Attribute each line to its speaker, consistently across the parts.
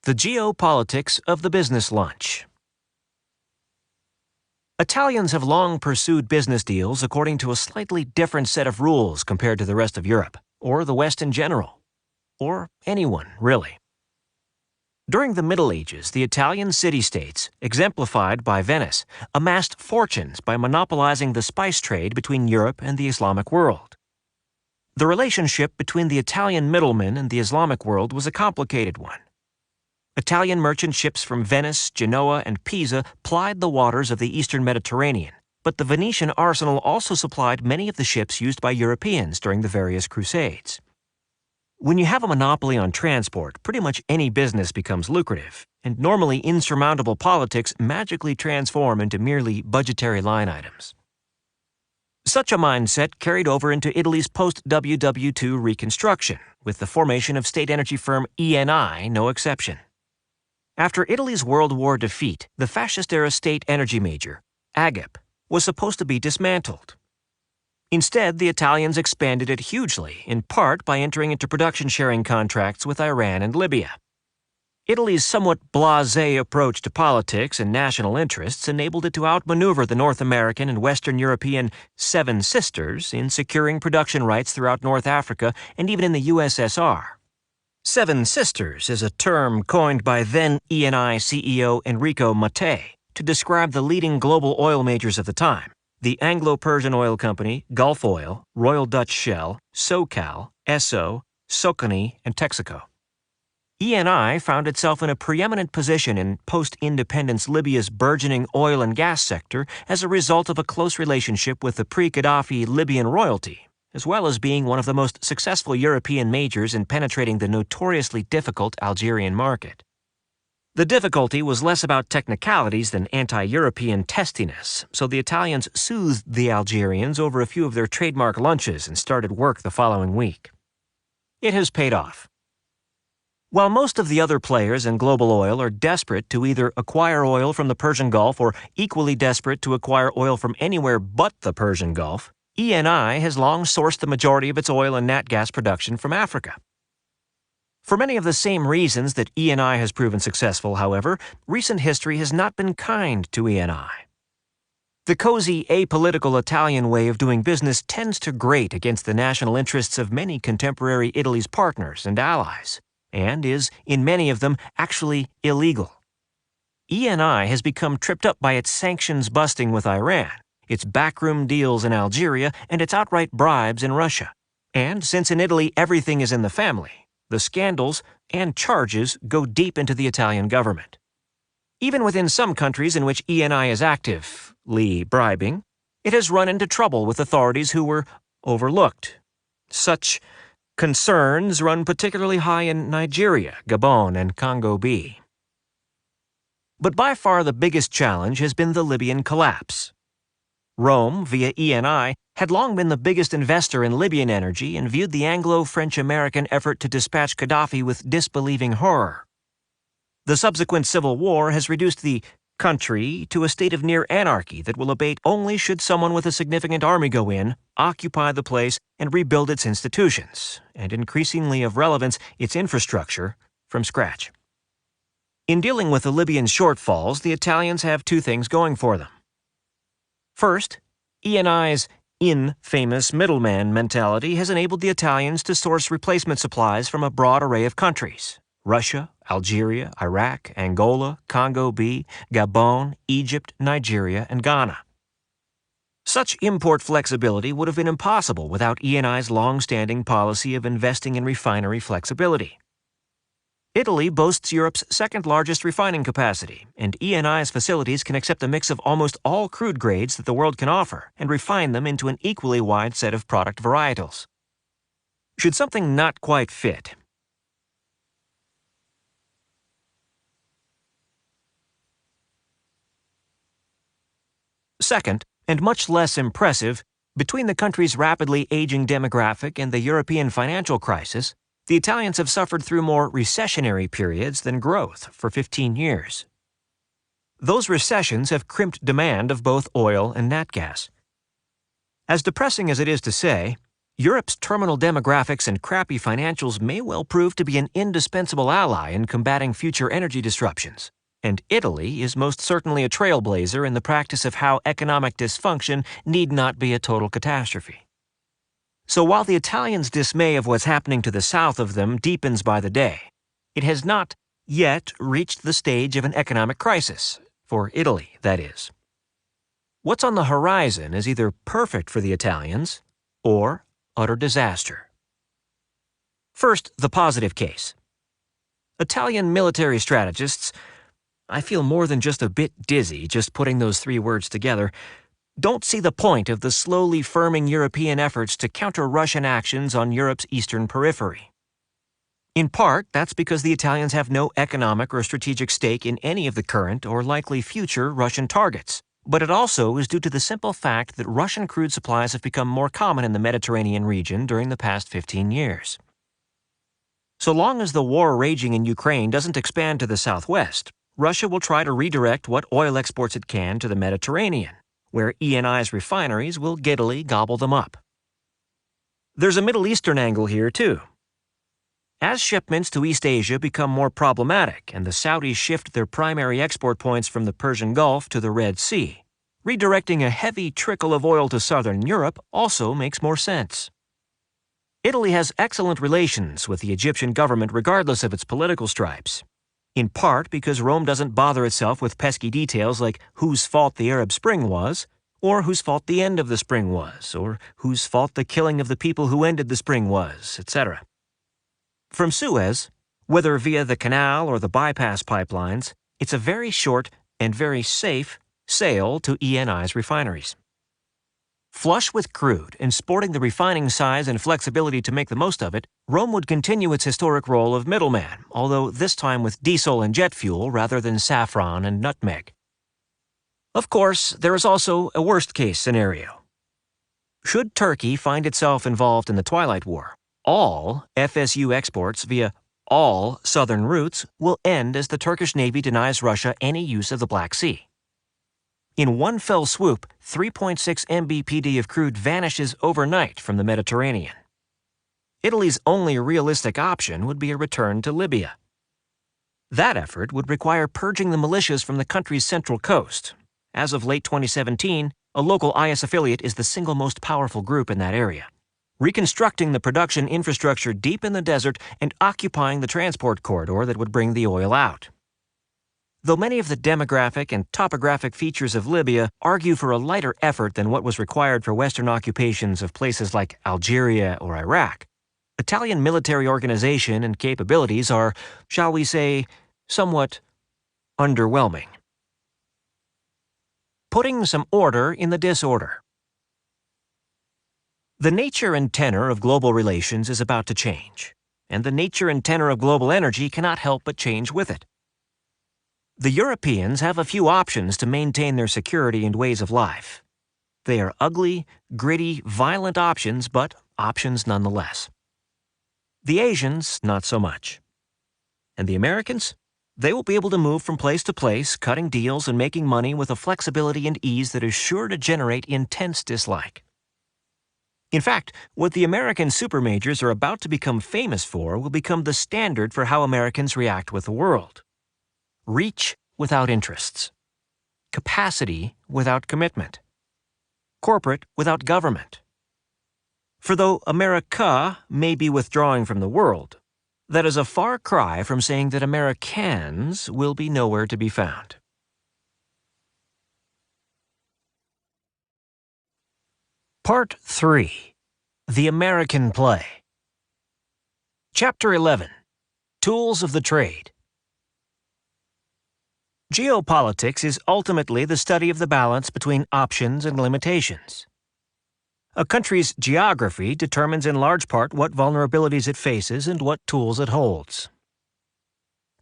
Speaker 1: The geopolitics of the business lunch. Italians have long pursued business deals according to a slightly different set of rules compared to the rest of Europe, or the West in general, or anyone, really. During the Middle Ages, the Italian city-states, exemplified by Venice, amassed fortunes by monopolizing the spice trade between Europe and the Islamic world. The relationship between the Italian middlemen and the Islamic world was a complicated one. Italian merchant ships from Venice, Genoa, and Pisa plied the waters of the eastern Mediterranean, but the Venetian arsenal also supplied many of the ships used by Europeans during the various crusades. When you have a monopoly on transport, pretty much any business becomes lucrative, and normally insurmountable politics magically transform into merely budgetary line items. Such a mindset carried over into Italy's post-WW II reconstruction, with the formation of state energy firm Eni no exception. After Italy's World War defeat, the fascist-era state energy major, AGEP, was supposed to be dismantled. Instead, the Italians expanded it hugely, in part by entering into production-sharing contracts with Iran and Libya. Italy's somewhat blasé approach to politics and national interests enabled it to outmaneuver the North American and Western European Seven Sisters in securing production rights throughout North Africa and even in the USSR. Seven Sisters is a term coined by then Eni CEO Enrico Mattei to describe the leading global oil majors of the time: the Anglo-Persian Oil Company, Gulf Oil, Royal Dutch Shell, SoCal, Esso, Socony, and Texaco. Eni found itself in a preeminent position in post-independence Libya's burgeoning oil and gas sector as a result of a close relationship with the pre-Gaddafi Libyan royalty, as well as being one of the most successful European majors in penetrating the notoriously difficult Algerian market. The difficulty was less about technicalities than anti-European testiness, so the Italians soothed the Algerians over a few of their trademark lunches and started work the following week. It has paid off. While most of the other players in global oil are desperate to either acquire oil from the Persian Gulf or equally desperate to acquire oil from anywhere but the Persian Gulf, Eni has long sourced the majority of its oil and nat gas production from Africa. For many of the same reasons that Eni has proven successful, however, recent history has not been kind to Eni. The cozy, apolitical Italian way of doing business tends to grate against the national interests of many contemporary Italy's partners and allies, and is, in many of them, actually illegal. Eni has become tripped up by its sanctions busting with Iran, its backroom deals in Algeria, and its outright bribes in Russia. And since in Italy everything is in the family, the scandals and charges go deep into the Italian government. Even within some countries in which Eni is actively bribing, it has run into trouble with authorities who were overlooked. Such concerns run particularly high in Nigeria, Gabon, and Congo B. But by far the biggest challenge has been the Libyan collapse. Rome, via Eni, had long been the biggest investor in Libyan energy and viewed the Anglo-French-American effort to dispatch Gaddafi with disbelieving horror. The subsequent civil war has reduced the country to a state of near anarchy that will abate only should someone with a significant army go in, occupy the place, and rebuild its institutions, and increasingly of relevance, its infrastructure, from scratch. In dealing with the Libyan shortfalls, the Italians have two things going for them. First, Eni's infamous middleman mentality has enabled the Italians to source replacement supplies from a broad array of countries: Russia, Algeria, Iraq, Angola, Congo B, Gabon, Egypt, Nigeria, and Ghana. Such import flexibility would have been impossible without Eni's long-standing policy of investing in refinery flexibility. Italy boasts Europe's second-largest refining capacity, and Eni's facilities can accept a mix of almost all crude grades that the world can offer and refine them into an equally wide set of product varietals. Should something not quite fit, second, and much less impressive, between the country's rapidly aging demographic and the European financial crisis, the Italians have suffered through more recessionary periods than growth for 15 years. Those recessions have crimped demand of both oil and nat gas. As depressing as it is to say, Europe's terminal demographics and crappy financials may well prove to be an indispensable ally in combating future energy disruptions. And Italy is most certainly a trailblazer in the practice of how economic dysfunction need not be a total catastrophe. So while the Italians' dismay of what's happening to the south of them deepens by the day, it has not yet reached the stage of an economic crisis, for Italy, that is. What's on the horizon is either perfect for the Italians or utter disaster. First, the positive case. Italian military strategists, I feel more than just a bit dizzy just putting those three words together, don't see the point of the slowly firming European efforts to counter Russian actions on Europe's eastern periphery. In part, that's because the Italians have no economic or strategic stake in any of the current or likely future Russian targets. But it also is due to the simple fact that Russian crude supplies have become more common in the Mediterranean region during the past 15 years. So long as the war raging in Ukraine doesn't expand to the southwest, Russia will try to redirect what oil exports it can to the Mediterranean, where ENI's refineries will giddily gobble them up. There's a Middle Eastern angle here, too. As shipments to East Asia become more problematic and the Saudis shift their primary export points from the Persian Gulf to the Red Sea, redirecting a heavy trickle of oil to southern Europe also makes more sense. Italy has excellent relations with the Egyptian government regardless of its political stripes, in part because Rome doesn't bother itself with pesky details like whose fault the Arab Spring was, or whose fault the end of the spring was, or whose fault the killing of the people who ended the spring was, etc. From Suez, whether via the canal or the bypass pipelines, it's a very short and very safe sail to ENI's refineries. Flush with crude and sporting the refining size and flexibility to make the most of it, Rome would continue its historic role of middleman, although this time with diesel and jet fuel rather than saffron and nutmeg. Of course, there is also a worst-case scenario. Should Turkey find itself involved in the Twilight War, all FSU exports via all southern routes will end as the Turkish Navy denies Russia any use of the Black Sea. In one fell swoop, 3.6 MBPD of crude vanishes overnight from the Mediterranean. Italy's only realistic option would be a return to Libya. That effort would require purging the militias from the country's central coast. As of late 2017, a local IS affiliate is the single most powerful group in that area, reconstructing the production infrastructure deep in the desert and occupying the transport corridor that would bring the oil out. Though many of the demographic and topographic features of Libya argue for a lighter effort than what was required for Western occupations of places like Algeria or Iraq, Italian military organization and capabilities are, shall we say, somewhat underwhelming. Putting some order in the disorder. The nature and tenor of global relations is about to change, and the nature and tenor of global energy cannot help but change with it. The Europeans have a few options to maintain their security and ways of life. They are ugly, gritty, violent options, but options nonetheless. The Asians, not so much. And the Americans? They will be able to move from place to place, cutting deals and making money with a flexibility and ease that is sure to generate intense dislike. In fact, what the American supermajors are about to become famous for will become the standard for how Americans react with the world. Reach without interests. Capacity without commitment. Corporate without government. For though America may be withdrawing from the world, that is a far cry from saying that Americans will be nowhere to be found. Part 3. The American Play. Chapter 11. Tools of the Trade. Geopolitics is ultimately the study of the balance between options and limitations. A country's geography determines in large part what vulnerabilities it faces and what tools it holds.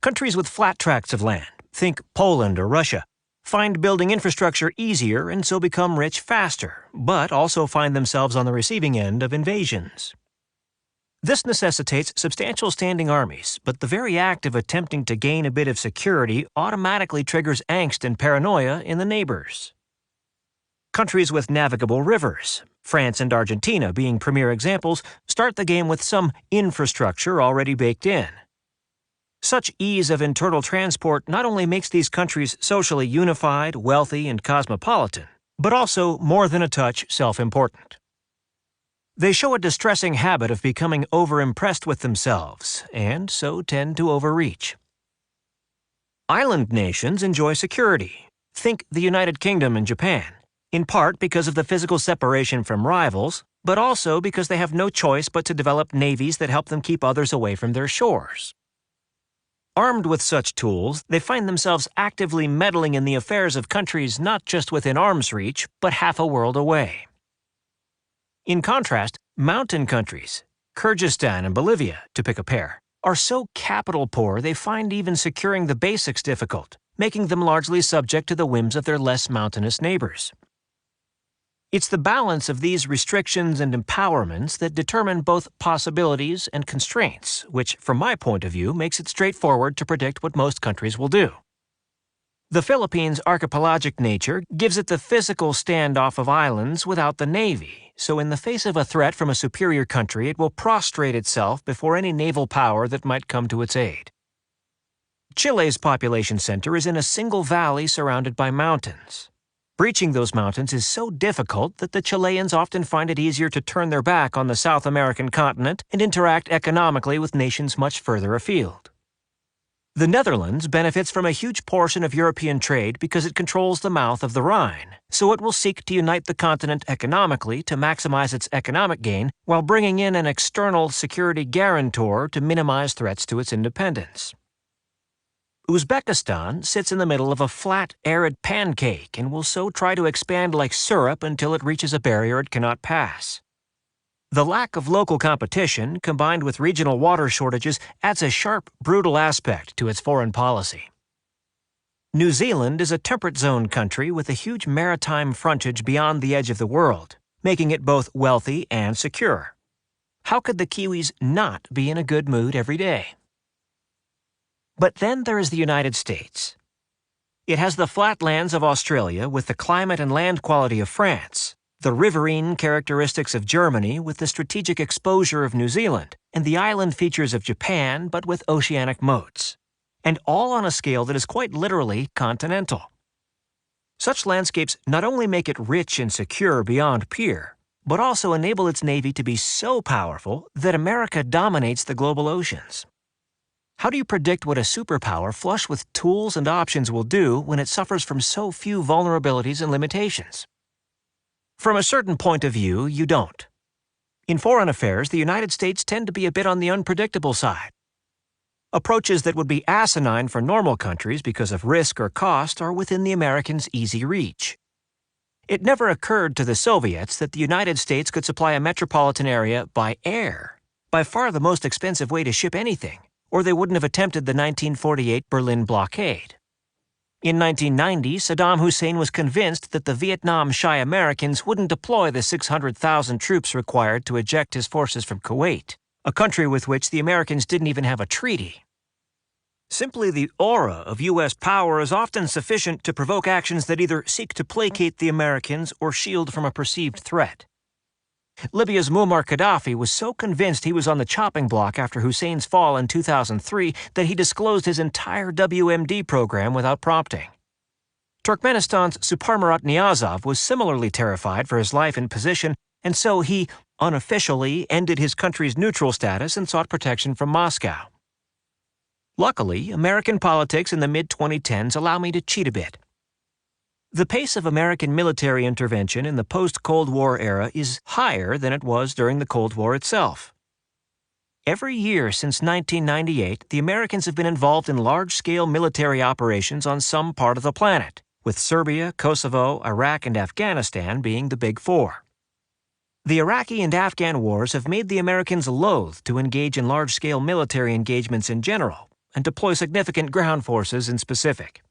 Speaker 1: Countries with flat tracts of land, think Poland or Russia, find building infrastructure easier and so become rich faster, but also find themselves on the receiving end of invasions. This necessitates substantial standing armies, but the very act of attempting to gain a bit of security automatically triggers angst and paranoia in the neighbors. Countries with navigable rivers, France and Argentina, being premier examples, start the game with some infrastructure already baked in. Such ease of internal transport not only makes these countries socially unified, wealthy, and cosmopolitan, but also more than a touch self-important. They show a distressing habit of becoming overimpressed with themselves, and so tend to overreach. Island nations enjoy security. Think the United Kingdom and Japan, in part because of the physical separation from rivals, but also because they have no choice but to develop navies that help them keep others away from their shores. Armed with such tools, they find themselves actively meddling in the affairs of countries not just within arm's reach, but half a world away. In contrast, mountain countries, Kyrgyzstan and Bolivia, to pick a pair, are so capital poor they find even securing the basics difficult, making them largely subject to the whims of their less mountainous neighbors. It's the balance of these restrictions and empowerments that determine both possibilities and constraints, which, from my point of view, makes it straightforward to predict what most countries will do. The Philippines' archipelagic nature gives it the physical standoff of islands without the navy, so in the face of a threat from a superior country, it will prostrate itself before any naval power that might come to its aid. Chile's population center is in a single valley surrounded by mountains. Breaching those mountains is so difficult that the Chileans often find it easier to turn their back on the South American continent and interact economically with nations much further afield. The Netherlands benefits from a huge portion of European trade because it controls the mouth of the Rhine, so it will seek to unite the continent economically to maximize its economic gain while bringing in an external security guarantor to minimize threats to its independence. Uzbekistan sits in the middle of a flat, arid pancake and will so try to expand like syrup until it reaches a barrier it cannot pass. The lack of local competition, combined with regional water shortages, adds a sharp, brutal aspect to its foreign policy. New Zealand is a temperate zone country with a huge maritime frontage beyond the edge of the world, making it both wealthy and secure. How could the Kiwis not be in a good mood every day? But then there is the United States. It has the flatlands of Australia with the climate and land quality of France, the riverine characteristics of Germany with the strategic exposure of New Zealand, and the island features of Japan but with oceanic moats, and all on a scale that is quite literally continental. Such landscapes not only make it rich and secure beyond peer, but also enable its navy to be so powerful that America dominates the global oceans. How do you predict what a superpower flush with tools and options will do when it suffers from so few vulnerabilities and limitations? From a certain point of view, you don't. In foreign affairs, the United States tend to be a bit on the unpredictable side. Approaches that would be asinine for normal countries because of risk or cost are within the Americans' easy reach. It never occurred to the Soviets that the United States could supply a metropolitan area by air, by far the most expensive way to ship anything, or they wouldn't have attempted the 1948 Berlin blockade. In 1990, Saddam Hussein was convinced that the Vietnam-shy Americans wouldn't deploy the 600,000 troops required to eject his forces from Kuwait, a country with which the Americans didn't even have a treaty. Simply the aura of U.S. power is often sufficient to provoke actions that either seek to placate the Americans or shield from a perceived threat. Libya's Muammar Gaddafi was so convinced he was on the chopping block after Hussein's fall in 2003 that he disclosed his entire WMD program without prompting. Turkmenistan's Suparmurat Niyazov was similarly terrified for his life and position, and so he, unofficially, ended his country's neutral status and sought protection from Moscow. Luckily, American politics in the mid-2010s allow me to cheat a bit. The pace of American military intervention in the post-Cold War era is higher than it was during the Cold War itself. Every year since 1998, the Americans have been involved in large-scale military operations on some part of the planet, with Serbia, Kosovo, Iraq, and Afghanistan being the big four. The Iraqi and Afghan wars have made the Americans loath to engage in large-scale military engagements in general and deploy significant ground forces in specific.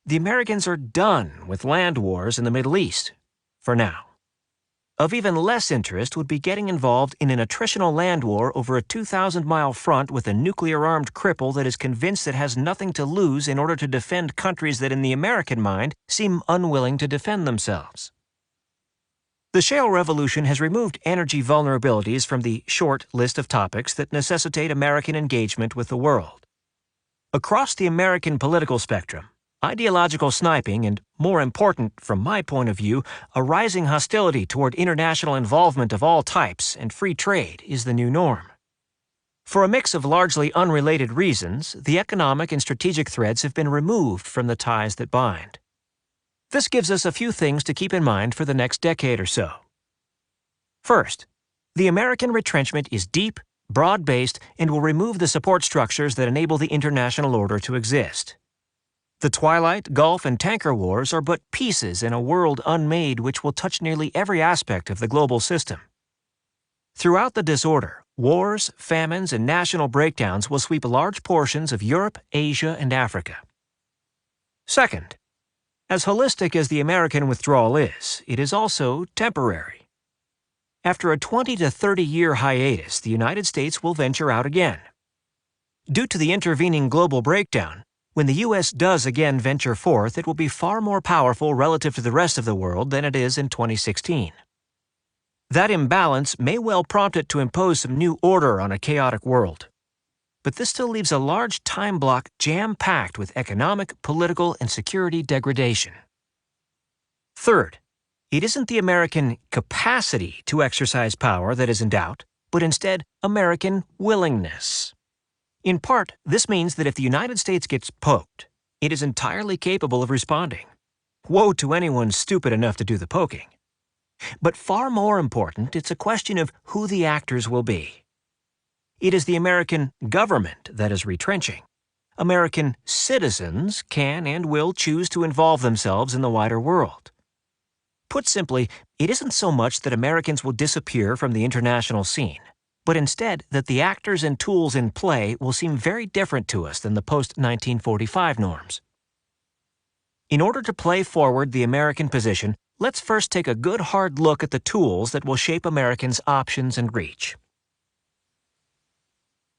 Speaker 1: The Americans are done with land wars in the Middle East, for now. Of even less interest would be getting involved in an attritional land war over a 2,000-mile front with a nuclear-armed cripple that is convinced it has nothing to lose in order to defend countries that in the American mind seem unwilling to defend themselves. The shale revolution has removed energy vulnerabilities from the short list of topics that necessitate American engagement with the world. Across the American political spectrum, ideological sniping and, more important from my point of view, a rising hostility toward international involvement of all types and free trade is the new norm. For a mix of largely unrelated reasons, the economic and strategic threads have been removed from the ties that bind. This gives us a few things to keep in mind for the next decade or so. First, the American retrenchment is deep, broad-based, and will remove the support structures that enable the international order to exist. The Twilight, Gulf, and tanker wars are but pieces in a world unmade which will touch nearly every aspect of the global system. Throughout the disorder, wars, famines, and national breakdowns will sweep large portions of Europe, Asia, and Africa. Second, as holistic as the American withdrawal is, it is also temporary. After a 20 to 30-year hiatus, the United States will venture out again. Due to the intervening global breakdown, when the U.S. does again venture forth, it will be far more powerful relative to the rest of the world than it is in 2016. That imbalance may well prompt it to impose some new order on a chaotic world. But this still leaves a large time block jam-packed with economic, political, and security degradation. Third, it isn't the American capacity to exercise power that is in doubt, but instead American willingness. In part, this means that if the United States gets poked, it is entirely capable of responding. Woe to anyone stupid enough to do the poking. But far more important, it's a question of who the actors will be. It is the American government that is retrenching. American citizens can and will choose to involve themselves in the wider world. Put simply, it isn't so much that Americans will disappear from the international scene, but instead that the actors and tools in play will seem very different to us than the post-1945 norms. In order to play forward the American position, let's first take a good hard look at the tools that will shape Americans' options and reach.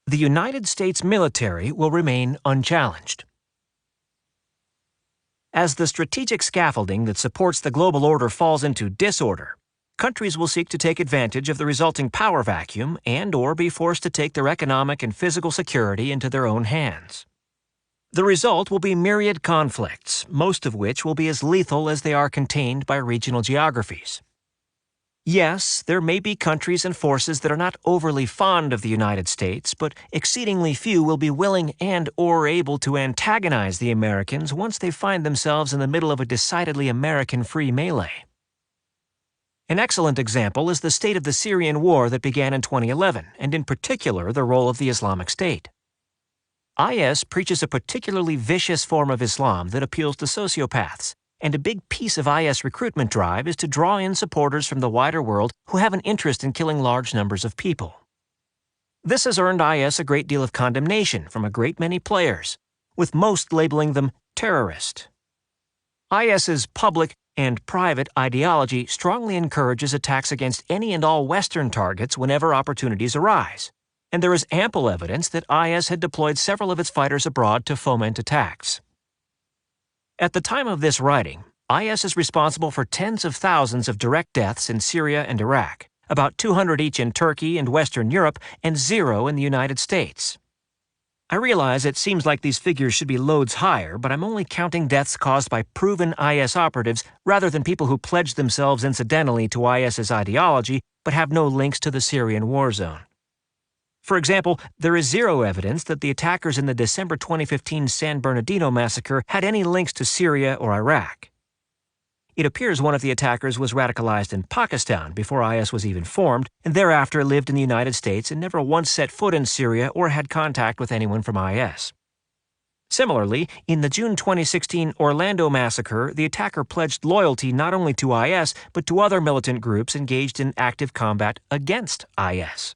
Speaker 1: The United States military will remain unchallenged. As the strategic scaffolding that supports the global order falls into disorder, countries will seek to take advantage of the resulting power vacuum and/or be forced to take their economic and physical security into their own hands. The result will be myriad conflicts, most of which will be as lethal as they are contained by regional geographies. Yes, there may be countries and forces that are not overly fond of the United States, but exceedingly few will be willing and/or able to antagonize the Americans once they find themselves in the middle of a decidedly American-free melee. An excellent example is the state of the Syrian war that began in 2011, and in particular the role of the Islamic State. IS preaches a particularly vicious form of Islam that appeals to sociopaths, and a big piece of IS recruitment drive is to draw in supporters from the wider world who have an interest in killing large numbers of people. This has earned IS a great deal of condemnation from a great many players, with most labeling them terrorist. IS's public and private ideology strongly encourages attacks against any and all Western targets whenever opportunities arise, and there is ample evidence that IS had deployed several of its fighters abroad to foment attacks. At the time of this writing, IS is responsible for tens of thousands of direct deaths in Syria and Iraq, about 200 each in Turkey and Western Europe, and 0 in the United States. I realize it seems like these figures should be loads higher, but I'm only counting deaths caused by proven IS operatives rather than people who pledged themselves incidentally to IS's ideology but have no links to the Syrian war zone. For example, there is 0 evidence that the attackers in the December 2015 San Bernardino massacre had any links to Syria or Iraq. It appears one of the attackers was radicalized in Pakistan before IS was even formed, and thereafter lived in the United States and never once set foot in Syria or had contact with anyone from IS. Similarly, in the June 2016 Orlando massacre, the attacker pledged loyalty not only to IS but to other militant groups engaged in active combat against IS.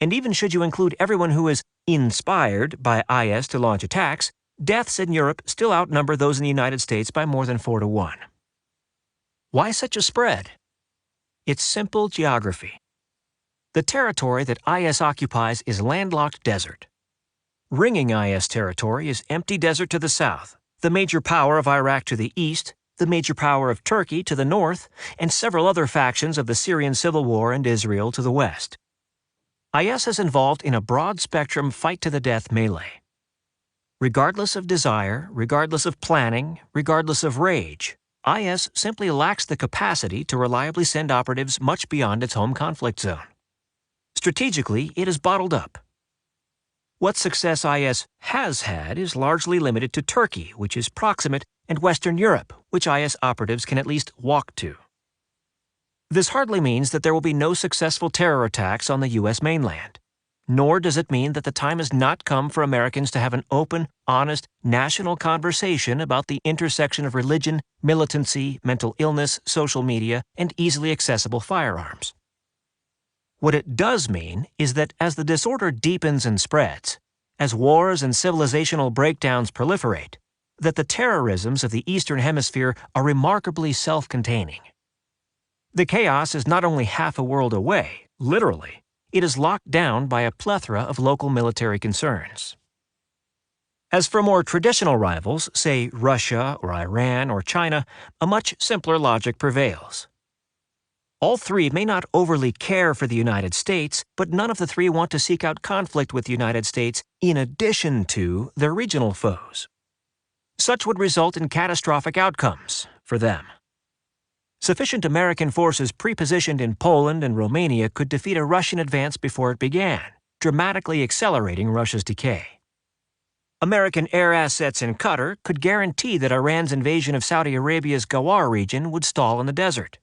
Speaker 1: And even should you include everyone who is inspired by IS to launch attacks, deaths in Europe still outnumber those in the United States by more than 4 to 1. Why such a spread? It's simple geography. The territory that IS occupies is landlocked desert. Ringing IS territory is empty desert to the south, the major power of Iraq to the east, the major power of Turkey to the north, and several other factions of the Syrian civil war and Israel to the west. IS is involved in a broad-spectrum fight-to-the-death melee. Regardless of desire, regardless of planning, regardless of rage, IS simply lacks the capacity to reliably send operatives much beyond its home conflict zone. Strategically, it is bottled up. What success IS has had is largely limited to Turkey, which is proximate, and Western Europe, which IS operatives can at least walk to. This hardly means that there will be no successful terror attacks on the U.S. mainland. Nor does it mean that the time has not come for Americans to have an open, honest, national conversation about the intersection of religion, militancy, mental illness, social media, and easily accessible firearms. What it does mean is that as the disorder deepens and spreads, as wars and civilizational breakdowns proliferate, that the terrorisms of the Eastern Hemisphere are remarkably self-containing. The chaos is not only half a world away, literally, it is locked down by a plethora of local military concerns. As for more traditional rivals, say Russia or Iran or China, a much simpler logic prevails. All three may not overly care for the United States, but none of the three want to seek out conflict with the United States in addition to their regional foes. Such would result in catastrophic outcomes for them. Sufficient American forces pre-positioned in Poland and Romania could defeat a Russian advance before it began, dramatically accelerating Russia's decay. American air assets in Qatar could guarantee that Iran's invasion of Saudi Arabia's Ghawar region would stall in the desert.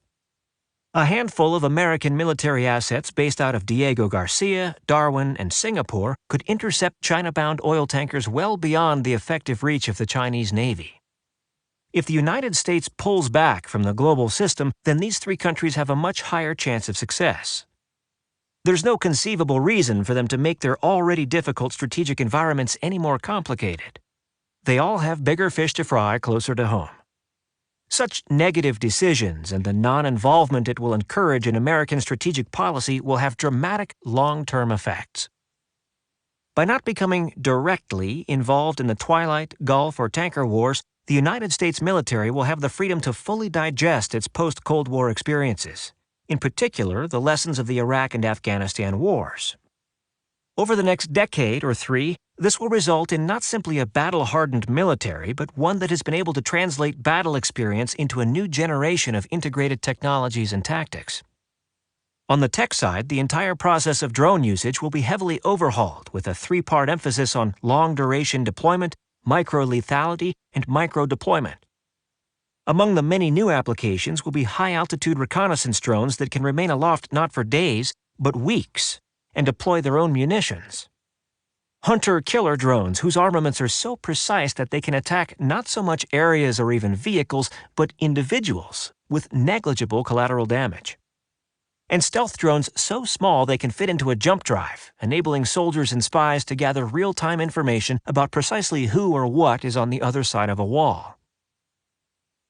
Speaker 1: A handful of American military assets based out of Diego Garcia, Darwin, and Singapore could intercept China-bound oil tankers well beyond the effective reach of the Chinese Navy. If the United States pulls back from the global system, then these three countries have a much higher chance of success. There's no conceivable reason for them to make their already difficult strategic environments any more complicated. They all have bigger fish to fry closer to home. Such negative decisions and the non-involvement it will encourage in American strategic policy will have dramatic long-term effects. By not becoming directly involved in the Twilight, Gulf, or tanker wars, the United States military will have the freedom to fully digest its post-Cold War experiences, in particular the lessons of the Iraq and Afghanistan wars. Over the next decade or three, this will result in not simply a battle-hardened military, but one that has been able to translate battle experience into a new generation of integrated technologies and tactics. On the tech side, the entire process of drone usage will be heavily overhauled with a three-part emphasis on long-duration deployment, micro-lethality, and micro-deployment. Among the many new applications will be high-altitude reconnaissance drones that can remain aloft not for days, but weeks, and deploy their own munitions. Hunter-killer drones whose armaments are so precise that they can attack not so much areas or even vehicles, but individuals with negligible collateral damage. And stealth drones so small they can fit into a jump drive, enabling soldiers and spies to gather real-time information about precisely who or what is on the other side of a wall.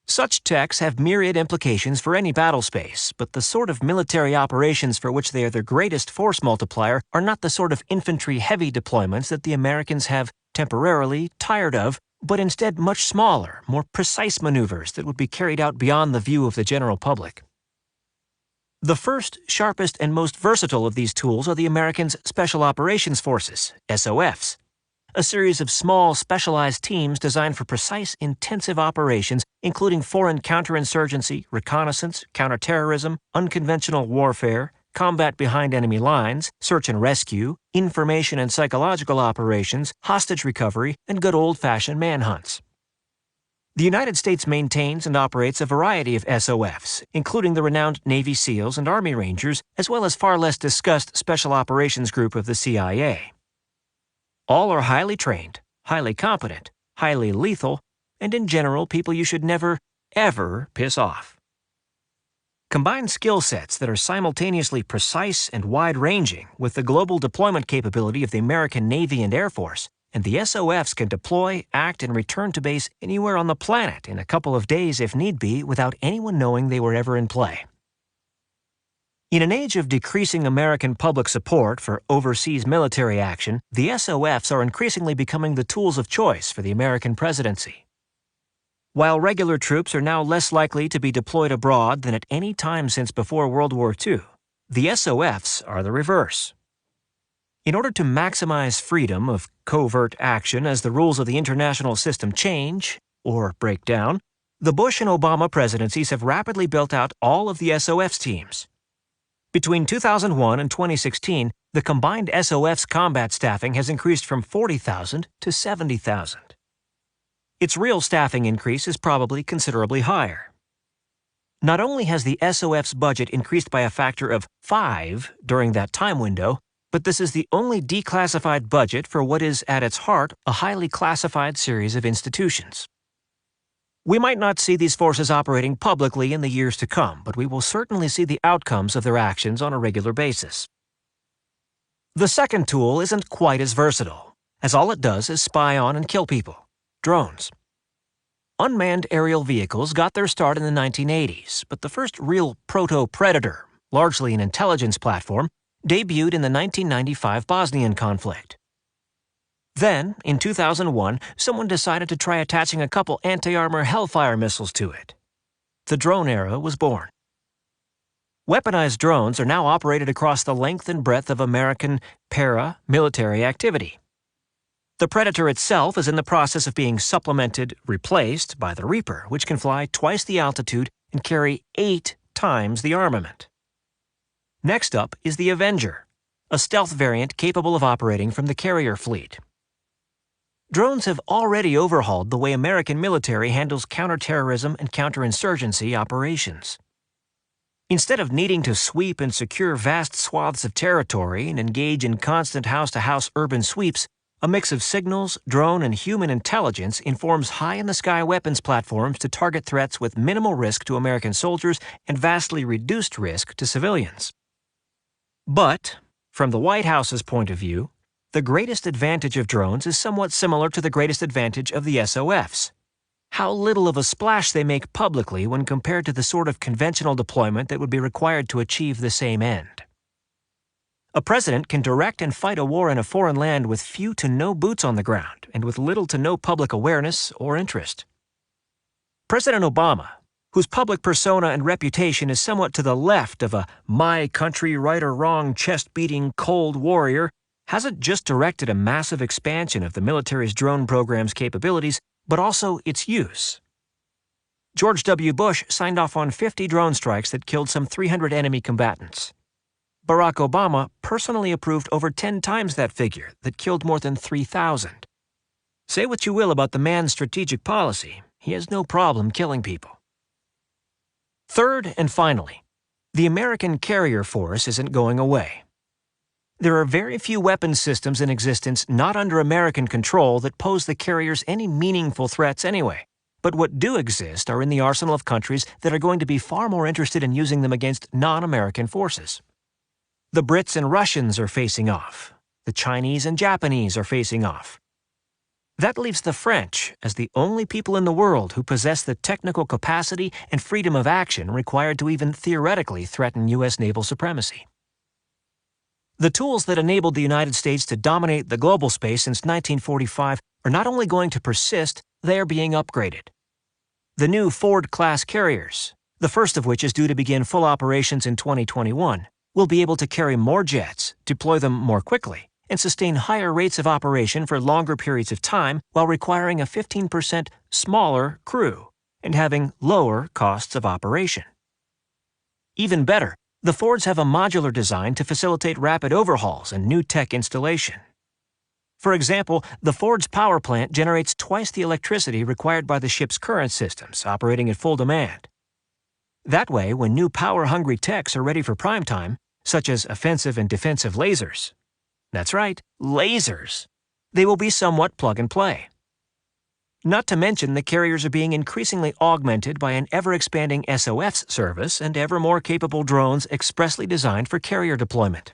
Speaker 1: Such techs have myriad implications for any battle space, but the sort of military operations for which they are the greatest force multiplier are not the sort of infantry-heavy deployments that the Americans have temporarily tired of, but instead much smaller, more precise maneuvers that would be carried out beyond the view of the general public. The first, sharpest, and most versatile of these tools are the Americans' Special Operations Forces, SOFs, a series of small, specialized teams designed for precise, intensive operations, including foreign counterinsurgency, reconnaissance, counterterrorism, unconventional warfare, combat behind enemy lines, search and rescue, information and psychological operations, hostage recovery, and good old-fashioned manhunts. The United States maintains and operates a variety of SOFs, including the renowned Navy SEALs and Army Rangers, as well as far less discussed Special Operations Group of the CIA. All are highly trained, highly competent, highly lethal, and in general people you should never, ever piss off. Combine skill sets that are simultaneously precise and wide-ranging with the global deployment capability of the American Navy and Air Force, and the SOFs can deploy, act, and return to base anywhere on the planet in a couple of days if need be without anyone knowing they were ever in play. In an age of decreasing American public support for overseas military action, the SOFs are increasingly becoming the tools of choice for the American presidency. While regular troops are now less likely to be deployed abroad than at any time since before World War II, the SOFs are the reverse. In order to maximize freedom of covert action as the rules of the international system change or break down, the Bush and Obama presidencies have rapidly built out all of the SOFs teams. Between 2001 and 2016, the combined SOFs combat staffing has increased from 40,000 to 70,000. Its real staffing increase is probably considerably higher. Not only has the SOF's budget increased by a factor of 5 during that time window, but this is the only declassified budget for what is, at its heart, a highly classified series of institutions. We might not see these forces operating publicly in the years to come, but we will certainly see the outcomes of their actions on a regular basis. The second tool isn't quite as versatile, as all it does is spy on and kill people: drones. Unmanned aerial vehicles got their start in the 1980s, but the first real proto-predator, largely an intelligence platform, debuted in the 1995 Bosnian conflict. Then, in 2001, someone decided to try attaching a couple anti-armor Hellfire missiles to it. The drone era was born. Weaponized drones are now operated across the length and breadth of American para-military activity. The Predator itself is in the process of being replaced by the Reaper, which can fly twice the altitude and carry 8 times the armament. Next up is the Avenger, a stealth variant capable of operating from the carrier fleet. Drones have already overhauled the way American military handles counterterrorism and counterinsurgency operations. Instead of needing to sweep and secure vast swaths of territory and engage in constant house-to-house urban sweeps, a mix of signals, drone, and human intelligence informs high-in-the-sky weapons platforms to target threats with minimal risk to American soldiers and vastly reduced risk to civilians. But, from the White House's point of view, the greatest advantage of drones is somewhat similar to the greatest advantage of the SOFs: how little of a splash they make publicly when compared to the sort of conventional deployment that would be required to achieve the same end. A president can direct and fight a war in a foreign land with few to no boots on the ground and with little to no public awareness or interest. President Obama, whose public persona and reputation is somewhat to the left of a my country right or wrong chest-beating cold warrior, hasn't just directed a massive expansion of the military's drone program's capabilities, but also its use. George W. Bush signed off on 50 drone strikes that killed some 300 enemy combatants. Barack Obama personally approved over 10 times that figure that killed more than 3,000. Say what you will about the man's strategic policy, he has no problem killing people. Third and finally, the American carrier force isn't going away. There are very few weapons systems in existence not under American control that pose the carriers any meaningful threats anyway, but what do exist are in the arsenal of countries that are going to be far more interested in using them against non-American forces. The Brits and Russians are facing off. The Chinese and Japanese are facing off. That leaves the French as the only people in the world who possess the technical capacity and freedom of action required to even theoretically threaten U.S. naval supremacy. The tools that enabled the United States to dominate the global space since 1945 are not only going to persist, they are being upgraded. The new Ford-class carriers, the first of which is due to begin full operations in 2021, will be able to carry more jets, deploy them more quickly, and sustain higher rates of operation for longer periods of time while requiring a 15% smaller crew and having lower costs of operation. Even better, the Fords have a modular design to facilitate rapid overhauls and new tech installation. For example, the Ford's power plant generates twice the electricity required by the ship's current systems, operating at full demand. That way, when new power-hungry techs are ready for prime time, such as offensive and defensive lasers, that's right, lasers, they will be somewhat plug-and-play. Not to mention the carriers are being increasingly augmented by an ever-expanding SOFs service and ever more capable drones expressly designed for carrier deployment.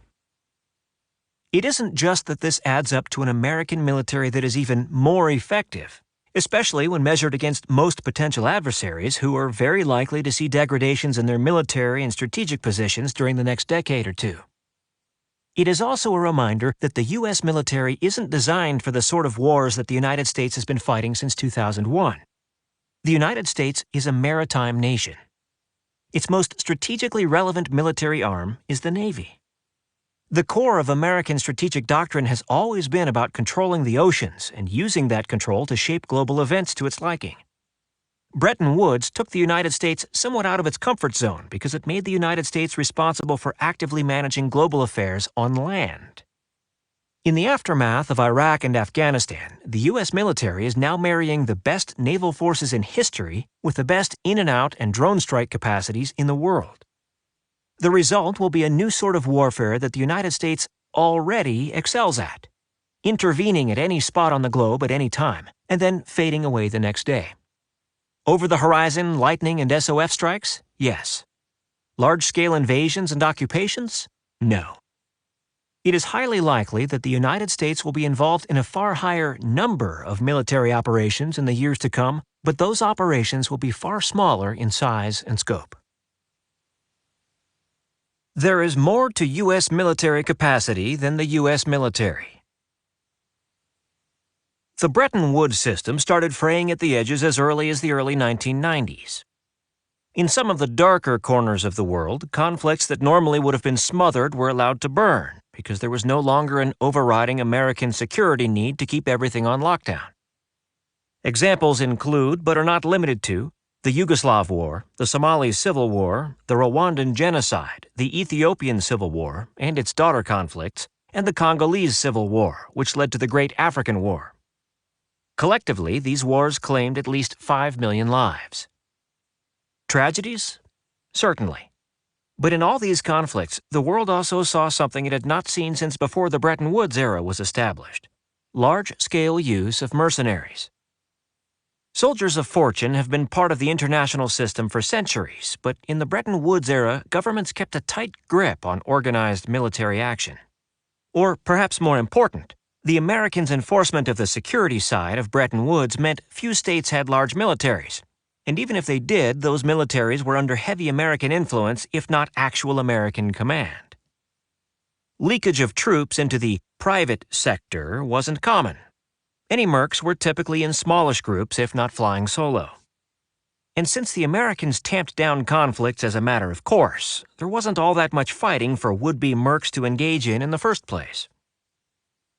Speaker 1: It isn't just that this adds up to an American military that is even more effective, especially when measured against most potential adversaries who are very likely to see degradations in their military and strategic positions during the next decade or two. It is also a reminder that the U.S. military isn't designed for the sort of wars that the United States has been fighting since 2001. The United States is a maritime nation. Its most strategically relevant military arm is the Navy. The core of American strategic doctrine has always been about controlling the oceans and using that control to shape global events to its liking. Bretton Woods took the United States somewhat out of its comfort zone because it made the United States responsible for actively managing global affairs on land. In the aftermath of Iraq and Afghanistan, the U.S. military is now marrying the best naval forces in history with the best in-and-out and drone strike capacities in the world. The result will be a new sort of warfare that the United States already excels at, intervening at any spot on the globe at any time, and then fading away the next day. Over-the-horizon lightning and SOF strikes? Yes. Large-scale invasions and occupations? No. It is highly likely that the United States will be involved in a far higher number of military operations in the years to come, but those operations will be far smaller in size and scope. There is more to U.S. military capacity than the U.S. military. The Bretton Woods system started fraying at the edges as early as the early 1990s. In some of the darker corners of the world, conflicts that normally would have been smothered were allowed to burn because there was no longer an overriding American security need to keep everything on lockdown. Examples include, but are not limited to, the Yugoslav War, the Somali Civil War, the Rwandan Genocide, the Ethiopian Civil War and its daughter conflicts, and the Congolese Civil War, which led to the Great African War. Collectively, these wars claimed at least 5 million lives. Tragedies? Certainly. But in all these conflicts, the world also saw something it had not seen since before the Bretton Woods era was established: large-scale use of mercenaries. Soldiers of fortune have been part of the international system for centuries, but in the Bretton Woods era, governments kept a tight grip on organized military action. Or, perhaps more important, the Americans' enforcement of the security side of Bretton Woods meant few states had large militaries, and even if they did, those militaries were under heavy American influence, if not actual American command. Leakage of troops into the private sector wasn't common. Any mercs were typically in smallish groups, if not flying solo. And since the Americans tamped down conflicts as a matter of course, there wasn't all that much fighting for would-be mercs to engage in the first place.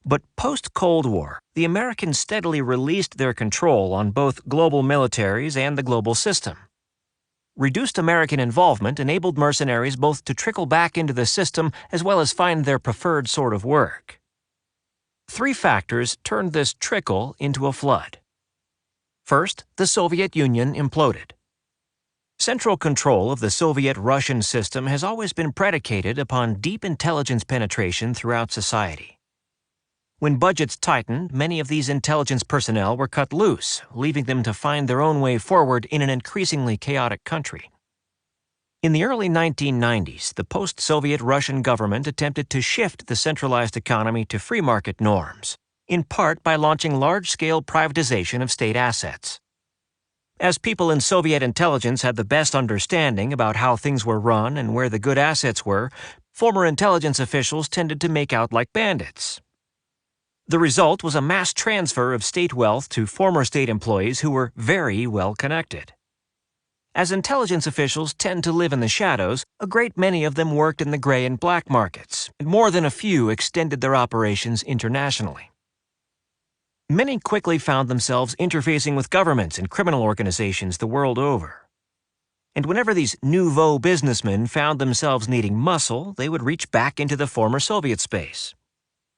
Speaker 1: But post-Cold War, the Americans steadily released their control on both global militaries and the global system. Reduced American involvement enabled mercenaries both to trickle back into the system as well as find their preferred sort of work. 3 factors turned this trickle into a flood. First, the Soviet Union imploded. Central control of the Soviet-Russian system has always been predicated upon deep intelligence penetration throughout society. When budgets tightened, many of these intelligence personnel were cut loose, leaving them to find their own way forward in an increasingly chaotic country. In the early 1990s, the post-Soviet Russian government attempted to shift the centralized economy to free market norms, in part by launching large-scale privatization of state assets. As people in Soviet intelligence had the best understanding about how things were run and where the good assets were, former intelligence officials tended to make out like bandits. The result was a mass transfer of state wealth to former state employees who were very well connected. As intelligence officials tend to live in the shadows, a great many of them worked in the gray and black markets, and more than a few extended their operations internationally. Many quickly found themselves interfacing with governments and criminal organizations the world over. And whenever these nouveau businessmen found themselves needing muscle, they would reach back into the former Soviet space.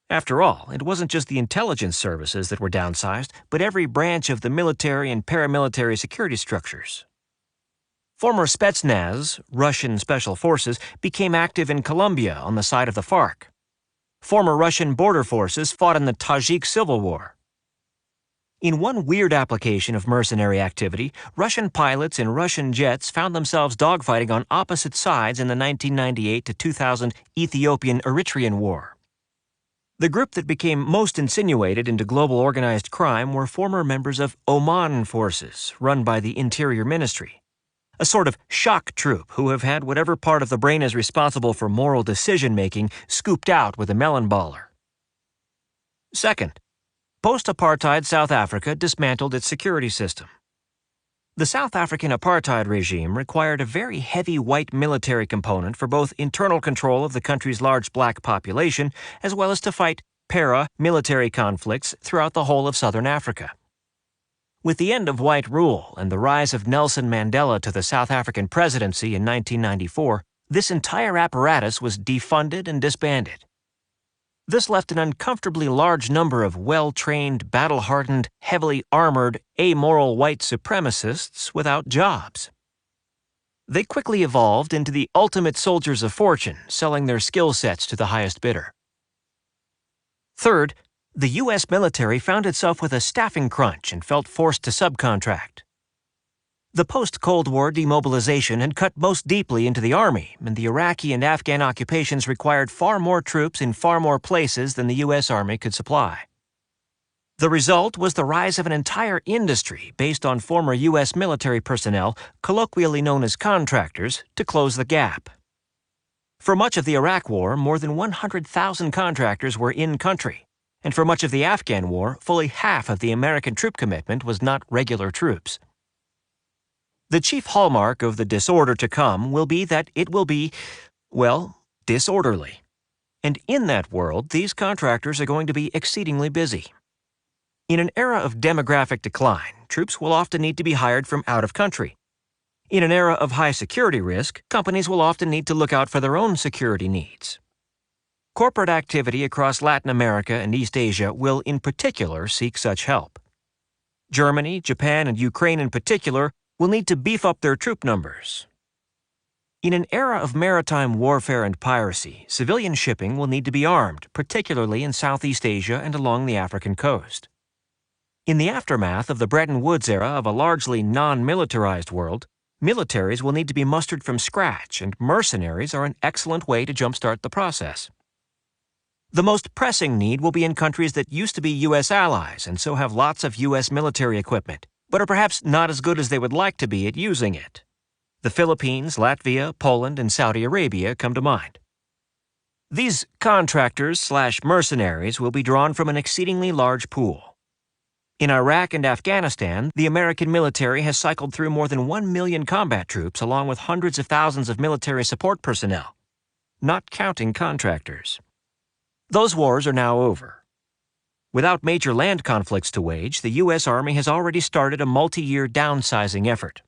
Speaker 1: After all, it wasn't just the intelligence services that were downsized, but every branch of the military and paramilitary security structures. Former Spetsnaz, Russian special forces, became active in Colombia on the side of the FARC. Former Russian border forces fought in the Tajik Civil War. In one weird application of mercenary activity, Russian pilots in Russian jets found themselves dogfighting on opposite sides in the 1998 to 2000 Ethiopian-Eritrean War. The group that became most insinuated into global organized crime were former members of Oman forces, run by the Interior Ministry, a sort of shock troop who have had whatever part of the brain is responsible for moral decision-making scooped out with a melon baller. Second, post-apartheid South Africa dismantled its security system. The South African apartheid regime required a very heavy white military component for both internal control of the country's large black population as well as to fight para-military conflicts throughout the whole of southern Africa. With the end of white rule and the rise of Nelson Mandela to the South African presidency in 1994, this entire apparatus was defunded and disbanded. This left an uncomfortably large number of well-trained, battle-hardened, heavily armored, amoral white supremacists without jobs. They quickly evolved into the ultimate soldiers of fortune, selling their skill sets to the highest bidder. Third, the U.S. military found itself with a staffing crunch and felt forced to subcontract. The post-Cold War demobilization had cut most deeply into the Army, and the Iraqi and Afghan occupations required far more troops in far more places than the U.S. Army could supply. The result was the rise of an entire industry based on former U.S. military personnel, colloquially known as contractors, to close the gap. For much of the Iraq War, more than 100,000 contractors were in-country, and for much of the Afghan War, fully half of the American troop commitment was not regular troops. The chief hallmark of the disorder to come will be that it will be, well, disorderly. And in that world, these contractors are going to be exceedingly busy. In an era of demographic decline, troops will often need to be hired from out of country. In an era of high security risk, companies will often need to look out for their own security needs. Corporate activity across Latin America and East Asia will in particular seek such help. Germany, Japan, and Ukraine in particular will need to beef up their troop numbers. In an era of maritime warfare and piracy, civilian shipping will need to be armed, particularly in Southeast Asia and along the African coast. In the aftermath of the Bretton Woods era of a largely non-militarized world, militaries will need to be mustered from scratch, and mercenaries are an excellent way to jumpstart the process. The most pressing need will be in countries that used to be U.S. allies and so have lots of U.S. military equipment, but are perhaps not as good as they would like to be at using it. The Philippines, Latvia, Poland, and Saudi Arabia come to mind. These contractors/mercenaries will be drawn from an exceedingly large pool. In Iraq and Afghanistan, the American military has cycled through more than 1 million combat troops along with hundreds of thousands of military support personnel, not counting contractors. Those wars are now over. Without major land conflicts to wage, the U.S. Army has already started a multi-year downsizing effort.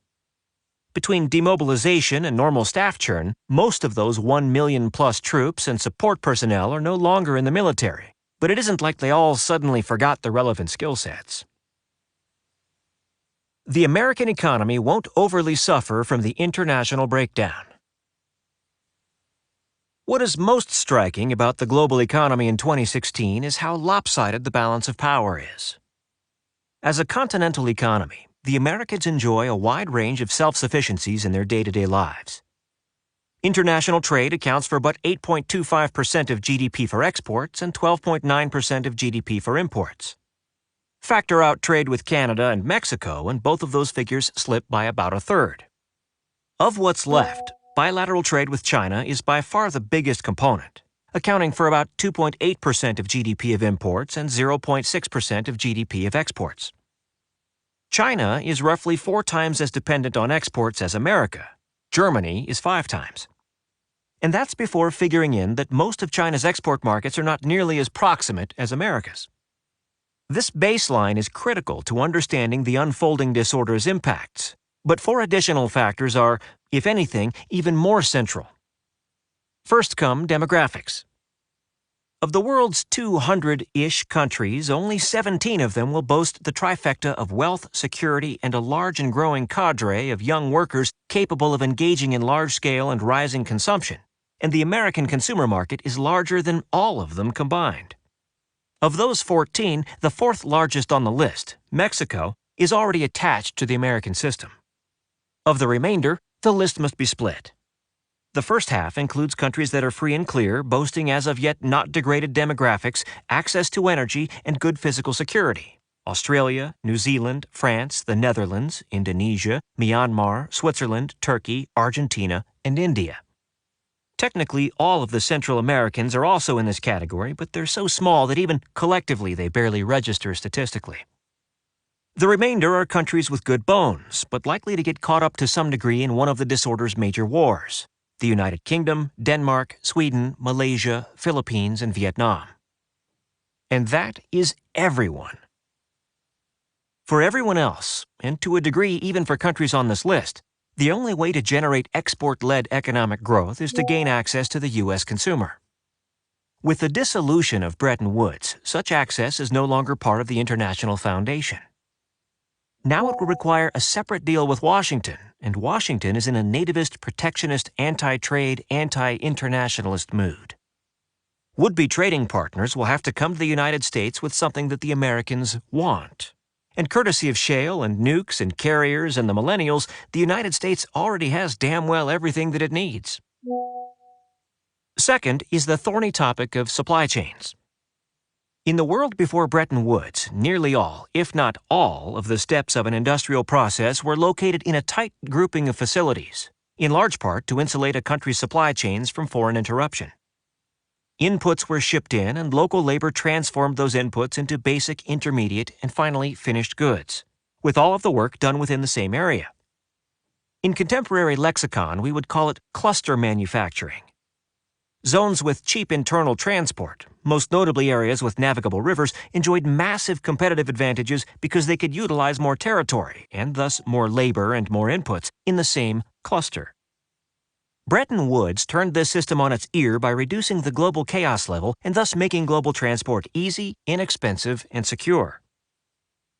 Speaker 1: Between demobilization and normal staff churn, most of those 1 million-plus troops and support personnel are no longer in the military, but it isn't like they all suddenly forgot the relevant skill sets. The American economy won't overly suffer from the international breakdown. What is most striking about the global economy in 2016 is how lopsided the balance of power is. As a continental economy, the Americans enjoy a wide range of self-sufficiencies in their day-to-day lives. International trade accounts for but 8.25% of GDP for exports and 12.9% of GDP for imports. Factor out trade with Canada and Mexico, and both of those figures slip by about a third. Of what's left, bilateral trade with China is by far the biggest component, accounting for about 2.8% of GDP of imports and 0.6% of GDP of exports. China is roughly 4 times as dependent on exports as America. Germany is 5 times. And that's before figuring in that most of China's export markets are not nearly as proximate as America's. This baseline is critical to understanding the unfolding disorder's impacts, but 4 additional factors are, if anything, even more central. First come demographics. Of the world's 200-ish countries, only 17 of them will boast the trifecta of wealth, security, and a large and growing cadre of young workers capable of engaging in large-scale and rising consumption, and the American consumer market is larger than all of them combined. Of those 14, the 4th largest on the list, Mexico, is already attached to the American system. Of the remainder, the list must be split. The first half includes countries that are free and clear, boasting as of yet not degraded demographics, access to energy, and good physical security. Australia, New Zealand, France, the Netherlands, Indonesia, Myanmar, Switzerland, Turkey, Argentina, and India. Technically, all of the Central Americans are also in this category, but they're so small that even collectively they barely register statistically. The remainder are countries with good bones, but likely to get caught up to some degree in one of the disorder's major wars: the United Kingdom, Denmark, Sweden, Malaysia, Philippines, and Vietnam. And that is everyone. For everyone else, and to a degree even for countries on this list, the only way to generate export-led economic growth is to gain access to the U.S. consumer. With the dissolution of Bretton Woods, such access is no longer part of the International Foundation. Now it will require a separate deal with Washington, and Washington is in a nativist, protectionist, anti-trade, anti-internationalist mood. Would-be trading partners will have to come to the United States with something that the Americans want. And courtesy of shale and nukes and carriers and the millennials, the United States already has damn well everything that it needs. Second is the thorny topic of supply chains. In the world before Bretton Woods, nearly all, if not all, of the steps of an industrial process were located in a tight grouping of facilities, in large part to insulate a country's supply chains from foreign interruption. Inputs were shipped in, and local labor transformed those inputs into basic, intermediate, and finally finished goods, with all of the work done within the same area. In contemporary lexicon, we would call it cluster manufacturing. Zones with cheap internal transport, most notably areas with navigable rivers, enjoyed massive competitive advantages because they could utilize more territory, and thus more labor and more inputs, in the same cluster. Bretton Woods turned this system on its ear by reducing the global chaos level and thus making global transport easy, inexpensive, and secure.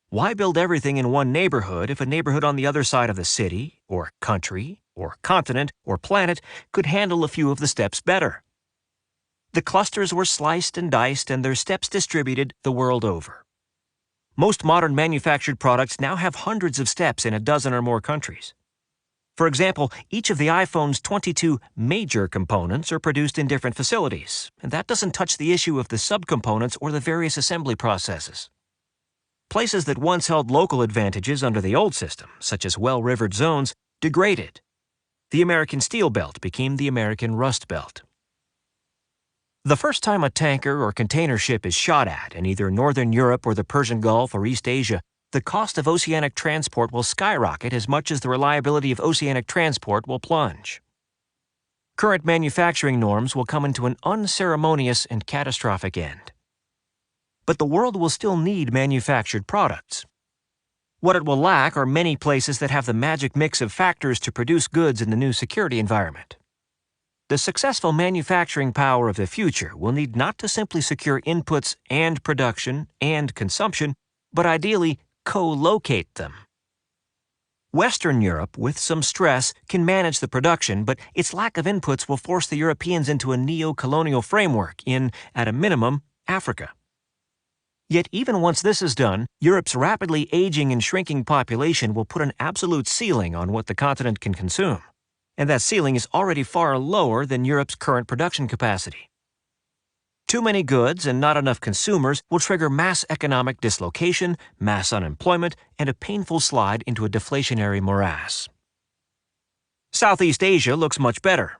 Speaker 1: Why build everything in one neighborhood if a neighborhood on the other side of the city, or country, or continent, or planet could handle a few of the steps better? The clusters were sliced and diced and their steps distributed the world over. Most modern manufactured products now have hundreds of steps in a dozen or more countries. For example, each of the iPhone's 22 major components are produced in different facilities, and that doesn't touch the issue of the subcomponents or the various assembly processes. Places that once held local advantages under the old system, such as well-rivered zones, degraded. The American Steel Belt became the American Rust Belt. The first time a tanker or container ship is shot at in either Northern Europe or the Persian Gulf or East Asia, the cost of oceanic transport will skyrocket as much as the reliability of oceanic transport will plunge. Current manufacturing norms will come into an unceremonious and catastrophic end. But the world will still need manufactured products. What it will lack are many places that have the magic mix of factors to produce goods in the new security environment. The successful manufacturing power of the future will need not to simply secure inputs and production and consumption, but ideally co-locate them. Western Europe, with some stress, can manage the production, but its lack of inputs will force the Europeans into a neo-colonial framework in, at a minimum, Africa. Yet even once this is done, Europe's rapidly aging and shrinking population will put an absolute ceiling on what the continent can consume, and that ceiling is already far lower than Europe's current production capacity. Too many goods and not enough consumers will trigger mass economic dislocation, mass unemployment, and a painful slide into a deflationary morass. Southeast Asia looks much better.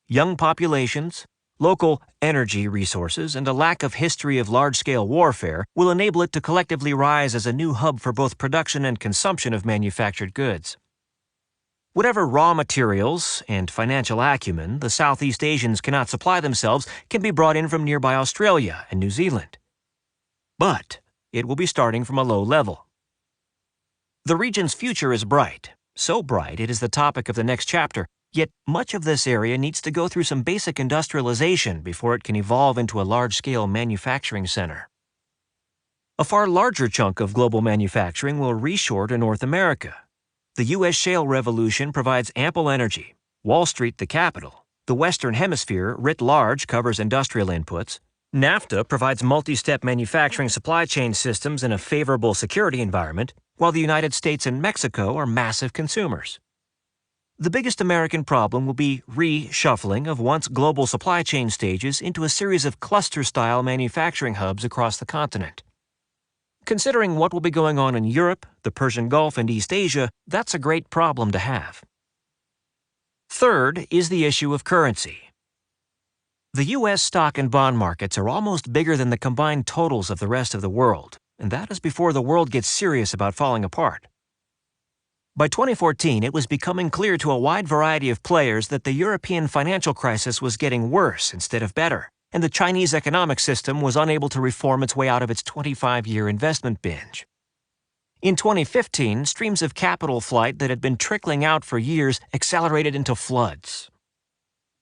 Speaker 1: Young populations, local energy resources, and a lack of history of large-scale warfare will enable it to collectively rise as a new hub for both production and consumption of manufactured goods. Whatever raw materials and financial acumen the Southeast Asians cannot supply themselves can be brought in from nearby Australia and New Zealand. But it will be starting from a low level. The region's future is bright, so bright it is the topic of the next chapter, yet much of this area needs to go through some basic industrialization before it can evolve into a large-scale manufacturing center. A far larger chunk of global manufacturing will reshore to North America. The U.S. shale revolution provides ample energy. Wall Street, the capital. The Western Hemisphere, writ large, covers industrial inputs. NAFTA provides multi-step manufacturing supply chain systems in a favorable security environment, while the United States and Mexico are massive consumers. The biggest American problem will be reshuffling of once global supply chain stages into a series of cluster-style manufacturing hubs across the continent. Considering what will be going on in Europe, the Persian Gulf, and East Asia, that's a great problem to have. Third is the issue of currency. The U.S. stock and bond markets are almost bigger than the combined totals of the rest of the world, and that is before the world gets serious about falling apart. By 2014, it was becoming clear to a wide variety of players that the European financial crisis was getting worse instead of better, and the Chinese economic system was unable to reform its way out of its 25-year investment binge. In 2015, streams of capital flight that had been trickling out for years accelerated into floods.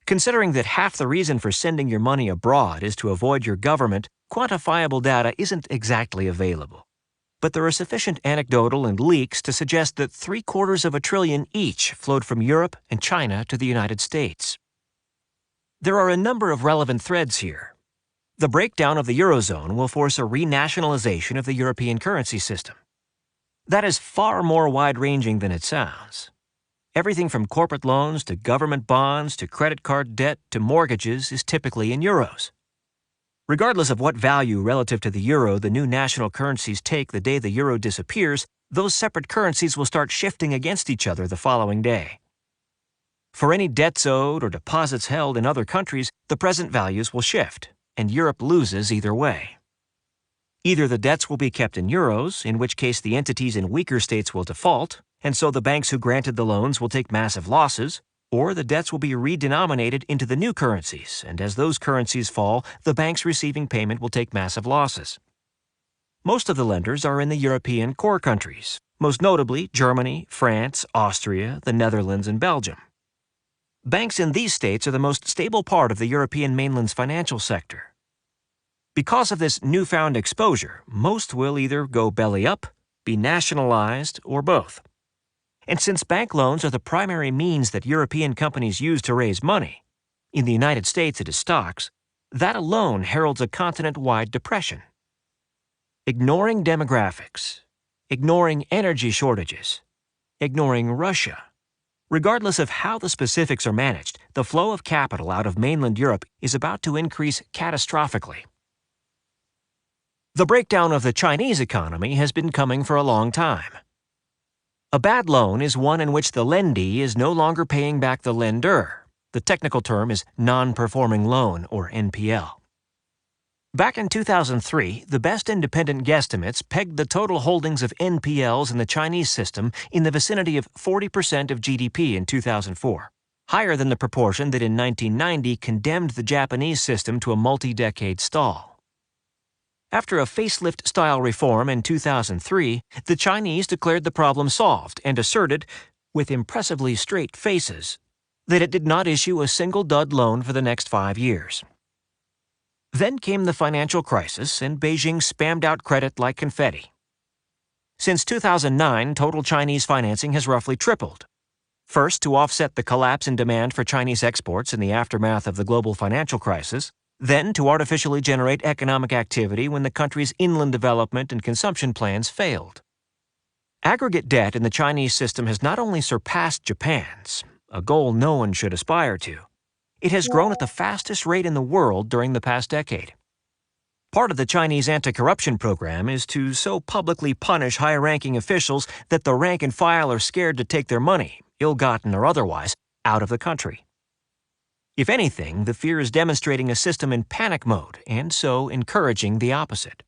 Speaker 1: Considering that half the reason for sending your money abroad is to avoid your government, quantifiable data isn't exactly available. But there are sufficient anecdotal and leaks to suggest that $750 billion each flowed from Europe and China to the United States. There are a number of relevant threads here. The breakdown of the Eurozone will force a renationalization of the European currency system. That is far more wide-ranging than it sounds. Everything from corporate loans to government bonds to credit card debt to mortgages is typically in euros. Regardless of what value relative to the euro the new national currencies take the day the euro disappears, those separate currencies will start shifting against each other the following day. For any debts owed or deposits held in other countries, the present values will shift, and Europe loses either way. Either the debts will be kept in euros, in which case the entities in weaker states will default, and so the banks who granted the loans will take massive losses, or the debts will be redenominated into the new currencies, and as those currencies fall, the banks receiving payment will take massive losses. Most of the lenders are in the European core countries, most notably Germany, France, Austria, the Netherlands, and Belgium. Banks in these states are the most stable part of the European mainland's financial sector. Because of this newfound exposure, most will either go belly up, be nationalized, or both. And since bank loans are the primary means that European companies use to raise money, in the United States it is stocks, that alone heralds a continent-wide depression. Ignoring demographics, ignoring energy shortages, ignoring Russia. Regardless of how the specifics are managed, the flow of capital out of mainland Europe is about to increase catastrophically. The breakdown of the Chinese economy has been coming for a long time. A bad loan is one in which the lendee is no longer paying back the lender. The technical term is non-performing loan, or NPL. Back in 2003, the best independent guesstimates pegged the total holdings of NPLs in the Chinese system in the vicinity of 40% of GDP in 2004, higher than the proportion that in 1990 condemned the Japanese system to a multi-decade stall. After a facelift-style reform in 2003, the Chinese declared the problem solved and asserted, with impressively straight faces, that it did not issue a single dud loan for the next 5 years. Then came the financial crisis, and Beijing spammed out credit like confetti. Since 2009, total Chinese financing has roughly tripled. First, to offset the collapse in demand for Chinese exports in the aftermath of the global financial crisis, then to artificially generate economic activity when the country's inland development and consumption plans failed. Aggregate debt in the Chinese system has not only surpassed Japan's, a goal no one should aspire to, it has grown at the fastest rate in the world during the past decade. Part of the Chinese anti-corruption program is to so publicly punish high-ranking officials that the rank and file are scared to take their money, ill-gotten or otherwise, out of the country. If anything, the fear is demonstrating a system in panic mode and so encouraging the opposite.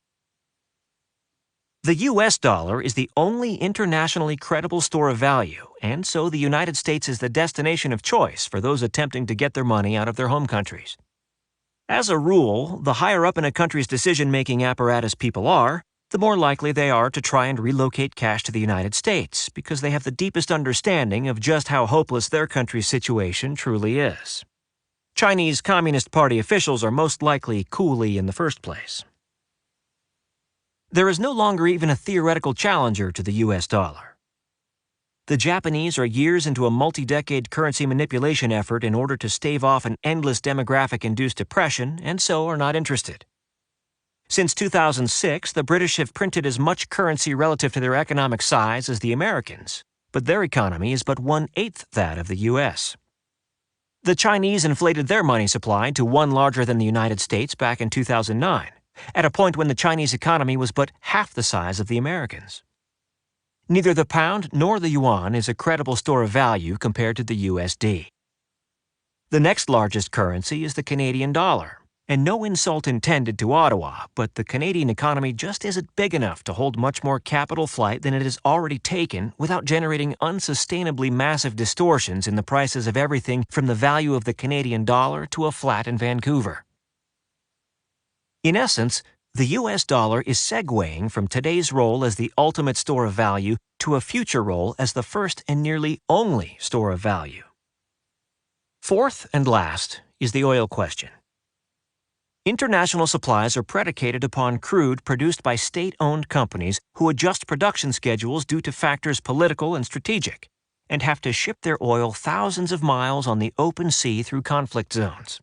Speaker 1: The US dollar is the only internationally credible store of value, and so the United States is the destination of choice for those attempting to get their money out of their home countries. As a rule, the higher up in a country's decision-making apparatus people are, the more likely they are to try and relocate cash to the United States because they have the deepest understanding of just how hopeless their country's situation truly is. Chinese Communist Party officials are most likely coolie in the first place. There is no longer even a theoretical challenger to the US dollar. The Japanese are years into a multi-decade currency manipulation effort in order to stave off an endless demographic-induced depression, and so are not interested. Since 2006, the British have printed as much currency relative to their economic size as the Americans, but their economy is but 1/8 that of the US. The Chinese inflated their money supply to one larger than the United States back in 2009, at a point when the Chinese economy was but half the size of the Americans. Neither the pound nor the yuan is a credible store of value compared to the USD. The next largest currency is the Canadian dollar, And no insult intended to Ottawa, but the Canadian economy just isn't big enough to hold much more capital flight than it has already taken without generating unsustainably massive distortions in the prices of everything from the value of the Canadian dollar to a flat in Vancouver. In essence, the US dollar is segueing from today's role as the ultimate store of value to a future role as the first and nearly only store of value. Fourth and last is the oil question. International supplies are predicated upon crude produced by state-owned companies who adjust production schedules due to factors political and strategic, and have to ship their oil thousands of miles on the open sea through conflict zones.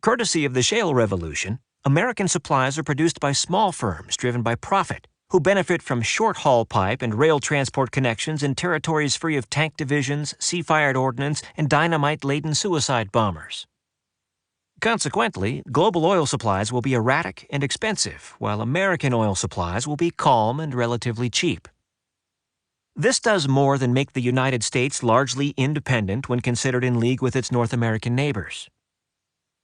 Speaker 1: Courtesy of the shale revolution, American supplies are produced by small firms driven by profit, who benefit from short-haul pipe and rail transport connections in territories free of tank divisions, sea-fired ordnance, and dynamite-laden suicide bombers. Consequently, global oil supplies will be erratic and expensive, while American oil supplies will be calm and relatively cheap. This does more than make the United States largely independent when considered in league with its North American neighbors.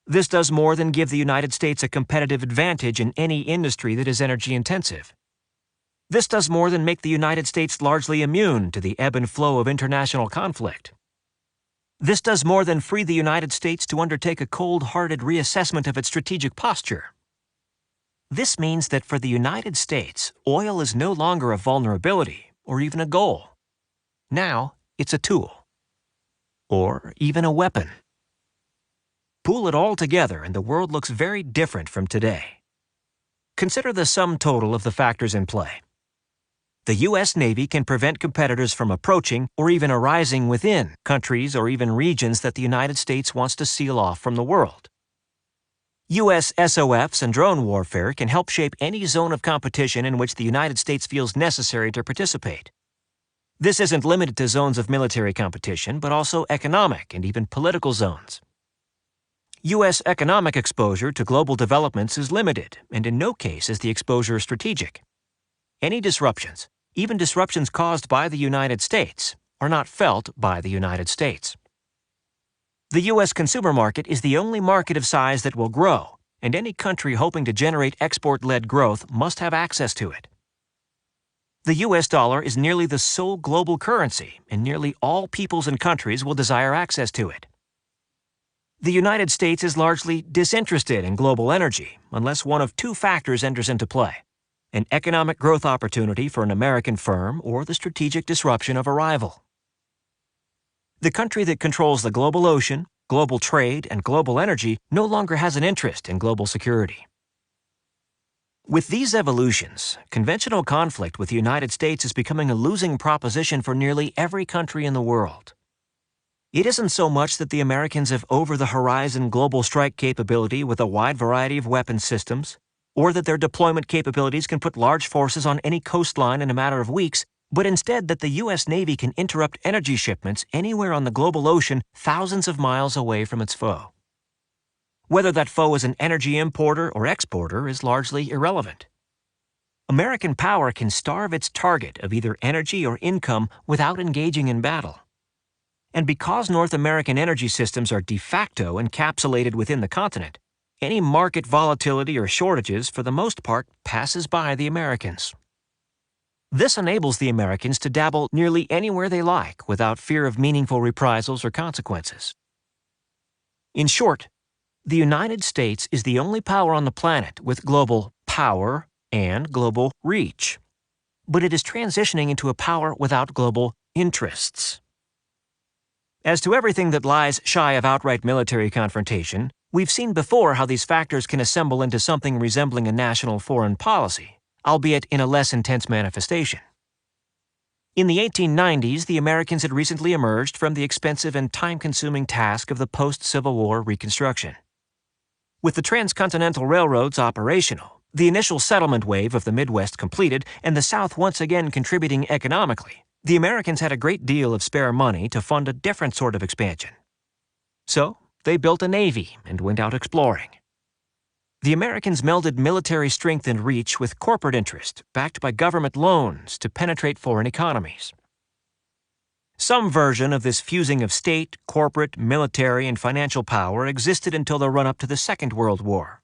Speaker 1: This does more than give the United States a competitive advantage in any industry that is energy-intensive. This does more than make the United States largely immune to the ebb and flow of international conflict. This does more than free the United States to undertake a cold-hearted reassessment of its strategic posture. This means that for the United States, oil is no longer a vulnerability or even a goal. Now, it's a tool. Or even a weapon. Pool it all together and the world looks very different from today. Consider the sum total of the factors in play. The U.S. Navy can prevent competitors from approaching or even arising within countries or even regions that the United States wants to seal off from the world. U.S. SOFs and drone warfare can help shape any zone of competition in which the United States feels necessary to participate. This isn't limited to zones of military competition, but also economic and even political zones. U.S. economic exposure to global developments is limited, and in no case is the exposure strategic. Any disruptions, even disruptions caused by the United States, are not felt by the United States. The U.S. consumer market is the only market of size that will grow, and any country hoping to generate export-led growth must have access to it. The U.S. dollar is nearly the sole global currency, and nearly all peoples and countries will desire access to it. The United States is largely disinterested in global energy, unless one of two factors enters into play: an economic growth opportunity for an American firm or the strategic disruption of a rival. The country that controls the global ocean, global trade, and global energy no longer has an interest in global security. With these evolutions, conventional conflict with the United States is becoming a losing proposition for nearly every country in the world. It isn't so much that the Americans have over-the-horizon global strike capability with a wide variety of weapons systems, or that their deployment capabilities can put large forces on any coastline in a matter of weeks, but instead that the U.S. Navy can interrupt energy shipments anywhere on the global ocean thousands of miles away from its foe. Whether that foe is an energy importer or exporter is largely irrelevant. American power can starve its target of either energy or income without engaging in battle. And because North American energy systems are de facto encapsulated within the continent, any market volatility or shortages, for the most part, passes by the Americans. This enables the Americans to dabble nearly anywhere they like without fear of meaningful reprisals or consequences. In short, the United States is the only power on the planet with global power and global reach. But it is transitioning into a power without global interests. As to everything that lies shy of outright military confrontation, we've seen before how these factors can assemble into something resembling a national foreign policy, albeit in a less intense manifestation. In the 1890s, the Americans had recently emerged from the expensive and time-consuming task of the post-Civil War Reconstruction. With the transcontinental railroads operational, the initial settlement wave of the Midwest completed, and the South once again contributing economically, the Americans had a great deal of spare money to fund a different sort of expansion. So, they built a navy and went out exploring. The Americans melded military strength and reach with corporate interest, backed by government loans to penetrate foreign economies. Some version of this fusing of state, corporate, military, and financial power existed until the run-up to the Second World War.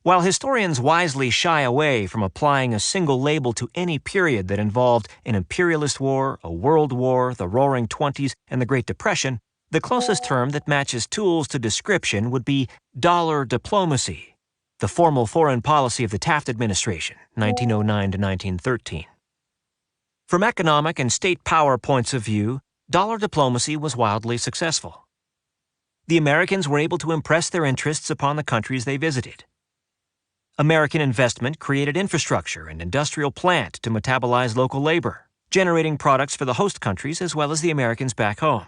Speaker 1: While historians wisely shy away from applying a single label to any period that involved an imperialist war, a world war, the Roaring Twenties, and the Great Depression, the closest term that matches tools to description would be dollar diplomacy, the formal foreign policy of the Taft administration, 1909 to 1913. From economic and state power points of view, dollar diplomacy was wildly successful. The Americans were able to impress their interests upon the countries they visited. American investment created infrastructure and industrial plant to metabolize local labor, generating products for the host countries as well as the Americans back home.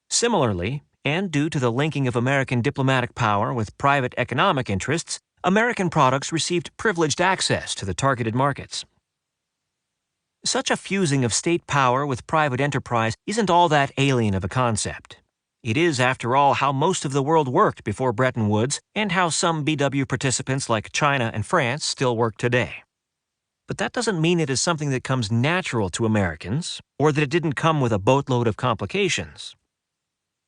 Speaker 1: Similarly, and due to the linking of American diplomatic power with private economic interests, American products received privileged access to the targeted markets. Such a fusing of state power with private enterprise isn't all that alien of a concept. It is, after all, how most of the world worked before Bretton Woods and how some BW participants like China and France still work today. But that doesn't mean it is something that comes natural to Americans, or that it didn't come with a boatload of complications.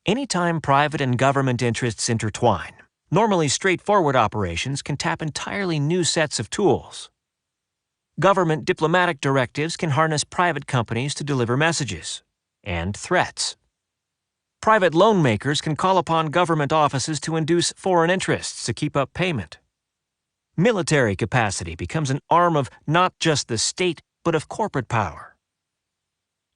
Speaker 1: Anytime private and government interests intertwine, normally straightforward operations can tap entirely new sets of tools. Government diplomatic directives can harness private companies to deliver messages and threats. Private loan makers can call upon government offices to induce foreign interests to keep up payment. Military capacity becomes an arm of not just the state, but of corporate power.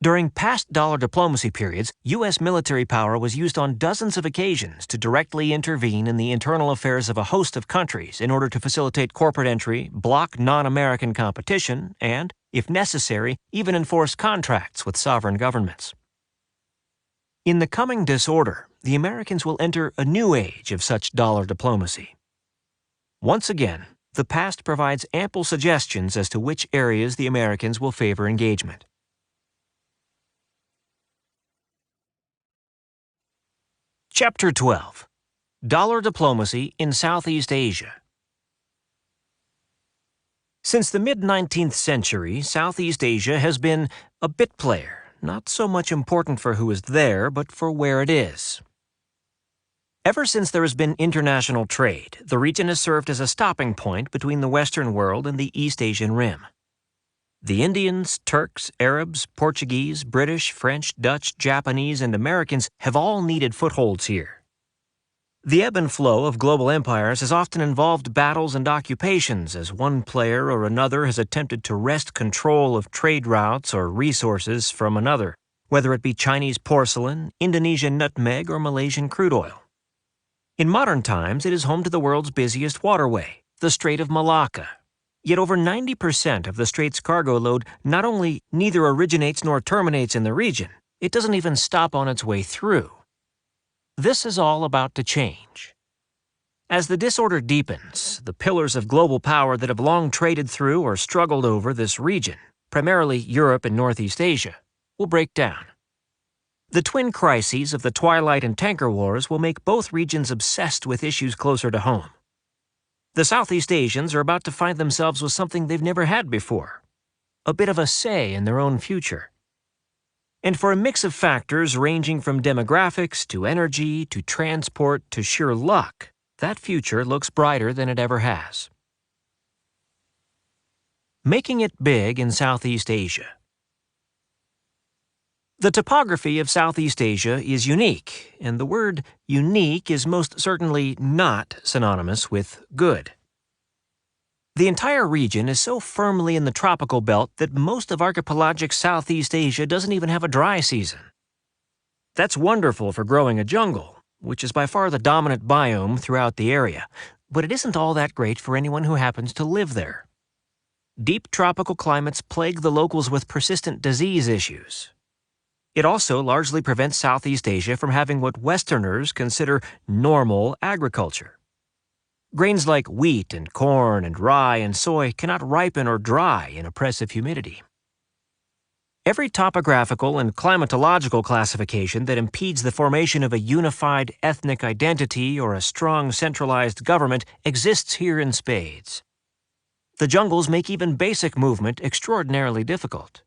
Speaker 1: During past dollar diplomacy periods, U.S. military power was used on dozens of occasions to directly intervene in the internal affairs of a host of countries in order to facilitate corporate entry, block non-American competition, and, if necessary, even enforce contracts with sovereign governments. In the coming disorder, the Americans will enter a new age of such dollar diplomacy. Once again, the past provides ample suggestions as to which areas the Americans will favor engagement. Chapter 12. Dollar Diplomacy in Southeast Asia. Since the mid-19th century, Southeast Asia has been a bit player. Not so much important for who is there, but for where it is. Ever since there has been international trade, the region has served as a stopping point between the Western world and the East Asian Rim. The Indians, Turks, Arabs, Portuguese, British, French, Dutch, Japanese, and Americans have all needed footholds here. The ebb and flow of global empires has often involved battles and occupations as one player or another has attempted to wrest control of trade routes or resources from another, whether it be Chinese porcelain, Indonesian nutmeg, or Malaysian crude oil. In modern times, it is home to the world's busiest waterway, the Strait of Malacca. Yet over 90% of the strait's cargo load not only neither originates nor terminates in the region, it doesn't even stop on its way through. This is all about to change. As the disorder deepens, the pillars of global power that have long traded through or struggled over this region, primarily Europe and Northeast Asia, will break down. The twin crises of the Twilight and Tanker Wars will make both regions obsessed with issues closer to home. The Southeast Asians are about to find themselves with something they've never had before, a bit of a say in their own future. And for a mix of factors ranging from demographics to energy to transport to sheer luck, that future looks brighter than it ever has. Making it big in Southeast Asia. The topography of Southeast Asia is unique, and the word unique is most certainly not synonymous with good. The entire region is so firmly in the tropical belt that most of archipelagic Southeast Asia doesn't even have a dry season. That's wonderful for growing a jungle, which is by far the dominant biome throughout the area, but it isn't all that great for anyone who happens to live there. Deep tropical climates plague the locals with persistent disease issues. It also largely prevents Southeast Asia from having what Westerners consider normal agriculture. Grains like wheat and corn and rye and soy cannot ripen or dry in oppressive humidity. Every topographical and climatological classification that impedes the formation of a unified ethnic identity or a strong centralized government exists here in spades. The jungles make even basic movement extraordinarily difficult.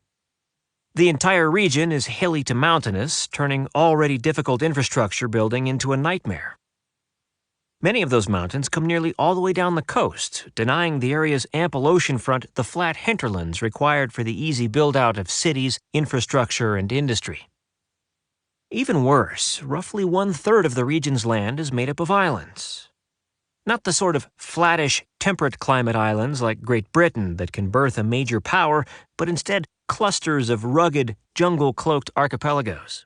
Speaker 1: The entire region is hilly to mountainous, turning already difficult infrastructure building into a nightmare. Many of those mountains come nearly all the way down the coast, denying the area's ample oceanfront the flat hinterlands required for the easy build-out of cities, infrastructure, and industry. Even worse, roughly one-third of the region's land is made up of islands. Not the sort of flattish, temperate climate islands like Great Britain that can birth a major power, but instead clusters of rugged, jungle-cloaked archipelagos.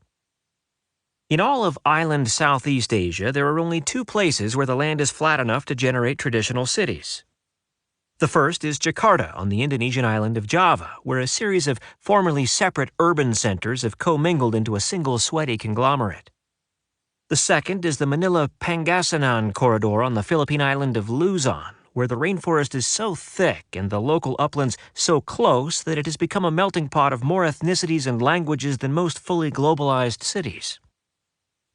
Speaker 1: In all of island Southeast Asia, there are only two places where the land is flat enough to generate traditional cities. The first is Jakarta on the Indonesian island of Java, where a series of formerly separate urban centers have commingled into a single sweaty conglomerate. The second is the Manila-Pangasinan corridor on the Philippine island of Luzon, where the rainforest is so thick and the local uplands so close that it has become a melting pot of more ethnicities and languages than most fully globalized cities.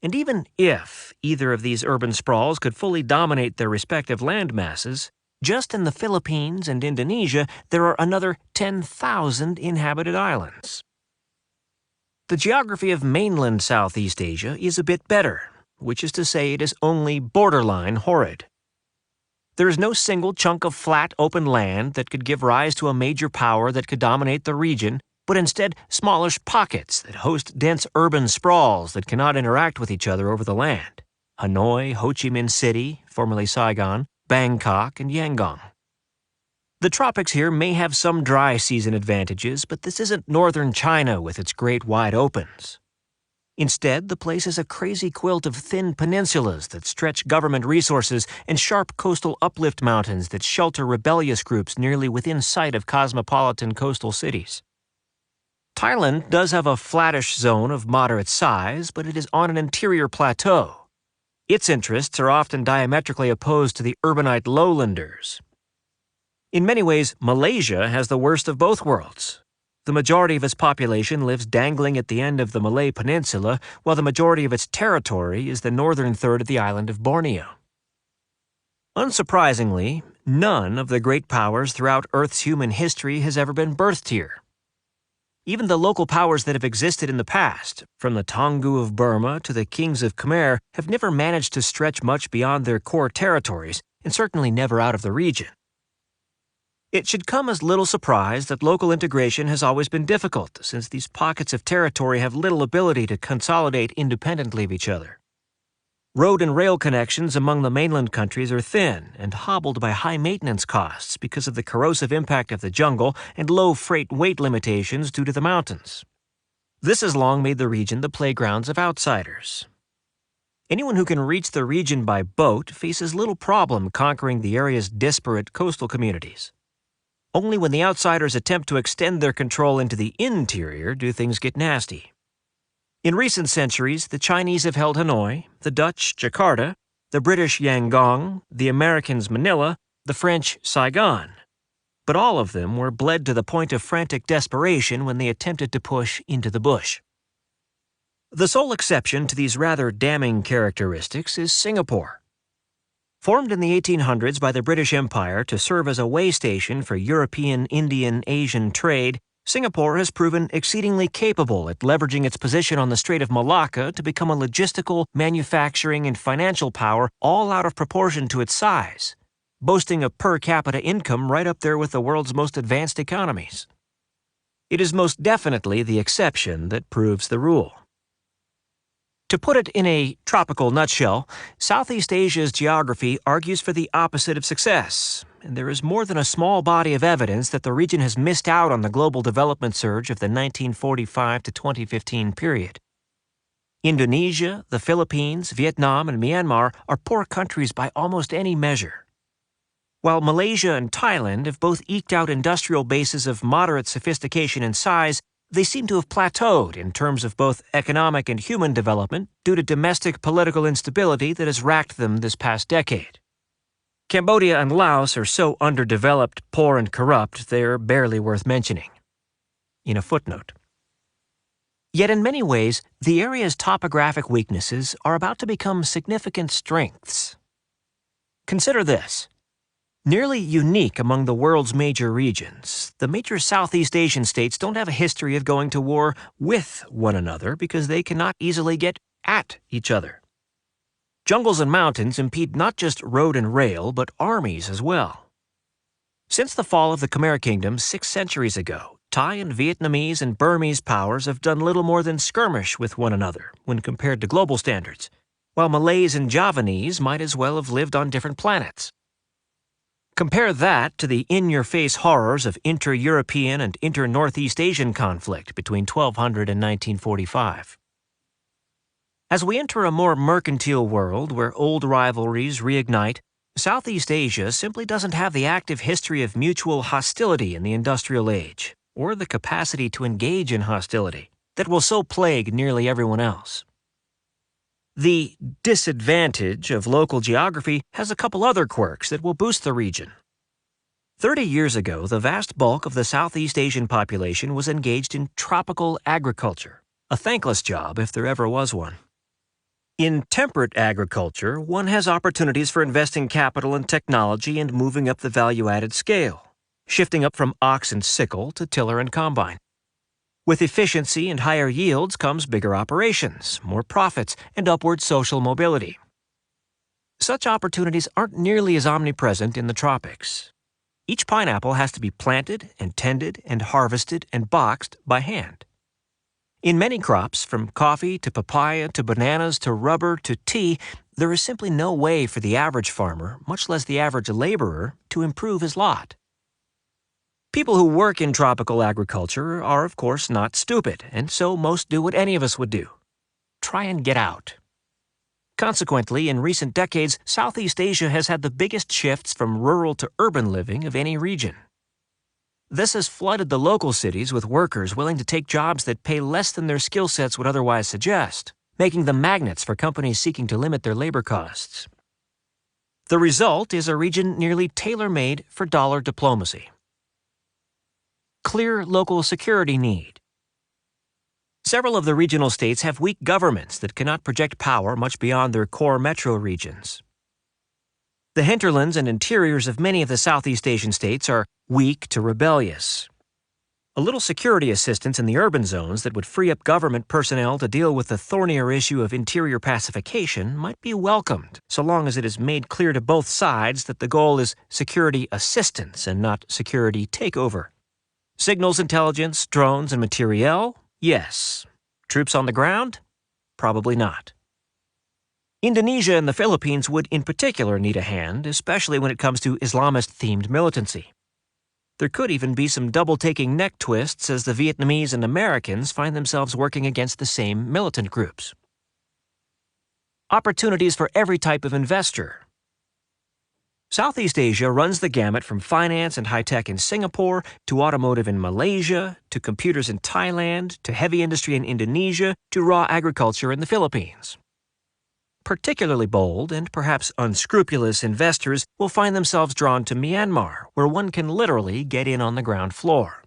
Speaker 1: And even if either of these urban sprawls could fully dominate their respective land masses, just in the Philippines and Indonesia, there are another 10,000 inhabited islands. The geography of mainland Southeast Asia is a bit better, which is to say it is only borderline horrid. There is no single chunk of flat, open land that could give rise to a major power that could dominate the region, but instead smallish pockets that host dense urban sprawls that cannot interact with each other over the land. Hanoi, Ho Chi Minh City, formerly Saigon, Bangkok, and Yangon. The tropics here may have some dry season advantages, but this isn't northern China with its great wide opens. Instead, the place is a crazy quilt of thin peninsulas that stretch government resources and sharp coastal uplift mountains that shelter rebellious groups nearly within sight of cosmopolitan coastal cities. Thailand does have a flattish zone of moderate size, but it is on an interior plateau. Its interests are often diametrically opposed to the urbanite lowlanders. In many ways, Malaysia has the worst of both worlds. The majority of its population lives dangling at the end of the Malay Peninsula, while the majority of its territory is the northern third of the island of Borneo. Unsurprisingly, none of the great powers throughout Earth's human history has ever been birthed here. Even the local powers that have existed in the past, from the Taungoo of Burma to the kings of Khmer, have never managed to stretch much beyond their core territories, and certainly never out of the region. It should come as little surprise that local integration has always been difficult, since these pockets of territory have little ability to consolidate independently of each other. Road and rail connections among the mainland countries are thin and hobbled by high maintenance costs because of the corrosive impact of the jungle and low freight weight limitations due to the mountains. This has long made the region the playgrounds of outsiders. Anyone who can reach the region by boat faces little problem conquering the area's disparate coastal communities. Only when the outsiders attempt to extend their control into the interior do things get nasty. In recent centuries, the Chinese have held Hanoi, the Dutch Jakarta, the British Yangon, the Americans Manila, the French Saigon. But all of them were bled to the point of frantic desperation when they attempted to push into the bush. The sole exception to these rather damning characteristics is Singapore. Formed in the 1800s by the British Empire to serve as a way station for European, Indian, Asian trade, Singapore has proven exceedingly capable at leveraging its position on the Strait of Malacca to become a logistical, manufacturing, and financial power all out of proportion to its size, boasting a per capita income right up there with the world's most advanced economies. It is most definitely the exception that proves the rule. To put it in a tropical nutshell, Southeast Asia's geography argues for the opposite of success, and there is more than a small body of evidence that the region has missed out on the global development surge of the 1945 to 2015 period. Indonesia, the Philippines, Vietnam, and Myanmar are poor countries by almost any measure. While Malaysia and Thailand have both eked out industrial bases of moderate sophistication and size, they seem to have plateaued in terms of both economic and human development due to domestic political instability that has racked them this past decade. Cambodia and Laos are so underdeveloped, poor, and corrupt, they're barely worth mentioning. In a footnote. Yet in many ways, the area's topographic weaknesses are about to become significant strengths. Consider this. Nearly unique among the world's major regions, the major Southeast Asian states don't have a history of going to war with one another because they cannot easily get at each other. Jungles and mountains impede not just road and rail, but armies as well. Since the fall of the Khmer Kingdom 6 centuries ago, Thai and Vietnamese and Burmese powers have done little more than skirmish with one another when compared to global standards, while Malays and Javanese might as well have lived on different planets. Compare that to the in-your-face horrors of inter-European and inter-Northeast Asian conflict between 1200 and 1945. As we enter a more mercantile world where old rivalries reignite, Southeast Asia simply doesn't have the active history of mutual hostility in the industrial age, or the capacity to engage in hostility, that will so plague nearly everyone else. The disadvantage of local geography has a couple other quirks that will boost the region. 30 years ago, the vast bulk of the Southeast Asian population was engaged in tropical agriculture, a thankless job if there ever was one. In temperate agriculture, one has opportunities for investing capital and technology and moving up the value-added scale, shifting up from ox and sickle to tiller and combine. With efficiency and higher yields comes bigger operations, more profits, and upward social mobility. Such opportunities aren't nearly as omnipresent in the tropics. Each pineapple has to be planted and tended and harvested and boxed by hand. In many crops, from coffee to papaya to bananas to rubber to tea, there is simply no way for the average farmer, much less the average laborer, to improve his lot. People who work in tropical agriculture are, of course, not stupid, and so most do what any of us would do: try and get out. Consequently, in recent decades, Southeast Asia has had the biggest shifts from rural to urban living of any region. This has flooded the local cities with workers willing to take jobs that pay less than their skill sets would otherwise suggest, making them magnets for companies seeking to limit their labor costs. The result is a region nearly tailor-made for dollar diplomacy. Clear local security need. Several of the regional states have weak governments that cannot project power much beyond their core metro regions. The hinterlands and interiors of many of the Southeast Asian states are weak to rebellious. A little security assistance in the urban zones that would free up government personnel to deal with the thornier issue of interior pacification might be welcomed, so long as it is made clear to both sides that the goal is security assistance and not security takeover. Signals intelligence, drones, and materiel? Yes. Troops on the ground? Probably not. Indonesia and the Philippines would in particular need a hand, especially when it comes to Islamist-themed militancy. There could even be some double-taking neck twists as the Vietnamese and Americans find themselves working against the same militant groups. Opportunities for every type of investor. Southeast Asia runs the gamut from finance and high-tech in Singapore, to automotive in Malaysia, to computers in Thailand, to heavy industry in Indonesia, to raw agriculture in the Philippines. Particularly bold and perhaps unscrupulous investors will find themselves drawn to Myanmar, where one can literally get in on the ground floor.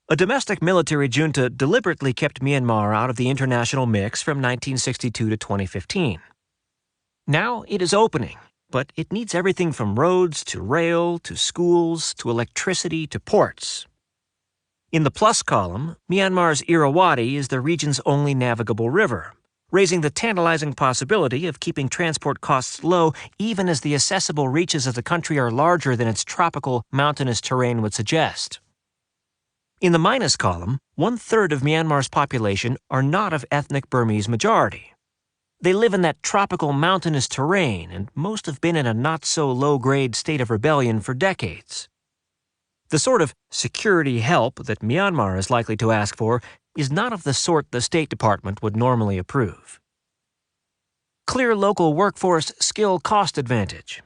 Speaker 1: A domestic military junta deliberately kept Myanmar out of the international mix from 1962 to 2015. Now it is opening, but it needs everything from roads to rail to schools to electricity to ports. In the plus column, Myanmar's Irrawaddy is the region's only navigable river, raising the tantalizing possibility of keeping transport costs low even as the accessible reaches of the country are larger than its tropical, mountainous terrain would suggest. In the minus column, 1/3 of Myanmar's population are not of ethnic Burmese majority. They live in that tropical, mountainous terrain, and most have been in a not-so-low-grade state of rebellion for decades. The sort of security help that Myanmar is likely to ask for is not of the sort the State Department would normally approve. Clear local workforce skill-cost advantage.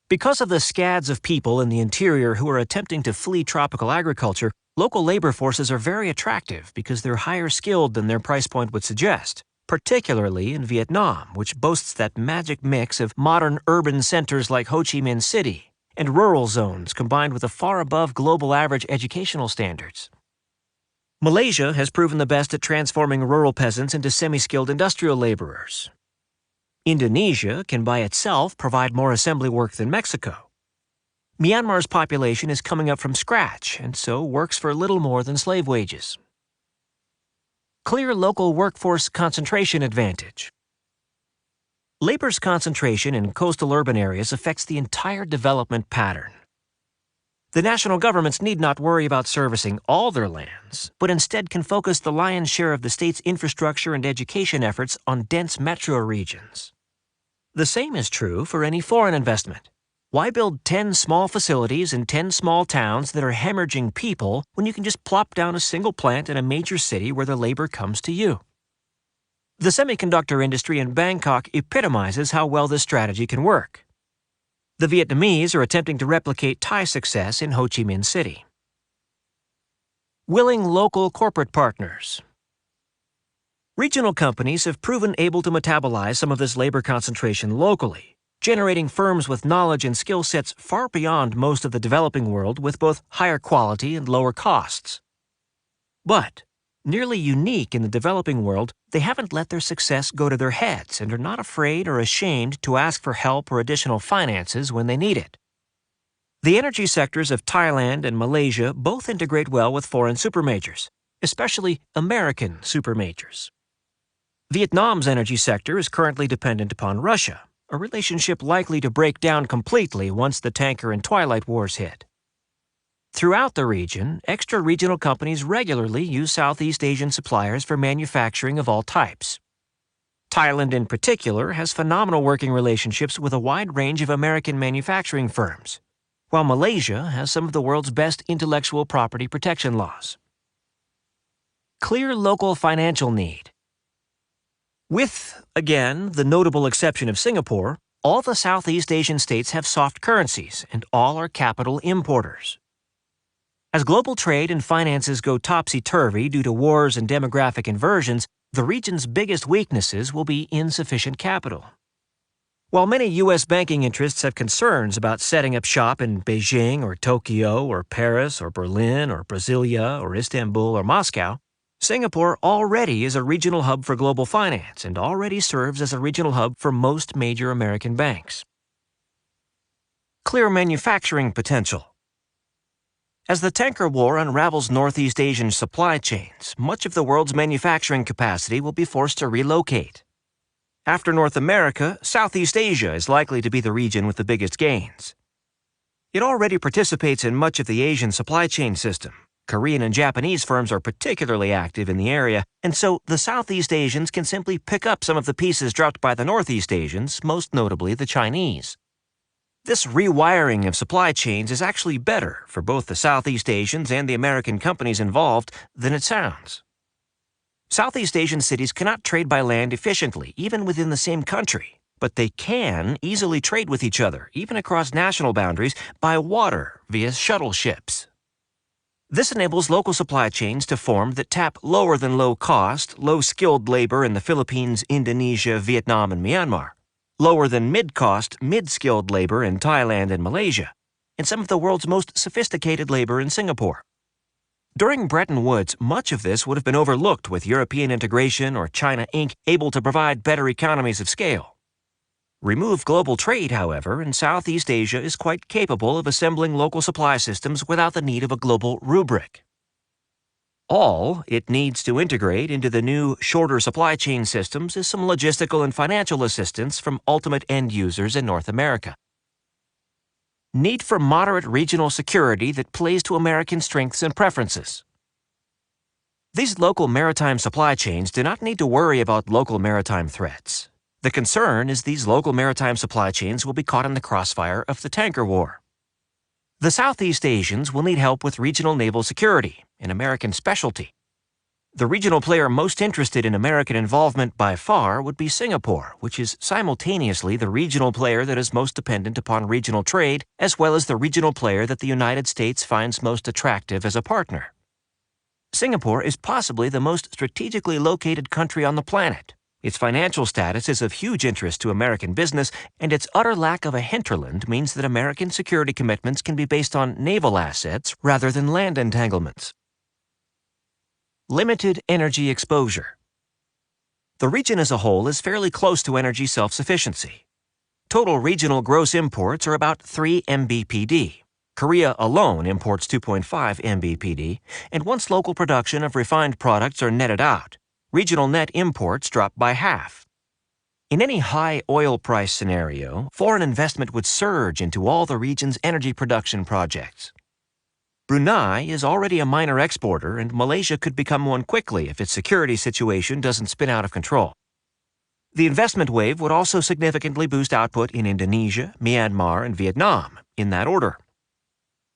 Speaker 1: Because of the scads of people in the interior who are attempting to flee tropical agriculture, local labor forces are very attractive because they're higher skilled than their price point would suggest, particularly in Vietnam, which boasts that magic mix of modern urban centers like Ho Chi Minh City and rural zones combined with a far above global average educational standards. Malaysia has proven the best at transforming rural peasants into semi-skilled industrial laborers. Indonesia can by itself provide more assembly work than Mexico. Myanmar's population is coming up from scratch and so works for little more than slave wages. Clear local workforce concentration advantage. Labor's concentration in coastal urban areas affects the entire development pattern. The national governments need not worry about servicing all their lands, but instead can focus the lion's share of the state's infrastructure and education efforts on dense metro regions. The same is true for any foreign investment. Why build 10 small facilities in 10 small towns that are hemorrhaging people when you can just plop down a single plant in a major city where the labor comes to you? The semiconductor industry in Bangkok epitomizes how well this strategy can work. The Vietnamese are attempting to replicate Thai success in Ho Chi Minh City. Willing local corporate partners. Regional companies have proven able to metabolize some of this labor concentration locally, generating firms with knowledge and skill sets far beyond most of the developing world with both higher quality and lower costs. But, nearly unique in the developing world, they haven't let their success go to their heads and are not afraid or ashamed to ask for help or additional finances when they need it. The energy sectors of Thailand and Malaysia both integrate well with foreign supermajors, especially American supermajors. Vietnam's energy sector is currently dependent upon Russia, a relationship likely to break down completely once the tanker and twilight wars hit. Throughout the region, extra-regional companies regularly use Southeast Asian suppliers for manufacturing of all types. Thailand in particular has phenomenal working relationships with a wide range of American manufacturing firms, while Malaysia has some of the world's best intellectual property protection laws. Clear local financial need. With, again, the notable exception of Singapore, all the Southeast Asian states have soft currencies and all are capital importers. As global trade and finances go topsy-turvy due to wars and demographic inversions, the region's biggest weaknesses will be insufficient capital. While many U.S. banking interests have concerns about setting up shop in Beijing or Tokyo or Paris or Berlin or Brasilia or Istanbul or Moscow, Singapore already is a regional hub for global finance and already serves as a regional hub for most major American banks. Clear manufacturing potential. As the tanker war unravels Northeast Asian supply chains, much of the world's manufacturing capacity will be forced to relocate. After North America, Southeast Asia is likely to be the region with the biggest gains. It already participates in much of the Asian supply chain system. Korean and Japanese firms are particularly active in the area, and so the Southeast Asians can simply pick up some of the pieces dropped by the Northeast Asians, most notably the Chinese. This rewiring of supply chains is actually better for both the Southeast Asians and the American companies involved than it sounds. Southeast Asian cities cannot trade by land efficiently, even within the same country, but they can easily trade with each other, even across national boundaries, by water via shuttle ships. This enables local supply chains to form that tap lower than low-cost, low-skilled labor in the Philippines, Indonesia, Vietnam, and Myanmar, lower than mid-cost, mid-skilled labor in Thailand and Malaysia, and some of the world's most sophisticated labor in Singapore. During Bretton Woods, much of this would have been overlooked with European integration or China Inc. able to provide better economies of scale. Remove global trade, however, and Southeast Asia is quite capable of assembling local supply systems without the need of a global rubric. All it needs to integrate into the new, shorter supply chain systems is some logistical and financial assistance from ultimate end users in North America. Need for moderate regional security that plays to American strengths and preferences. These local maritime supply chains do not need to worry about local maritime threats. The concern is these local maritime supply chains will be caught in the crossfire of the tanker war. The Southeast Asians will need help with regional naval security, an American specialty. The regional player most interested in American involvement by far would be Singapore, which is simultaneously the regional player that is most dependent upon regional trade, as well as the regional player that the United States finds most attractive as a partner. Singapore is possibly the most strategically located country on the planet. Its financial status is of huge interest to American business, and its utter lack of a hinterland means that American security commitments can be based on naval assets rather than land entanglements. Limited energy exposure. The region as a whole is fairly close to energy self-sufficiency. Total regional gross imports are about 3 mbpd. Korea alone imports 2.5 mbpd, and once local production of refined products are netted out, regional net imports drop by half. In any high oil price scenario, foreign investment would surge into all the region's energy production projects. Brunei is already a minor exporter, and Malaysia could become one quickly if its security situation doesn't spin out of control. The investment wave would also significantly boost output in Indonesia, Myanmar, and Vietnam, in that order.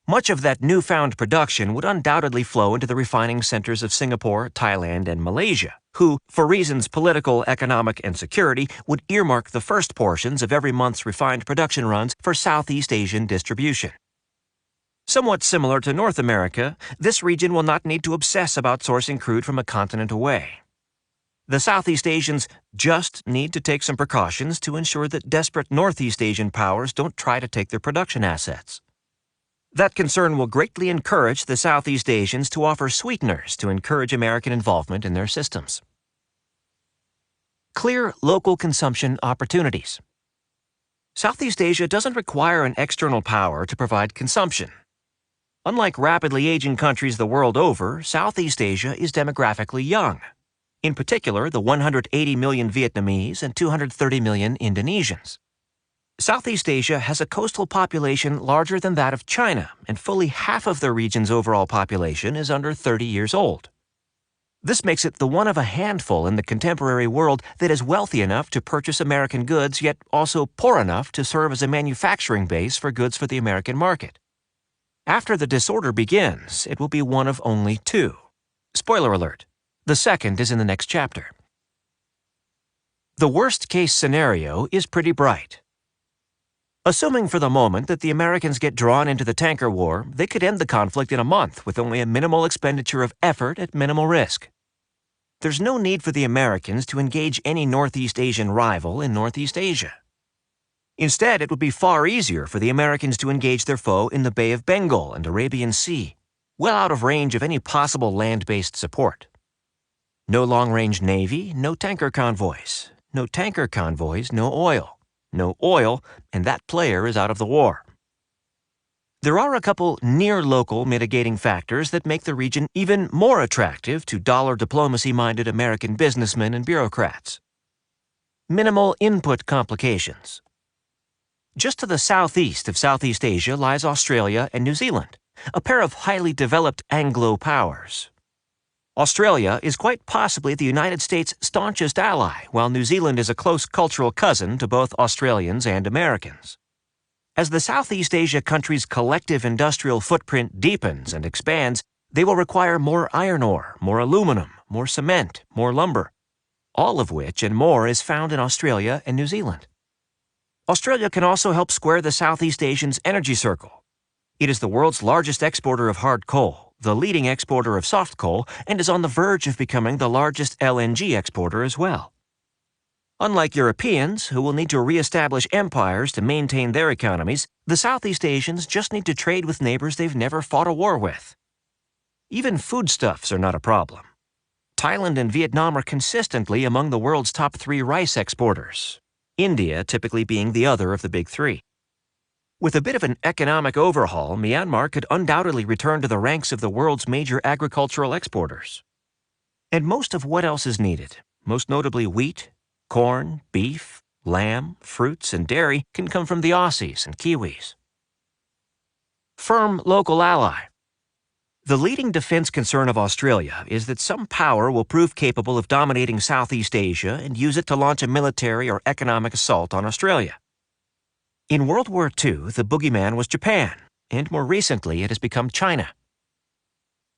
Speaker 1: Much of that newfound production would undoubtedly flow into the refining centers of Singapore, Thailand, and Malaysia, who, for reasons political, economic, and security, would earmark the first portions of every month's refined production runs for Southeast Asian distribution. Somewhat similar to North America, this region will not need to obsess about sourcing crude from a continent away. The Southeast Asians just need to take some precautions to ensure that desperate Northeast Asian powers don't try to take their production assets. That concern will greatly encourage the Southeast Asians to offer sweeteners to encourage American involvement in their systems. Clear local consumption opportunities. Southeast Asia doesn't require an external power to provide consumption. Unlike rapidly aging countries the world over, Southeast Asia is demographically young. In particular, the 180 million Vietnamese and 230 million Indonesians. Southeast Asia has a coastal population larger than that of China, and fully half of the region's overall population is under 30 years old. This makes it the one of a handful in the contemporary world that is wealthy enough to purchase American goods, yet also poor enough to serve as a manufacturing base for goods for the American market. After the disorder begins, it will be one of only two. Spoiler alert, the second is in the next chapter. The worst-case scenario is pretty bright. Assuming for the moment that the Americans get drawn into the tanker war, they could end the conflict in a month with only a minimal expenditure of effort at minimal risk. There's no need for the Americans to engage any Northeast Asian rival in Northeast Asia. Instead, it would be far easier for the Americans to engage their foe in the Bay of Bengal and Arabian Sea, well out of range of any possible land-based support. No long-range navy, no tanker convoys. No tanker convoys, no oil. No oil, and that player is out of the war. There are a couple near-local mitigating factors that make the region even more attractive to dollar diplomacy-minded American businessmen and bureaucrats. Minimal input complications. Just to the southeast of Southeast Asia lies Australia and New Zealand, a pair of highly developed Anglo powers. Australia is quite possibly the United States' staunchest ally, while New Zealand is a close cultural cousin to both Australians and Americans. As the Southeast Asia countries' collective industrial footprint deepens and expands, they will require more iron ore, more aluminum, more cement, more lumber, all of which and more is found in Australia and New Zealand. Australia can also help square the Southeast Asians' energy circle. It is the world's largest exporter of hard coal, the leading exporter of soft coal, and is on the verge of becoming the largest LNG exporter as well. Unlike Europeans, who will need to re-establish empires to maintain their economies, the Southeast Asians just need to trade with neighbors they've never fought a war with. Even foodstuffs are not a problem. Thailand and Vietnam are consistently among the world's top 3 rice exporters, India typically being the other of the big 3. With a bit of an economic overhaul, Myanmar could undoubtedly return to the ranks of the world's major agricultural exporters. And most of what else is needed, most notably wheat, corn, beef, lamb, fruits, and dairy, can come from the Aussies and Kiwis. Firm local ally. The leading defense concern of Australia is that some power will prove capable of dominating Southeast Asia and use it to launch a military or economic assault on Australia. In World War II, the boogeyman was Japan, and more recently it has become China.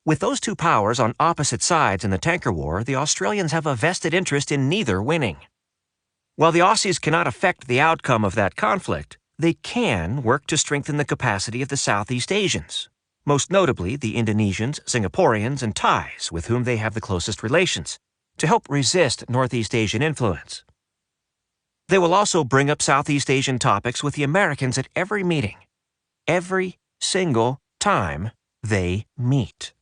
Speaker 1: With those two powers on opposite sides in the tanker war, the Australians have a vested interest in neither winning. While the Aussies cannot affect the outcome of that conflict, they can work to strengthen the capacity of the Southeast Asians, most notably the Indonesians, Singaporeans, and Thais, with whom they have the closest relations, to help resist Northeast Asian influence. They will also bring up Southeast Asian topics with the Americans at every meeting, every single time they meet.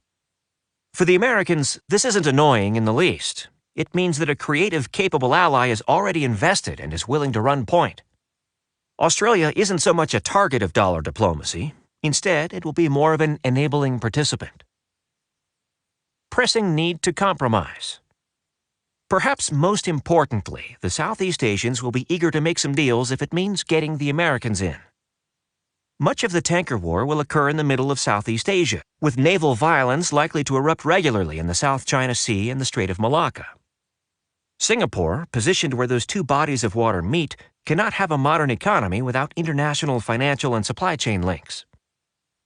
Speaker 1: For the Americans, this isn't annoying in the least. It means that a creative, capable ally is already invested and is willing to run point. Australia isn't so much a target of dollar diplomacy. Instead, it will be more of an enabling participant. Pressing need to compromise. Perhaps most importantly, the Southeast Asians will be eager to make some deals if it means getting the Americans in. Much of the tanker war will occur in the middle of Southeast Asia, with naval violence likely to erupt regularly in the South China Sea and the Strait of Malacca. Singapore, positioned where those two bodies of water meet, cannot have a modern economy without international financial and supply chain links.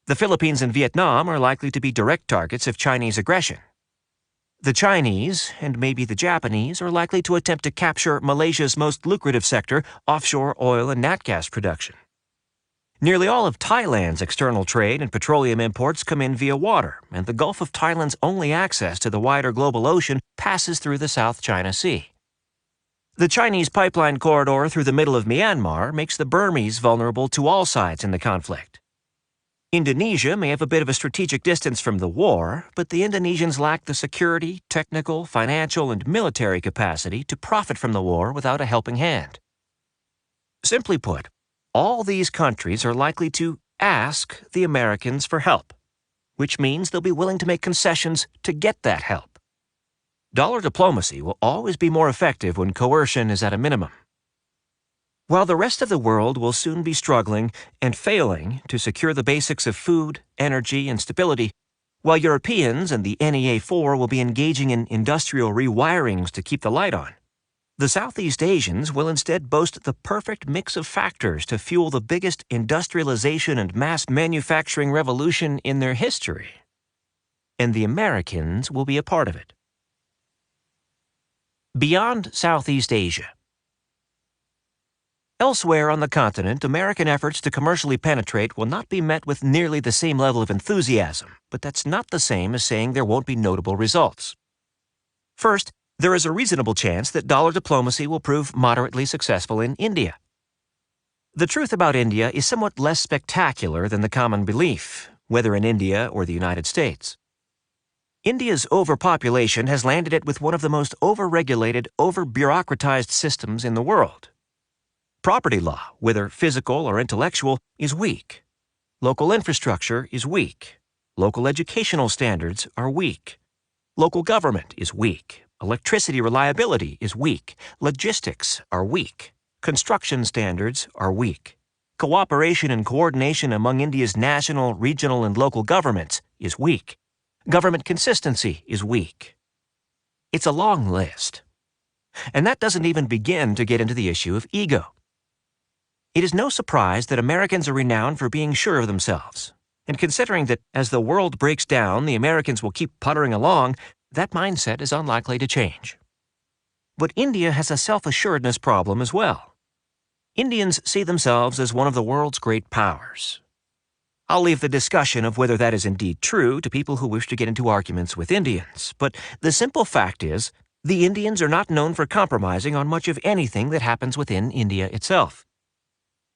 Speaker 1: The Philippines and Vietnam are likely to be direct targets of Chinese aggression. The Chinese, and maybe the Japanese, are likely to attempt to capture Malaysia's most lucrative sector, offshore oil and nat gas production. Nearly all of Thailand's external trade and petroleum imports come in via water, and the Gulf of Thailand's only access to the wider global ocean passes through the South China Sea. The Chinese pipeline corridor through the middle of Myanmar makes the Burmese vulnerable to all sides in the conflict. Indonesia may have a bit of a strategic distance from the war, but the Indonesians lack the security, technical, financial, and military capacity to profit from the war without a helping hand. Simply put, all these countries are likely to ask the Americans for help, which means they'll be willing to make concessions to get that help. Dollar diplomacy will always be more effective when coercion is at a minimum. While the rest of the world will soon be struggling and failing to secure the basics of food, energy, and stability, while Europeans and the NEA4 will be engaging in industrial rewirings to keep the light on, the Southeast Asians will instead boast the perfect mix of factors to fuel the biggest industrialization and mass manufacturing revolution in their history. And the Americans will be a part of it. Beyond Southeast Asia. Elsewhere on the continent, American efforts to commercially penetrate will not be met with nearly the same level of enthusiasm, but that's not the same as saying there won't be notable results. First, there is a reasonable chance that dollar diplomacy will prove moderately successful in India. The truth about India is somewhat less spectacular than the common belief, whether in India or the United States. India's overpopulation has landed it with one of the most over-regulated, over-bureaucratized systems in the world. Property law, whether physical or intellectual, is weak. Local infrastructure is weak. Local educational standards are weak. Local government is weak. Electricity reliability is weak. Logistics are weak. Construction standards are weak. Cooperation and coordination among India's national, regional, and local governments is weak. Government consistency is weak. It's a long list. And that doesn't even begin to get into the issue of ego. It is no surprise that Americans are renowned for being sure of themselves. And considering that as the world breaks down, the Americans will keep puttering along, that mindset is unlikely to change. But India has a self-assuredness problem as well. Indians see themselves as one of the world's great powers. I'll leave the discussion of whether that is indeed true to people who wish to get into arguments with Indians, but the simple fact is, the Indians are not known for compromising on much of anything that happens within India itself.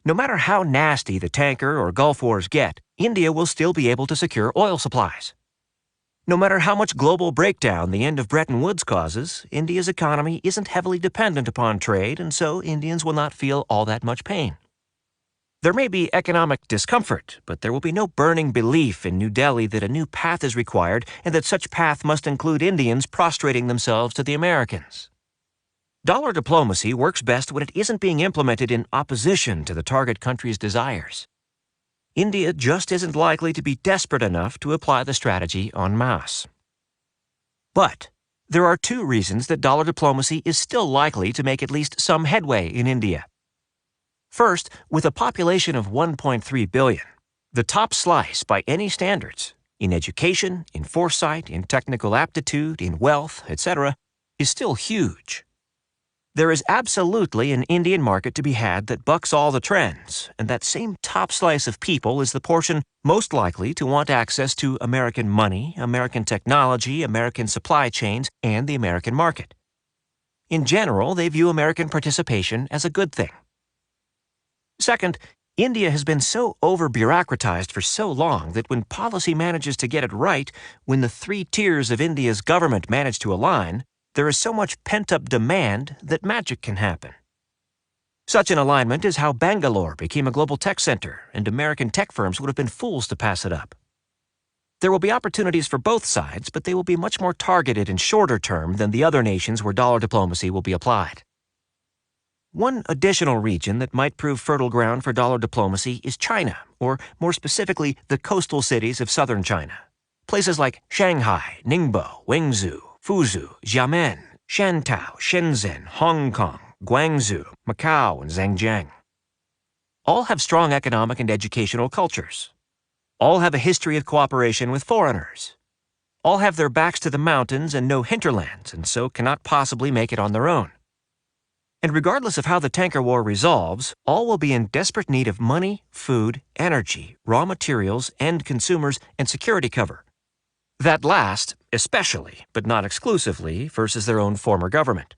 Speaker 1: No matter how nasty the tanker or Gulf wars get, India will still be able to secure oil supplies. No matter how much global breakdown the end of Bretton Woods causes, India's economy isn't heavily dependent upon trade, and so Indians will not feel all that much pain. There may be economic discomfort, but there will be no burning belief in New Delhi that a new path is required and that such path must include Indians prostrating themselves to the Americans. Dollar diplomacy works best when it isn't being implemented in opposition to the target country's desires. India just isn't likely to be desperate enough to apply the strategy en masse. But there are two reasons that dollar diplomacy is still likely to make at least some headway in India. First, with a population of 1.3 billion, the top slice by any standards, in education, in foresight, in technical aptitude, in wealth, etc., is still huge. There is absolutely an Indian market to be had that bucks all the trends, and that same top slice of people is the portion most likely to want access to American money, American technology, American supply chains, and the American market. In general, they view American participation as a good thing. Second, India has been so over-bureaucratized for so long that when policy manages to get it right, when the three tiers of India's government manage to align, there is so much pent-up demand that magic can happen. Such an alignment is how Bangalore became a global tech center, and American tech firms would have been fools to pass it up. There will be opportunities for both sides, but they will be much more targeted and shorter term than the other nations where dollar diplomacy will be applied. One additional region that might prove fertile ground for dollar diplomacy is China, or more specifically, the coastal cities of southern China. Places like Shanghai, Ningbo, Wenzhou, Fuzhou, Xiamen, Shantou, Shenzhen, Hong Kong, Guangzhou, Macau, and Zhangjiang. All have strong economic and educational cultures. All have a history of cooperation with foreigners. All have their backs to the mountains and no hinterlands, and so cannot possibly make it on their own. And regardless of how the tanker war resolves, all will be in desperate need of money, food, energy, raw materials, end consumers, and security cover. That last, especially, but not exclusively, versus their own former government.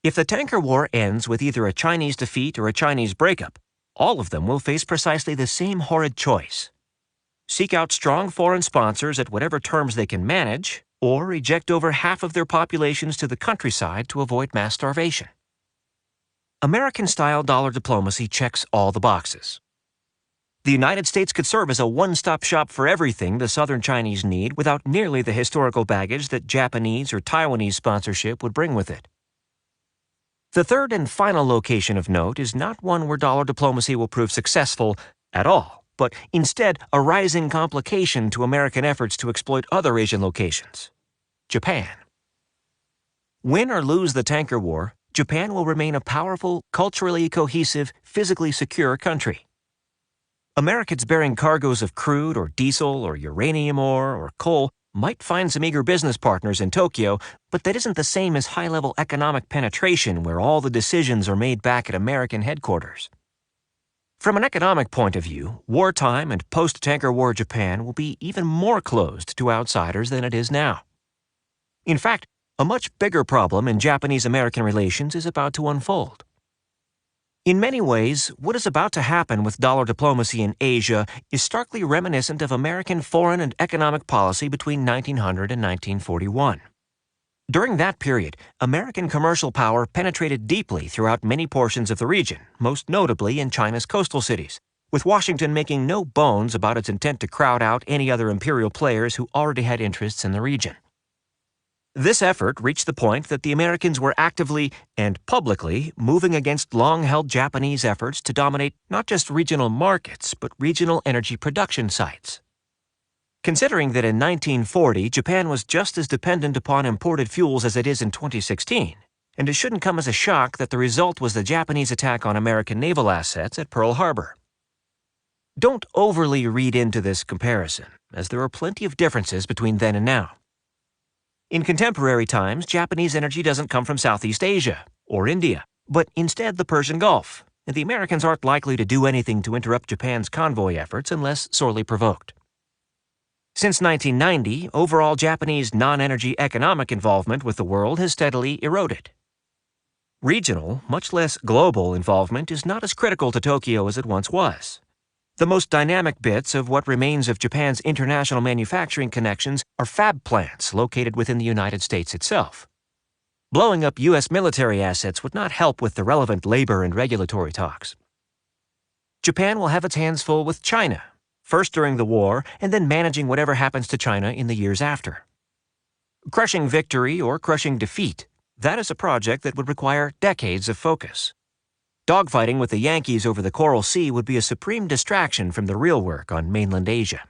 Speaker 1: If the tanker war ends with either a Chinese defeat or a Chinese breakup, all of them will face precisely the same horrid choice. Seek out strong foreign sponsors at whatever terms they can manage, or eject over half of their populations to the countryside to avoid mass starvation. American-style dollar diplomacy checks all the boxes. The United States could serve as a one-stop shop for everything the Southern Chinese need without nearly the historical baggage that Japanese or Taiwanese sponsorship would bring with it. The third and final location of note is not one where dollar diplomacy will prove successful at all, but instead a rising complication to American efforts to exploit other Asian locations: Japan. Win or lose the tanker war, Japan will remain a powerful, culturally cohesive, physically secure country. Americans bearing cargoes of crude or diesel or uranium ore or coal might find some eager business partners in Tokyo, but that isn't the same as high-level economic penetration where all the decisions are made back at American headquarters. From an economic point of view, wartime and post-tanker war Japan will be even more closed to outsiders than it is now. In fact, a much bigger problem in Japanese-American relations is about to unfold. In many ways, what is about to happen with dollar diplomacy in Asia is starkly reminiscent of American foreign and economic policy between 1900 and 1941. During that period, American commercial power penetrated deeply throughout many portions of the region, most notably in China's coastal cities, with Washington making no bones about its intent to crowd out any other imperial players who already had interests in the region. This effort reached the point that the Americans were actively and publicly moving against long-held Japanese efforts to dominate not just regional markets, but regional energy production sites. Considering that in 1940 Japan was just as dependent upon imported fuels as it is in 2016, and it shouldn't come as a shock that the result was the Japanese attack on American naval assets at Pearl Harbor. Don't overly read into this comparison, as there are plenty of differences between then and now. In contemporary times, Japanese energy doesn't come from Southeast Asia or India, but instead the Persian Gulf, and the Americans aren't likely to do anything to interrupt Japan's convoy efforts unless sorely provoked. Since 1990, overall Japanese non-energy economic involvement with the world has steadily eroded. Regional, much less global, involvement is not as critical to Tokyo as it once was. The most dynamic bits of what remains of Japan's international manufacturing connections are fab plants located within the United States itself. Blowing up U.S. military assets would not help with the relevant labor and regulatory talks. Japan will have its hands full with China, first during the war and then managing whatever happens to China in the years after. Crushing victory or crushing defeat, that is a project that would require decades of focus. Dogfighting with the Yankees over the Coral Sea would be a supreme distraction from the real work on mainland Asia.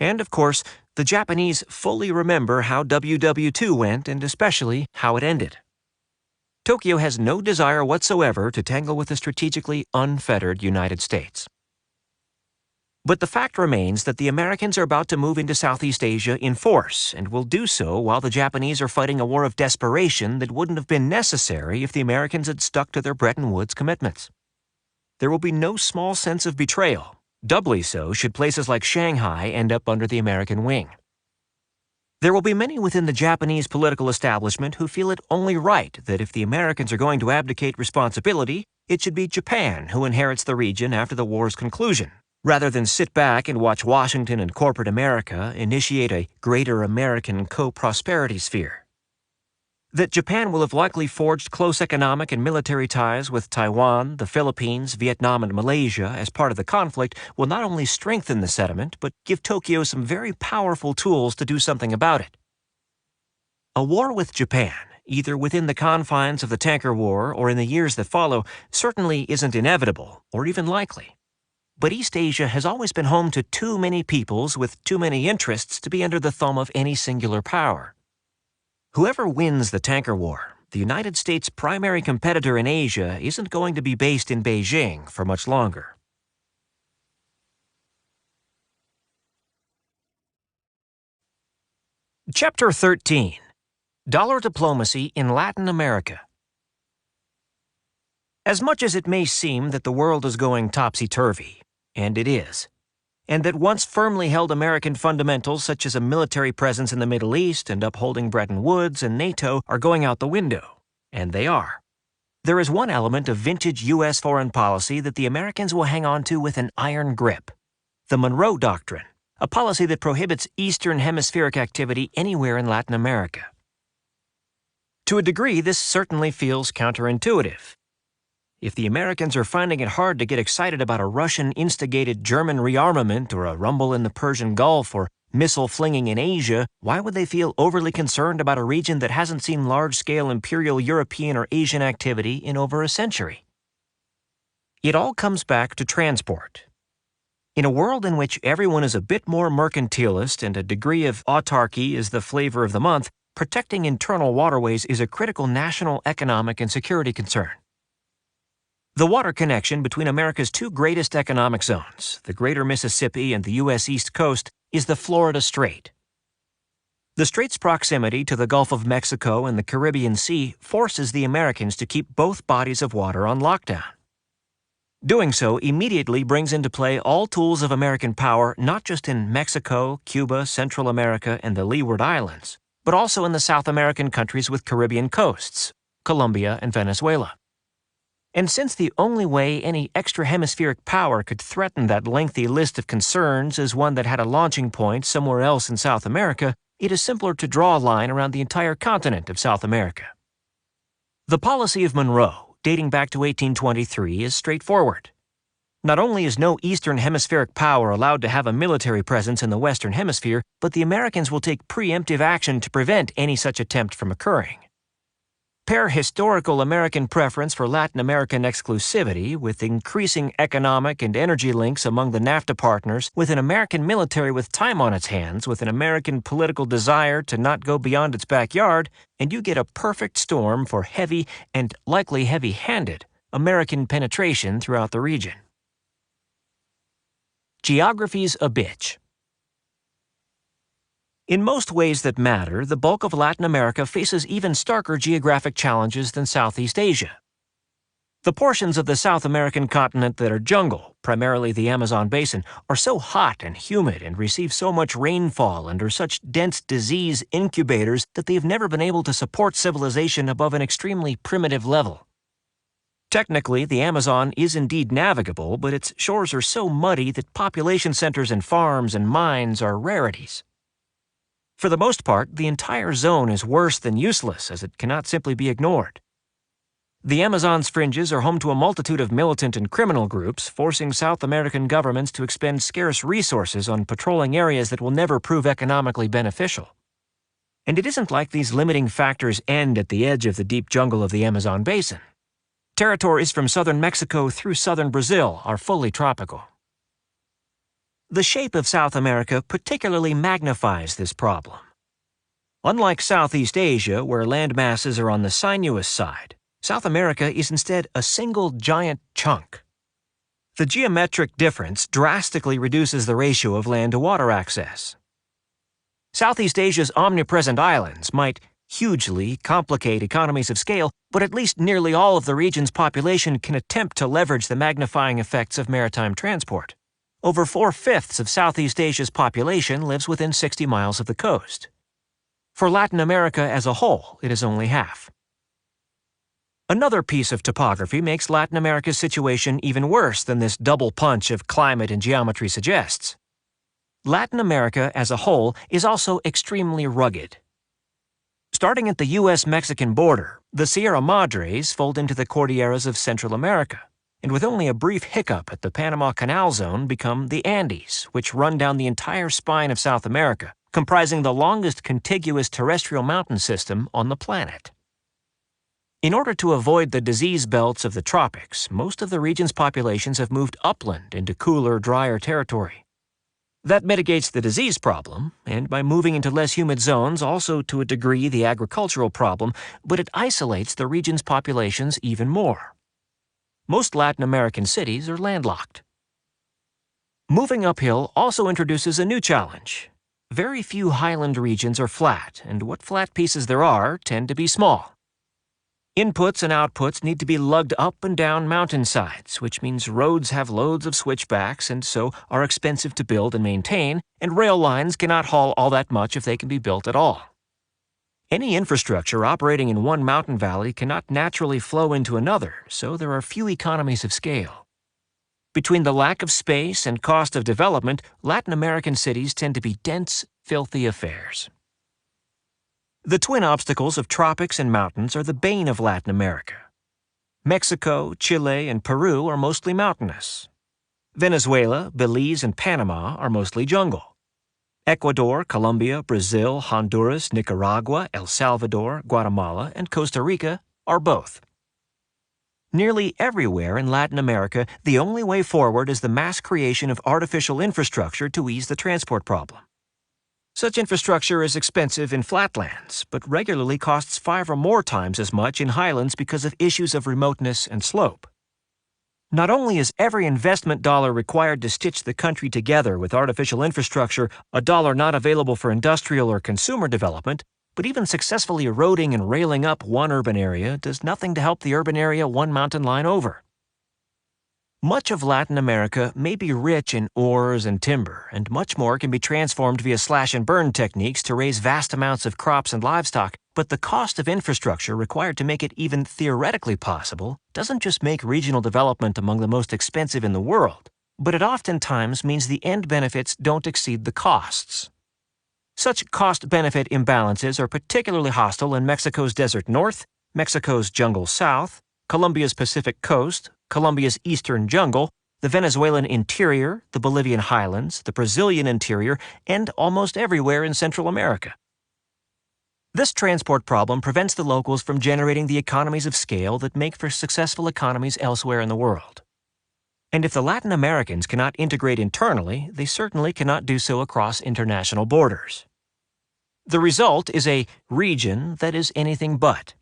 Speaker 1: And, of course, the Japanese fully remember how WW2 went and especially how it ended. Tokyo has no desire whatsoever to tangle with the strategically unfettered United States. But the fact remains that the Americans are about to move into Southeast Asia in force and will do so while the Japanese are fighting a war of desperation that wouldn't have been necessary if the Americans had stuck to their Bretton Woods commitments. There will be no small sense of betrayal, doubly so should places like Shanghai end up under the American wing. There will be many within the Japanese political establishment who feel it only right that if the Americans are going to abdicate responsibility, it should be Japan who inherits the region after the war's conclusion, rather than sit back and watch Washington and corporate America initiate a greater American co-prosperity sphere, That Japan will have likely forged close economic and military ties with Taiwan, the Philippines, Vietnam, and Malaysia as part of the conflict will not only strengthen the sentiment, but give Tokyo some very powerful tools to do something about it. A war with Japan, either within the confines of the tanker war or in the years that follow, certainly isn't inevitable or even likely. But East Asia has always been home to too many peoples with too many interests to be under the thumb of any singular power. Whoever wins the tanker war, the United States' primary competitor in Asia isn't going to be based in Beijing for much longer. Chapter 13. Dollar Diplomacy in Latin America. As much as it may seem that the world is going topsy-turvy, and it is, and that once firmly held American fundamentals such as a military presence in the Middle East and upholding Bretton Woods and NATO are going out the window, and they are, there is one element of vintage U.S. foreign policy that the Americans will hang on to with an iron grip: the Monroe Doctrine, a policy that prohibits Eastern Hemispheric activity anywhere in Latin America. To a degree, this certainly feels counterintuitive. If the Americans are finding it hard to get excited about a Russian-instigated German rearmament or a rumble in the Persian Gulf or missile flinging in Asia, why would they feel overly concerned about a region that hasn't seen large-scale imperial European or Asian activity in over a century? It all comes back to transport. In a world in which everyone is a bit more mercantilist and a degree of autarky is the flavor of the month, protecting internal waterways is a critical national economic and security concern. The water connection between America's two greatest economic zones, the Greater Mississippi and the U.S. East Coast, is the Florida Strait. The strait's proximity to the Gulf of Mexico and the Caribbean Sea forces the Americans to keep both bodies of water on lockdown. Doing so immediately brings into play all tools of American power not just in Mexico, Cuba, Central America, and the Leeward Islands, but also in the South American countries with Caribbean coasts, Colombia and Venezuela. And since the only way any extra-hemispheric power could threaten that lengthy list of concerns is one that had a launching point somewhere else in South America, it is simpler to draw a line around the entire continent of South America. The policy of Monroe, dating back to 1823, is straightforward. Not only is no Eastern Hemispheric power allowed to have a military presence in the Western Hemisphere, but the Americans will take preemptive action to prevent any such attempt from occurring. Pair historical American preference for Latin American exclusivity with increasing economic and energy links among the NAFTA partners with an American military with time on its hands with an American political desire to not go beyond its backyard, and you get a perfect storm for heavy and likely heavy-handed American penetration throughout the region. Geography's a bitch. In most ways that matter, the bulk of Latin America faces even starker geographic challenges than Southeast Asia. The portions of the South American continent that are jungle, primarily the Amazon basin, are so hot and humid and receive so much rainfall and are such dense disease incubators that they have never been able to support civilization above an extremely primitive level. Technically, the Amazon is indeed navigable, but its shores are so muddy that population centers and farms and mines are rarities. For the most part, the entire zone is worse than useless, as it cannot simply be ignored. The Amazon's fringes are home to a multitude of militant and criminal groups, forcing South American governments to expend scarce resources on patrolling areas that will never prove economically beneficial. And it isn't like these limiting factors end at the edge of the deep jungle of the Amazon basin. Territories from southern Mexico through southern Brazil are fully tropical. The shape of South America particularly magnifies this problem. Unlike Southeast Asia, where land masses are on the sinuous side, South America is instead a single giant chunk. The geometric difference drastically reduces the ratio of land to water access. Southeast Asia's omnipresent islands might hugely complicate economies of scale, but at least nearly all of the region's population can attempt to leverage the magnifying effects of maritime transport. Over 4/5 of Southeast Asia's population lives within 60 miles of the coast. For Latin America as a whole, it is only half. Another piece of topography makes Latin America's situation even worse than this double punch of climate and geometry suggests. Latin America as a whole is also extremely rugged. Starting at the U.S.-Mexican border, the Sierra Madres fold into the Cordilleras of Central America, and with only a brief hiccup at the Panama Canal Zone become the Andes, which run down the entire spine of South America, comprising the longest contiguous terrestrial mountain system on the planet. In order to avoid the disease belts of the tropics, most of the region's populations have moved upland into cooler, drier territory. That mitigates the disease problem, and by moving into less humid zones, also to a degree the agricultural problem, but it isolates the region's populations even more. Most Latin American cities are landlocked. Moving uphill also introduces a new challenge. Very few highland regions are flat, and what flat pieces there are tend to be small. Inputs and outputs need to be lugged up and down mountainsides, which means roads have loads of switchbacks and so are expensive to build and maintain, and rail lines cannot haul all that much if they can be built at all. Any infrastructure operating in one mountain valley cannot naturally flow into another, so there are few economies of scale. Between the lack of space and cost of development, Latin American cities tend to be dense, filthy affairs. The twin obstacles of tropics and mountains are the bane of Latin America. Mexico, Chile, and Peru are mostly mountainous. Venezuela, Belize, and Panama are mostly jungle. Ecuador, Colombia, Brazil, Honduras, Nicaragua, El Salvador, Guatemala, and Costa Rica are both. Nearly everywhere in Latin America, the only way forward is the mass creation of artificial infrastructure to ease the transport problem. Such infrastructure is expensive in flatlands, but regularly costs 5 or more times as much in highlands because of issues of remoteness and slope. Not only is every investment dollar required to stitch the country together with artificial infrastructure a dollar not available for industrial or consumer development, but even successfully eroding and railing up one urban area does nothing to help the urban area one mountain line over. Much of Latin America may be rich in ores and timber, and much more can be transformed via slash-and-burn techniques to raise vast amounts of crops and livestock, but the cost of infrastructure required to make it even theoretically possible doesn't just make regional development among the most expensive in the world, but it oftentimes means the end benefits don't exceed the costs. Such cost-benefit imbalances are particularly hostile in Mexico's desert north, Mexico's jungle south, Colombia's Pacific coast, Colombia's eastern jungle, the Venezuelan interior, the Bolivian highlands, the Brazilian interior, and almost everywhere in Central America. This transport problem prevents the locals from generating the economies of scale that make for successful economies elsewhere in the world. And if the Latin Americans cannot integrate internally, they certainly cannot do so across international borders. The result is a region that is anything but.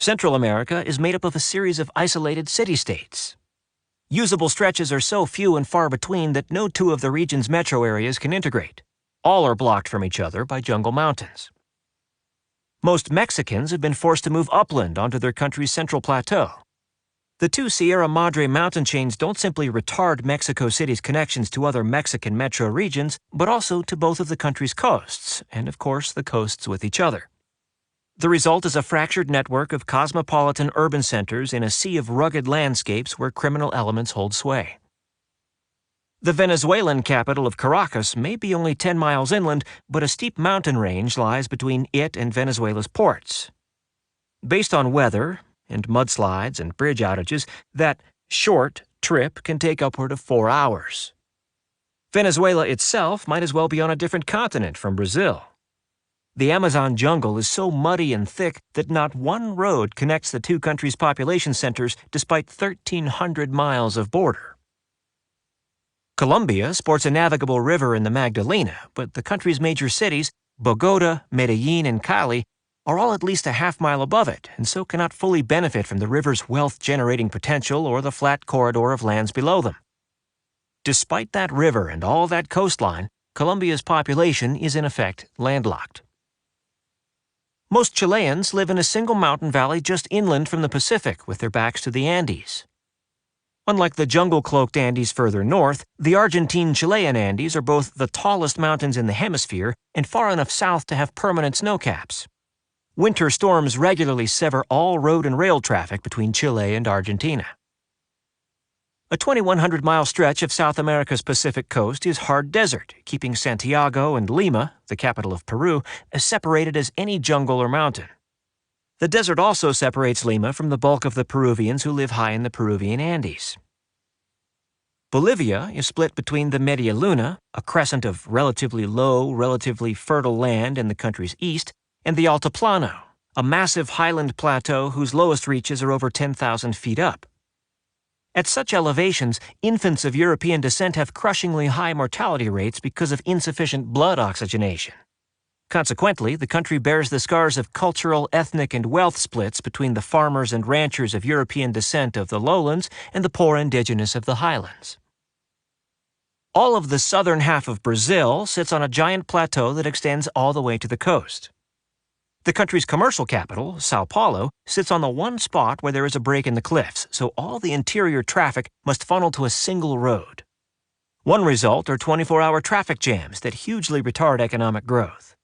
Speaker 1: Central America is made up of a series of isolated city-states. Usable stretches are so few and far between that no two of the region's metro areas can integrate. All are blocked from each other by jungle mountains. Most Mexicans have been forced to move upland onto their country's central plateau. The two Sierra Madre mountain chains don't simply retard Mexico City's connections to other Mexican metro regions, but also to both of the country's coasts, and of course the coasts with each other. The result is a fractured network of cosmopolitan urban centers in a sea of rugged landscapes where criminal elements hold sway. The Venezuelan capital of Caracas may be only 10 miles inland, but a steep mountain range lies between it and Venezuela's ports. Based on weather and mudslides and bridge outages, that short trip can take upward of 4 hours. Venezuela itself might as well be on a different continent from Brazil. The Amazon jungle is so muddy and thick that not one road connects the two countries' population centers despite 1,300 miles of border. Colombia sports a navigable river in the Magdalena, but the country's major cities, Bogota, Medellin, and Cali, are all at least a half-mile above it, and so cannot fully benefit from the river's wealth-generating potential or the flat corridor of lands below them. Despite that river and all that coastline, Colombia's population is in effect landlocked. Most Chileans live in a single mountain valley just inland from the Pacific with their backs to the Andes. Unlike the jungle-cloaked Andes further north, the Argentine-Chilean Andes are both the tallest mountains in the hemisphere and far enough south to have permanent snowcaps. Winter storms regularly sever all road and rail traffic between Chile and Argentina. A 2,100-mile stretch of South America's Pacific coast is hard desert, keeping Santiago and Lima, the capital of Peru, as separated as any jungle or mountain. The desert also separates Lima from the bulk of the Peruvians who live high in the Peruvian Andes. Bolivia is split between the Media Luna, a crescent of relatively low, relatively fertile land in the country's east, and the Altiplano, a massive highland plateau whose lowest reaches are over 10,000 feet up. At such elevations, infants of European descent have crushingly high mortality rates because of insufficient blood oxygenation. Consequently, the country bears the scars of cultural, ethnic, and wealth splits between the farmers and ranchers of European descent of the lowlands and the poor indigenous of the highlands. All of the southern half of Brazil sits on a giant plateau that extends all the way to the coast. The country's commercial capital, Sao Paulo, sits on the one spot where there is a break in the cliffs, so all the interior traffic must funnel to a single road. One result are 24-hour traffic jams that hugely retard economic growth.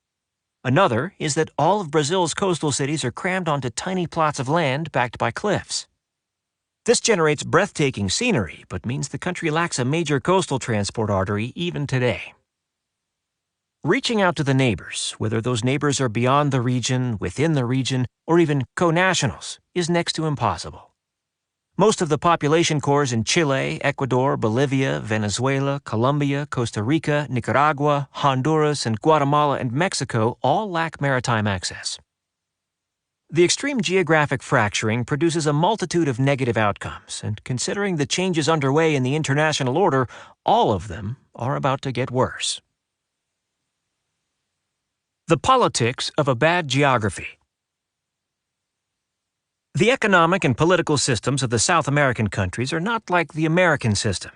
Speaker 1: Another is that all of Brazil's coastal cities are crammed onto tiny plots of land backed by cliffs. This generates breathtaking scenery, but means the country lacks a major coastal transport artery even today. Reaching out to the neighbors, whether those neighbors are beyond the region, within the region, or even co-nationals, is next to impossible. Most of the population cores in Chile, Ecuador, Bolivia, Venezuela, Colombia, Costa Rica, Nicaragua, Honduras, and Guatemala and Mexico all lack maritime access. The extreme geographic fracturing produces a multitude of negative outcomes, and considering the changes underway in the international order, all of them are about to get worse. The politics of a bad geography. The economic and political systems of the South American countries are not like the American system.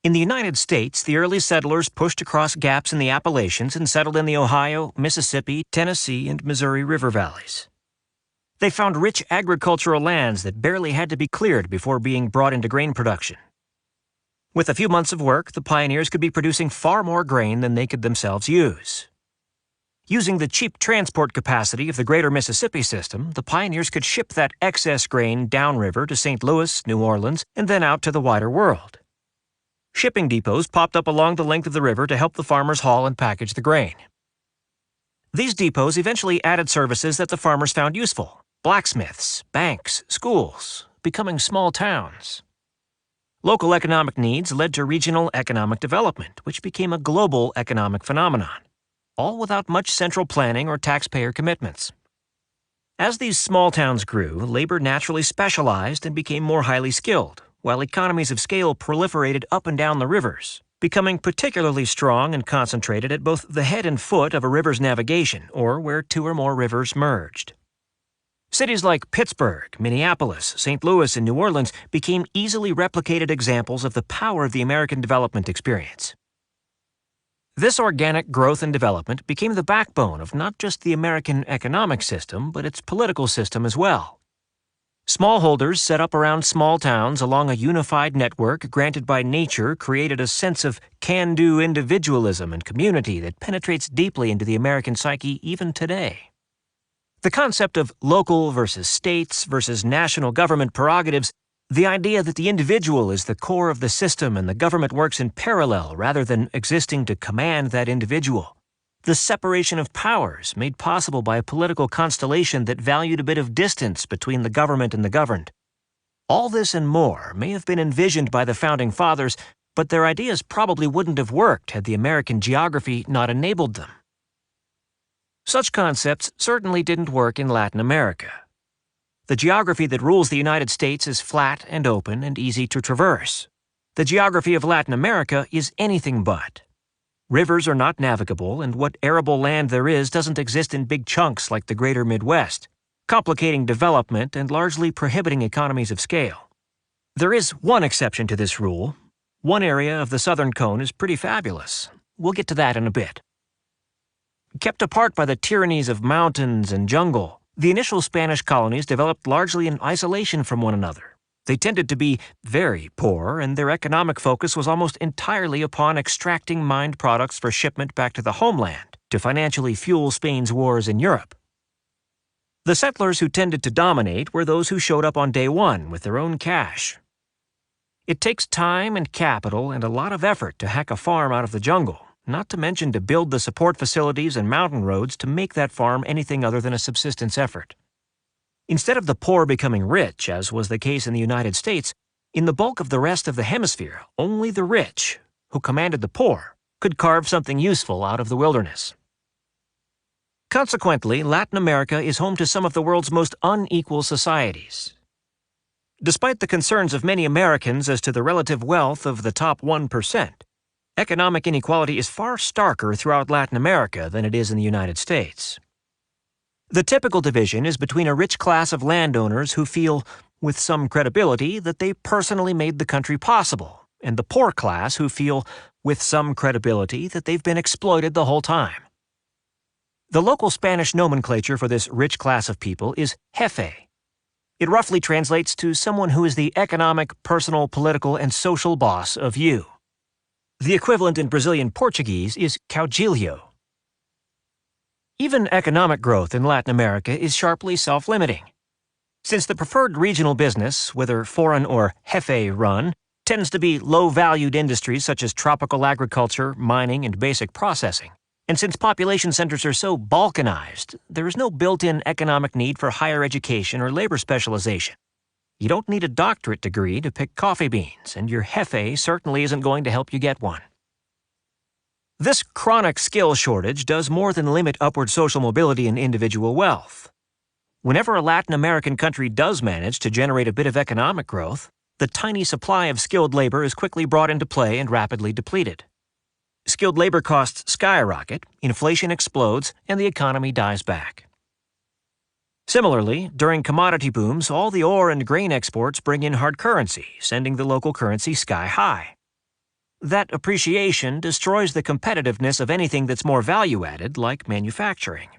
Speaker 1: In the United States, the early settlers pushed across gaps in the Appalachians and settled in the Ohio, Mississippi, Tennessee, and Missouri river valleys. They found rich agricultural lands that barely had to be cleared before being brought into grain production. With a few months of work, the pioneers could be producing far more grain than they could themselves use. Using the cheap transport capacity of the greater Mississippi system, the pioneers could ship that excess grain downriver to St. Louis, New Orleans, and then out to the wider world. Shipping depots popped up along the length of the river to help the farmers haul and package the grain. These depots eventually added services that the farmers found useful: blacksmiths, banks, schools, becoming small towns. Local economic needs led to regional economic development, which became a global economic phenomenon, all without much central planning or taxpayer commitments. As these small towns grew, labor naturally specialized and became more highly skilled, while economies of scale proliferated up and down the rivers, becoming particularly strong and concentrated at both the head and foot of a river's navigation, or where two or more rivers merged. Cities like Pittsburgh, Minneapolis, St. Louis, and New Orleans became easily replicated examples of the power of the American development experience. This organic growth and development became the backbone of not just the American economic system, but its political system as well. Smallholders set up around small towns along a unified network granted by nature created a sense of can-do individualism and community that penetrates deeply into the American psyche even today. The concept of local versus states versus national government prerogatives, the idea that the individual is the core of the system and the government works in parallel rather than existing to command that individual. The separation of powers made possible by a political constellation that valued a bit of distance between the government and the governed. All this and more may have been envisioned by the Founding Fathers, but their ideas probably wouldn't have worked had the American geography not enabled them. Such concepts certainly didn't work in Latin America. The geography that rules the United States is flat and open and easy to traverse. The geography of Latin America is anything but. Rivers are not navigable, and what arable land there is doesn't exist in big chunks like the greater Midwest, complicating development and largely prohibiting economies of scale. There is one exception to this rule. One area of the southern cone is pretty fabulous. We'll get to that in a bit. Kept apart by the tyrannies of mountains and jungle, the initial Spanish colonies developed largely in isolation from one another. They tended to be very poor, and their economic focus was almost entirely upon extracting mined products for shipment back to the homeland to financially fuel Spain's wars in Europe. The settlers who tended to dominate were those who showed up on day one with their own cash. It takes time and capital and a lot of effort to hack a farm out of the jungle, not to mention to build the support facilities and mountain roads to make that farm anything other than a subsistence effort. Instead of the poor becoming rich, as was the case in the United States, in the bulk of the rest of the hemisphere, only the rich, who commanded the poor, could carve something useful out of the wilderness. Consequently, Latin America is home to some of the world's most unequal societies. Despite the concerns of many Americans as to the relative wealth of the top 1%, economic inequality is far starker throughout Latin America than it is in the United States. The typical division is between a rich class of landowners who feel, with some credibility, that they personally made the country possible, and the poor class who feel, with some credibility, that they've been exploited the whole time. The local Spanish nomenclature for this rich class of people is jefe. It roughly translates to someone who is the economic, personal, political, and social boss of you. The equivalent in Brazilian Portuguese is caudilho. Even economic growth in Latin America is sharply self-limiting. Since the preferred regional business, whether foreign or jefe-run, tends to be low-valued industries such as tropical agriculture, mining, and basic processing, and since population centers are so balkanized, there is no built-in economic need for higher education or labor specialization. You don't need a doctorate degree to pick coffee beans, and your jefe certainly isn't going to help you get one. This chronic skill shortage does more than limit upward social mobility and individual wealth. Whenever a Latin American country does manage to generate a bit of economic growth, the tiny supply of skilled labor is quickly brought into play and rapidly depleted. Skilled labor costs skyrocket, inflation explodes, and the economy dies back. Similarly, during commodity booms, all the ore and grain exports bring in hard currency, sending the local currency sky high. That appreciation destroys the competitiveness of anything that's more value-added, like manufacturing.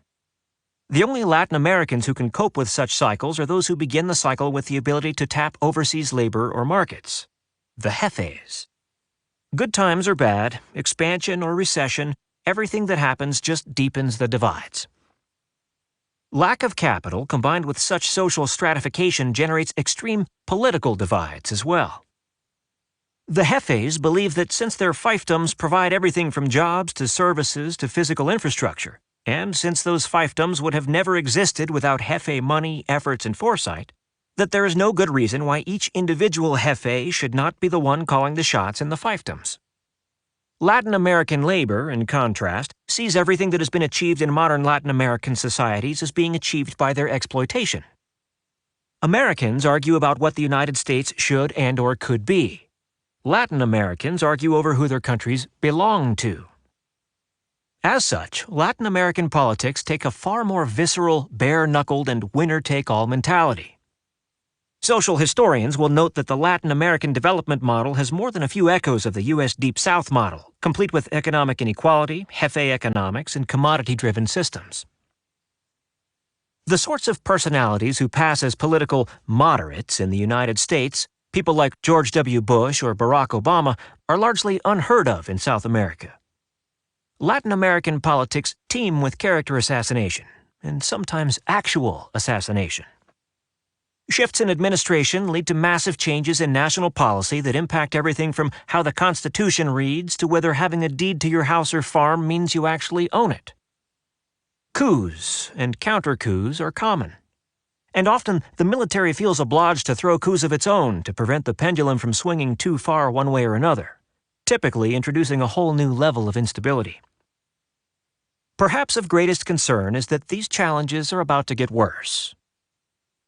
Speaker 1: The only Latin Americans who can cope with such cycles are those who begin the cycle with the ability to tap overseas labor or markets, the jefes. Good times or bad, expansion or recession, everything that happens just deepens the divides. Lack of capital combined with such social stratification generates extreme political divides as well. The jefes believe that since their fiefdoms provide everything from jobs to services to physical infrastructure, and since those fiefdoms would have never existed without jefe money, efforts, and foresight, that there is no good reason why each individual jefe should not be the one calling the shots in the fiefdoms. Latin American labor, in contrast, sees everything that has been achieved in modern Latin American societies as being achieved by their exploitation. Americans argue about what the United States should and/or could be. Latin Americans argue over who their countries belong to. As such, Latin American politics take a far more visceral, bare-knuckled, and winner-take-all mentality. Social historians will note that the Latin American development model has more than a few echoes of the U.S. Deep South model, complete with economic inequality, jefe economics, and commodity-driven systems. The sorts of personalities who pass as political moderates in the United States, people like George W. Bush or Barack Obama, are largely unheard of in South America. Latin American politics teem with character assassination, and sometimes actual assassination. Shifts in administration lead to massive changes in national policy that impact everything from how the Constitution reads to whether having a deed to your house or farm means you actually own it. Coups and counter-coups are common. And often, the military feels obliged to throw coups of its own to prevent the pendulum from swinging too far one way or another, typically introducing a whole new level of instability. Perhaps of greatest concern is that these challenges are about to get worse.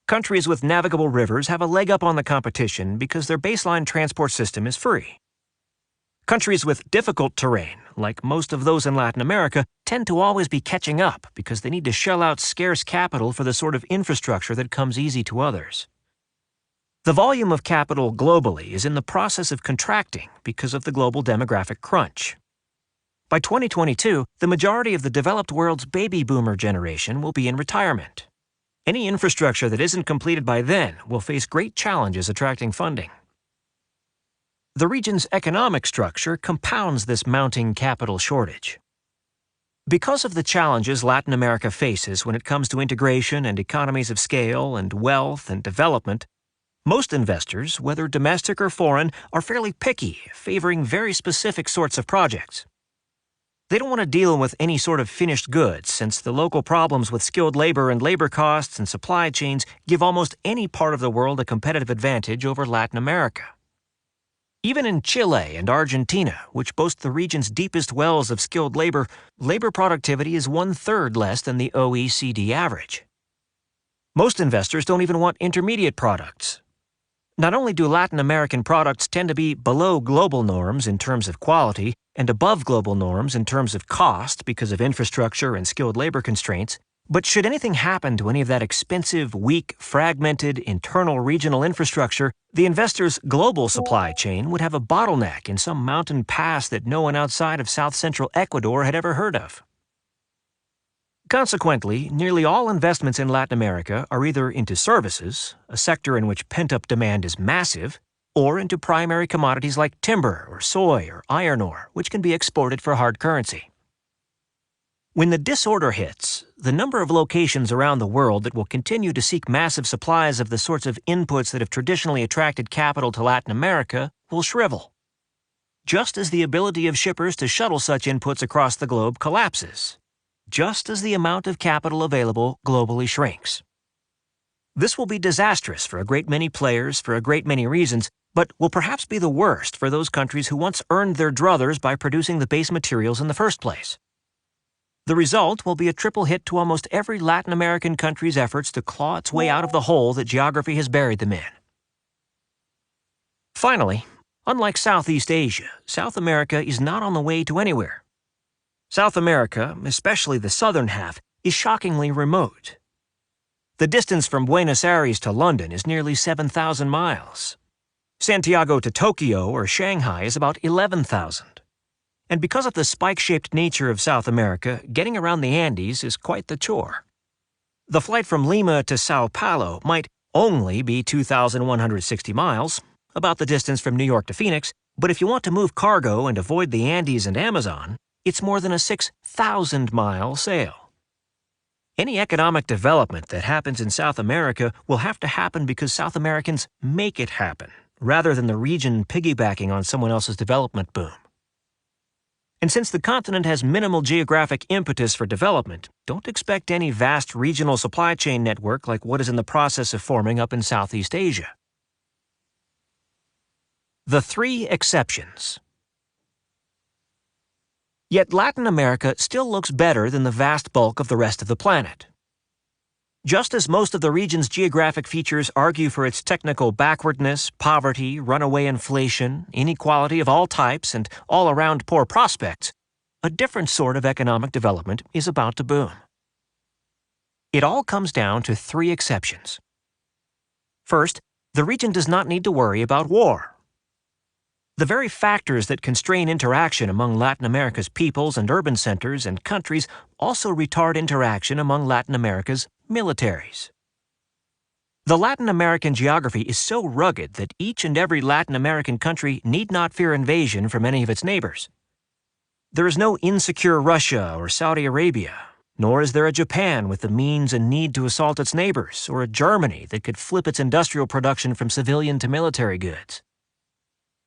Speaker 1: Countries with navigable rivers have a leg up on the competition because their baseline transport system is free. Countries with difficult terrain, like most of those in Latin America, tend to always be catching up because they need to shell out scarce capital for the sort of infrastructure that comes easy to others. The volume of capital globally is in the process of contracting because of the global demographic crunch. By 2022, the majority of the developed world's baby boomer generation will be in retirement. Any infrastructure that isn't completed by then will face great challenges attracting funding. The region's economic structure compounds this mounting capital shortage. Because of the challenges Latin America faces when it comes to integration and economies of scale and wealth and development, Most investors, whether domestic or foreign, are fairly picky, favoring very specific sorts of projects. They don't want to deal with any sort of finished goods, since the local problems with skilled labor and labor costs and supply chains give almost any part of the world a competitive advantage over Latin America. Even in Chile and Argentina, which boast the region's deepest wells of skilled labor, labor productivity is 1/3 less than the OECD average. Most investors don't even want intermediate products. Not only do Latin American products tend to be below global norms in terms of quality and above global norms in terms of cost because of infrastructure and skilled labor constraints, but should anything happen to any of that expensive, weak, fragmented, internal regional infrastructure, the investor's global supply chain would have a bottleneck in some mountain pass that no one outside of south-central Ecuador had ever heard of. Consequently, nearly all investments in Latin America are either into services, a sector in which pent-up demand is massive, or into primary commodities like timber or soy or iron ore, which can be exported for hard currency. When the disorder hits, the number of locations around the world that will continue to seek massive supplies of the sorts of inputs that have traditionally attracted capital to Latin America will shrivel. Just as the ability of shippers to shuttle such inputs across the globe collapses, just as the amount of capital available globally shrinks. This will be disastrous for a great many players for a great many reasons, but will perhaps be the worst for those countries who once earned their druthers by producing the base materials in the first place. The result will be a triple hit to almost every Latin American country's efforts to claw its way out of the hole that geography has buried them in. Finally, unlike Southeast Asia, South America is not on the way to anywhere. South America, especially the southern half, is shockingly remote. The distance from Buenos Aires to London is nearly 7,000 miles. Santiago to Tokyo or Shanghai is about 11,000. And because of the spike-shaped nature of South America, getting around the Andes is quite the chore. The flight from Lima to Sao Paulo might only be 2,160 miles, about the distance from New York to Phoenix, but if you want to move cargo and avoid the Andes and Amazon, it's more than a 6,000-mile sail. Any economic development that happens in South America will have to happen because South Americans make it happen, rather than the region piggybacking on someone else's development boom. And since the continent has minimal geographic impetus for development, don't expect any vast regional supply chain network like what is in the process of forming up in Southeast Asia. The three exceptions. Yet Latin America still looks better than the vast bulk of the rest of the planet. Just as most of the region's geographic features argue for its technical backwardness, poverty, runaway inflation, inequality of all types, and all-around poor prospects, a different sort of economic development is about to boom. It all comes down to three exceptions. First, the region does not need to worry about war. The very factors that constrain interaction among Latin America's peoples and urban centers and countries also retard interaction among Latin America's militaries. The Latin American geography is so rugged that each and every Latin American country need not fear invasion from any of its neighbors. There is no insecure Russia or Saudi Arabia, nor is there a Japan with the means and need to assault its neighbors, or a Germany that could flip its industrial production from civilian to military goods.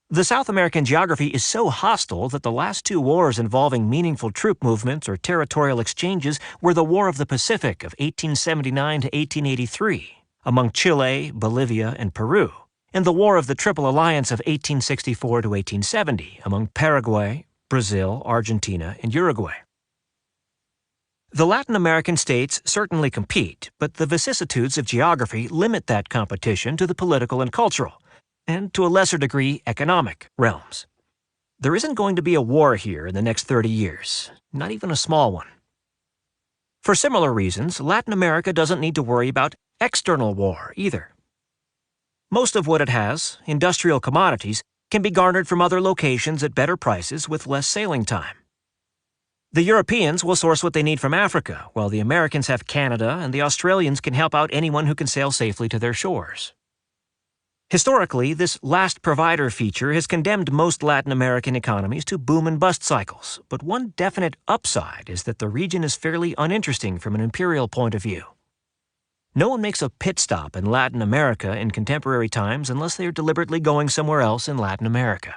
Speaker 1: The South American geography is so hostile that the last two wars involving meaningful troop movements or territorial exchanges were the War of the Pacific of 1879 to 1883 among Chile, Bolivia, and Peru, and the War of the Triple Alliance of 1864 to 1870 among Paraguay, Brazil, Argentina, and Uruguay. The Latin American states certainly compete, but the vicissitudes of geography limit that competition to the political and cultural, and to a lesser degree, economic realms. There isn't going to be a war here in the next 30 years, not even a small one. For similar reasons, Latin America doesn't need to worry about external war either. Most of what it has, industrial commodities, can be garnered from other locations at better prices with less sailing time. The Europeans will source what they need from Africa, while the Americans have Canada and the Australians can help out anyone who can sail safely to their shores. Historically, this last provider feature has condemned most Latin American economies to boom and bust cycles, but one definite upside is that the region is fairly uninteresting from an imperial point of view. No one makes a pit stop in Latin America in contemporary times unless they are deliberately going somewhere else in Latin America.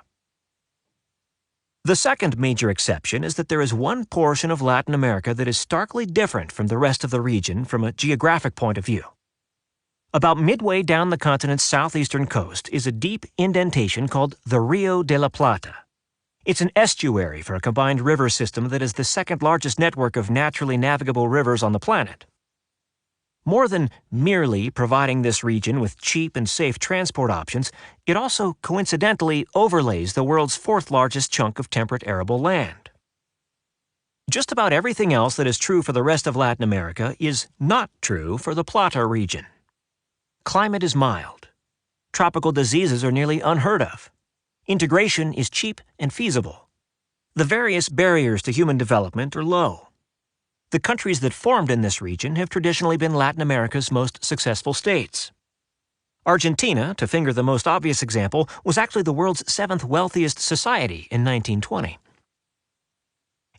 Speaker 1: The second major exception is that there is one portion of Latin America that is starkly different from the rest of the region from a geographic point of view. About midway down the continent's southeastern coast is a deep indentation called the Rio de la Plata. It's an estuary for a combined river system that is the second largest network of naturally navigable rivers on the planet. More than merely providing this region with cheap and safe transport options, it also coincidentally overlays the world's fourth largest chunk of temperate arable land. Just about everything else that is true for the rest of Latin America is not true for the Plata region. Climate is mild. Tropical diseases are nearly unheard of. Integration is cheap and feasible. The various barriers to human development are low. The countries that formed in this region have traditionally been Latin America's most successful states. Argentina, to finger the most obvious example, was actually the world's seventh wealthiest society in 1920.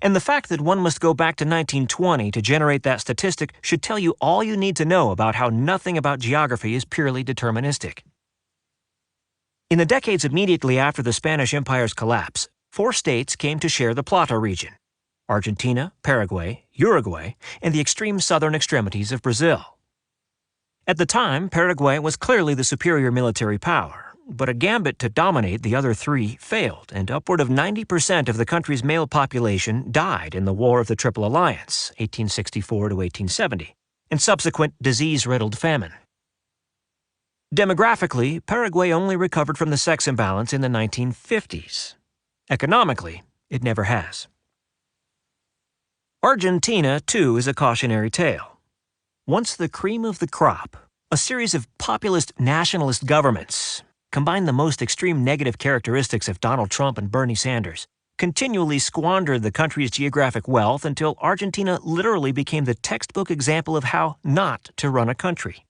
Speaker 1: And the fact that one must go back to 1920 to generate that statistic should tell you all you need to know about how nothing about geography is purely deterministic. In the decades immediately after the Spanish Empire's collapse, 4 states came to share the Plata region: Argentina, Paraguay, Uruguay, and the extreme southern extremities of Brazil. At the time, Paraguay was clearly the superior military power, but a gambit to dominate the other 3 failed, and upward of 90% of the country's male population died in the War of the Triple Alliance, 1864 to 1870, and subsequent disease-riddled famine. Demographically, Paraguay only recovered from the sex imbalance in the 1950s. Economically, it never has. Argentina, too, is a cautionary tale. Once the cream of the crop, a series of populist nationalist governments combined the most extreme negative characteristics of Donald Trump and Bernie Sanders, continually squandered the country's geographic wealth until Argentina literally became the textbook example of how not to run a country.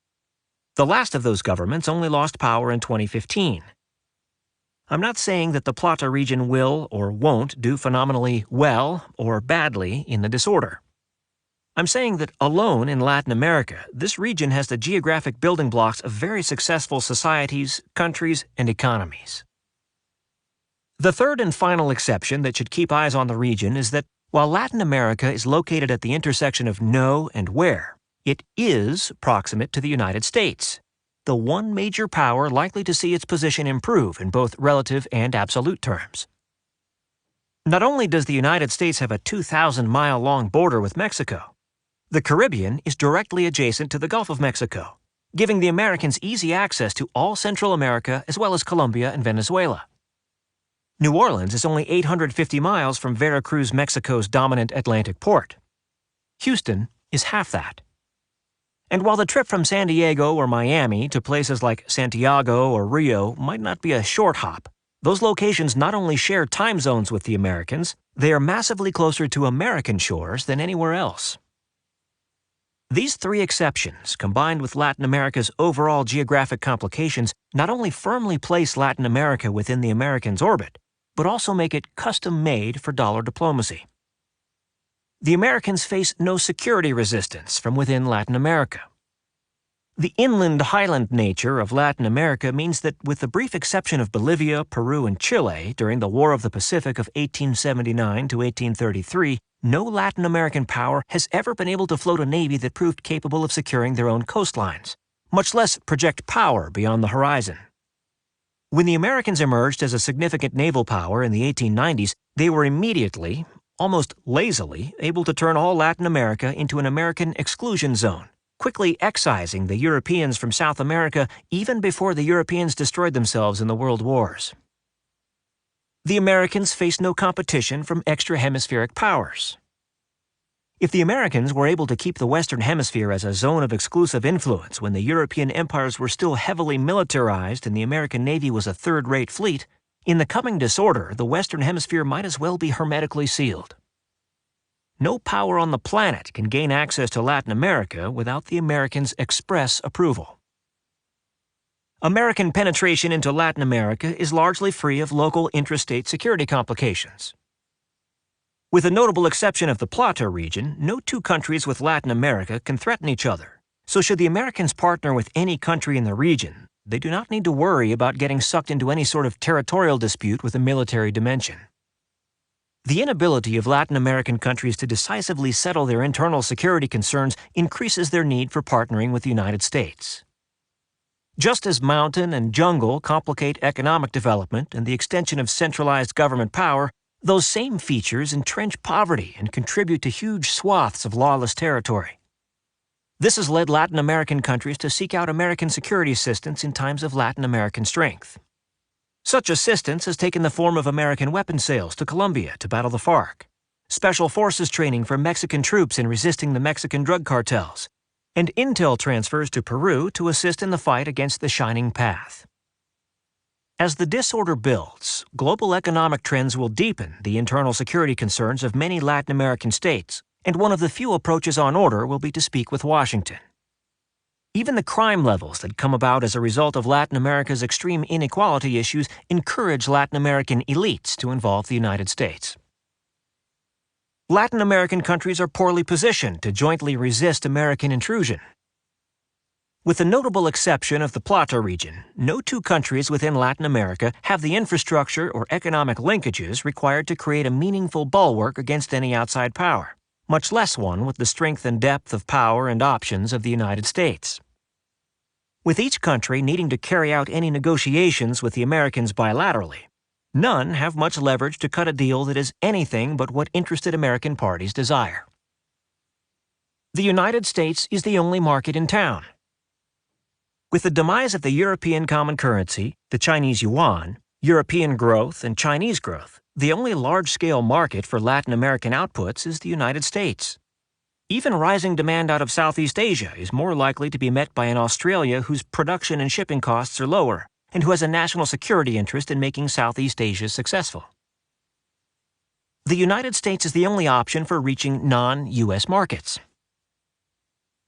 Speaker 1: The last of those governments only lost power in 2015. I'm not saying that the Plata region will or won't do phenomenally well or badly in the disorder. I'm saying that alone in Latin America, this region has the geographic building blocks of very successful societies, countries, and economies. The third and final exception that should keep eyes on the region is that while Latin America is located at the intersection of no and where, it is proximate to the United States, the one major power likely to see its position improve in both relative and absolute terms. Not only does the United States have a 2,000-mile-long border with Mexico, the Caribbean is directly adjacent to the Gulf of Mexico, giving the Americans easy access to all Central America as well as Colombia and Venezuela. New Orleans is only 850 miles from Veracruz, Mexico's dominant Atlantic port. Houston is half that. And while the trip from San Diego or Miami to places like Santiago or Rio might not be a short hop, those locations not only share time zones with the Americans, they are massively closer to American shores than anywhere else. These 3 exceptions, combined with Latin America's overall geographic complications, not only firmly place Latin America within the Americans' orbit, but also make it custom-made for dollar diplomacy. The Americans face no security resistance from within Latin America. The inland highland nature of Latin America means that, with the brief exception of Bolivia, Peru, and Chile during the War of the Pacific of 1879 to 1833, no Latin American power has ever been able to float a navy that proved capable of securing their own coastlines, much less project power beyond the horizon. When the Americans emerged as a significant naval power in the 1890s, they were immediately, almost lazily, able to turn all Latin America into an American exclusion zone, quickly excising the Europeans from South America even before the Europeans destroyed themselves in the world wars. The Americans faced no competition from extra-hemispheric powers. If the Americans were able to keep the Western Hemisphere as a zone of exclusive influence when the European empires were still heavily militarized and the American Navy was a third-rate fleet, in the coming disorder, the Western Hemisphere might as well be hermetically sealed. No power on the planet can gain access to Latin America without the Americans' express approval. American penetration into Latin America is largely free of local intrastate security complications. With the notable exception of the Plata region, no 2 countries with Latin America can threaten each other, So should the Americans partner with any country in the region, they do not need to worry about getting sucked into any sort of territorial dispute with a military dimension. The inability of Latin American countries to decisively settle their internal security concerns increases their need for partnering with the United States. Just as mountain and jungle complicate economic development and the extension of centralized government power, those same features entrench poverty and contribute to huge swaths of lawless territory. This has led Latin American countries to seek out American security assistance in times of Latin American strength. Such assistance has taken the form of American weapons sales to Colombia to battle the FARC, special forces training for Mexican troops in resisting the Mexican drug cartels, and intel transfers to Peru to assist in the fight against the Shining Path. As the disorder builds, global economic trends will deepen the internal security concerns of many Latin American states, and one of the few approaches on order will be to speak with Washington. Even the crime levels that come about as a result of Latin America's extreme inequality issues encourage Latin American elites to involve the United States. Latin American countries are poorly positioned to jointly resist American intrusion. With the notable exception of the Plata region, no two countries within Latin America have the infrastructure or economic linkages required to create a meaningful bulwark against any outside power, much less one with the strength and depth of power and options of the United States. With each country needing to carry out any negotiations with the Americans bilaterally, none have much leverage to cut a deal that is anything but what interested American parties desire. The United States is the only market in town. With the demise of the European common currency, the Chinese yuan, European growth, and Chinese growth, the only large-scale market for Latin American outputs is the United States. Even rising demand out of Southeast Asia is more likely to be met by an Australia whose production and shipping costs are lower, and who has a national security interest in making Southeast Asia successful. The United States is the only option for reaching non-U.S. markets.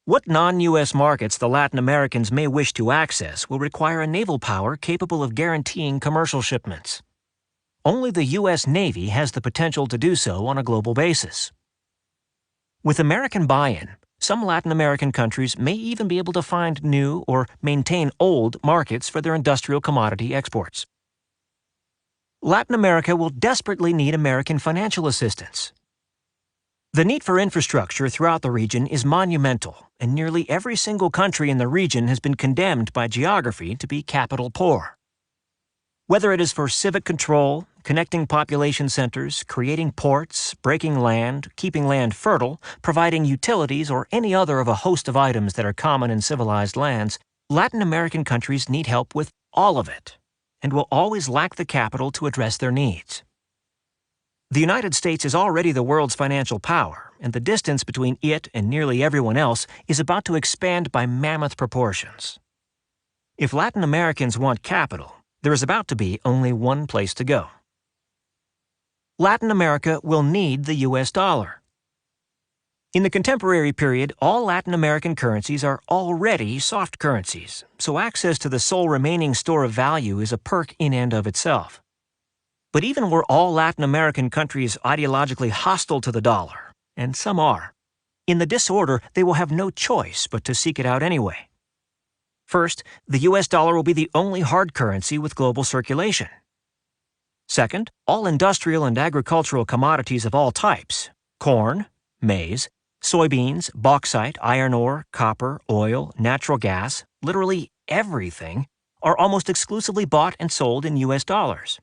Speaker 1: What non-U.S. markets the Latin Americans may wish to access will require a naval power capable of guaranteeing commercial shipments. Only the U.S. Navy has the potential to do so on a global basis. With American buy-in, some Latin American countries may even be able to find new or maintain old markets for their industrial commodity exports. Latin America will desperately need American financial assistance. The need for infrastructure throughout the region is monumental, and nearly every single country in the region has been condemned by geography to be capital poor. Whether it is for civic control, connecting population centers, creating ports, breaking land, keeping land fertile, providing utilities, or any other of a host of items that are common in civilized lands, Latin American countries need help with all of it, and will always lack the capital to address their needs. The United States is already the world's financial power, and the distance between it and nearly everyone else is about to expand by mammoth proportions. If Latin Americans want capital, there is about to be only one place to go. Latin America will need the U.S. dollar. In the contemporary period, all Latin American currencies are already soft currencies, so access to the sole remaining store of value is a perk in and of itself. But even were all Latin American countries ideologically hostile to the dollar, and some are, in the disorder they will have no choice but to seek it out anyway. First, the U.S. dollar will be the only hard currency with global circulation. Second, all industrial and agricultural commodities of all types, corn, maize, soybeans, bauxite, iron ore, copper, oil, natural gas, literally everything, are almost exclusively bought and sold in U.S. dollars.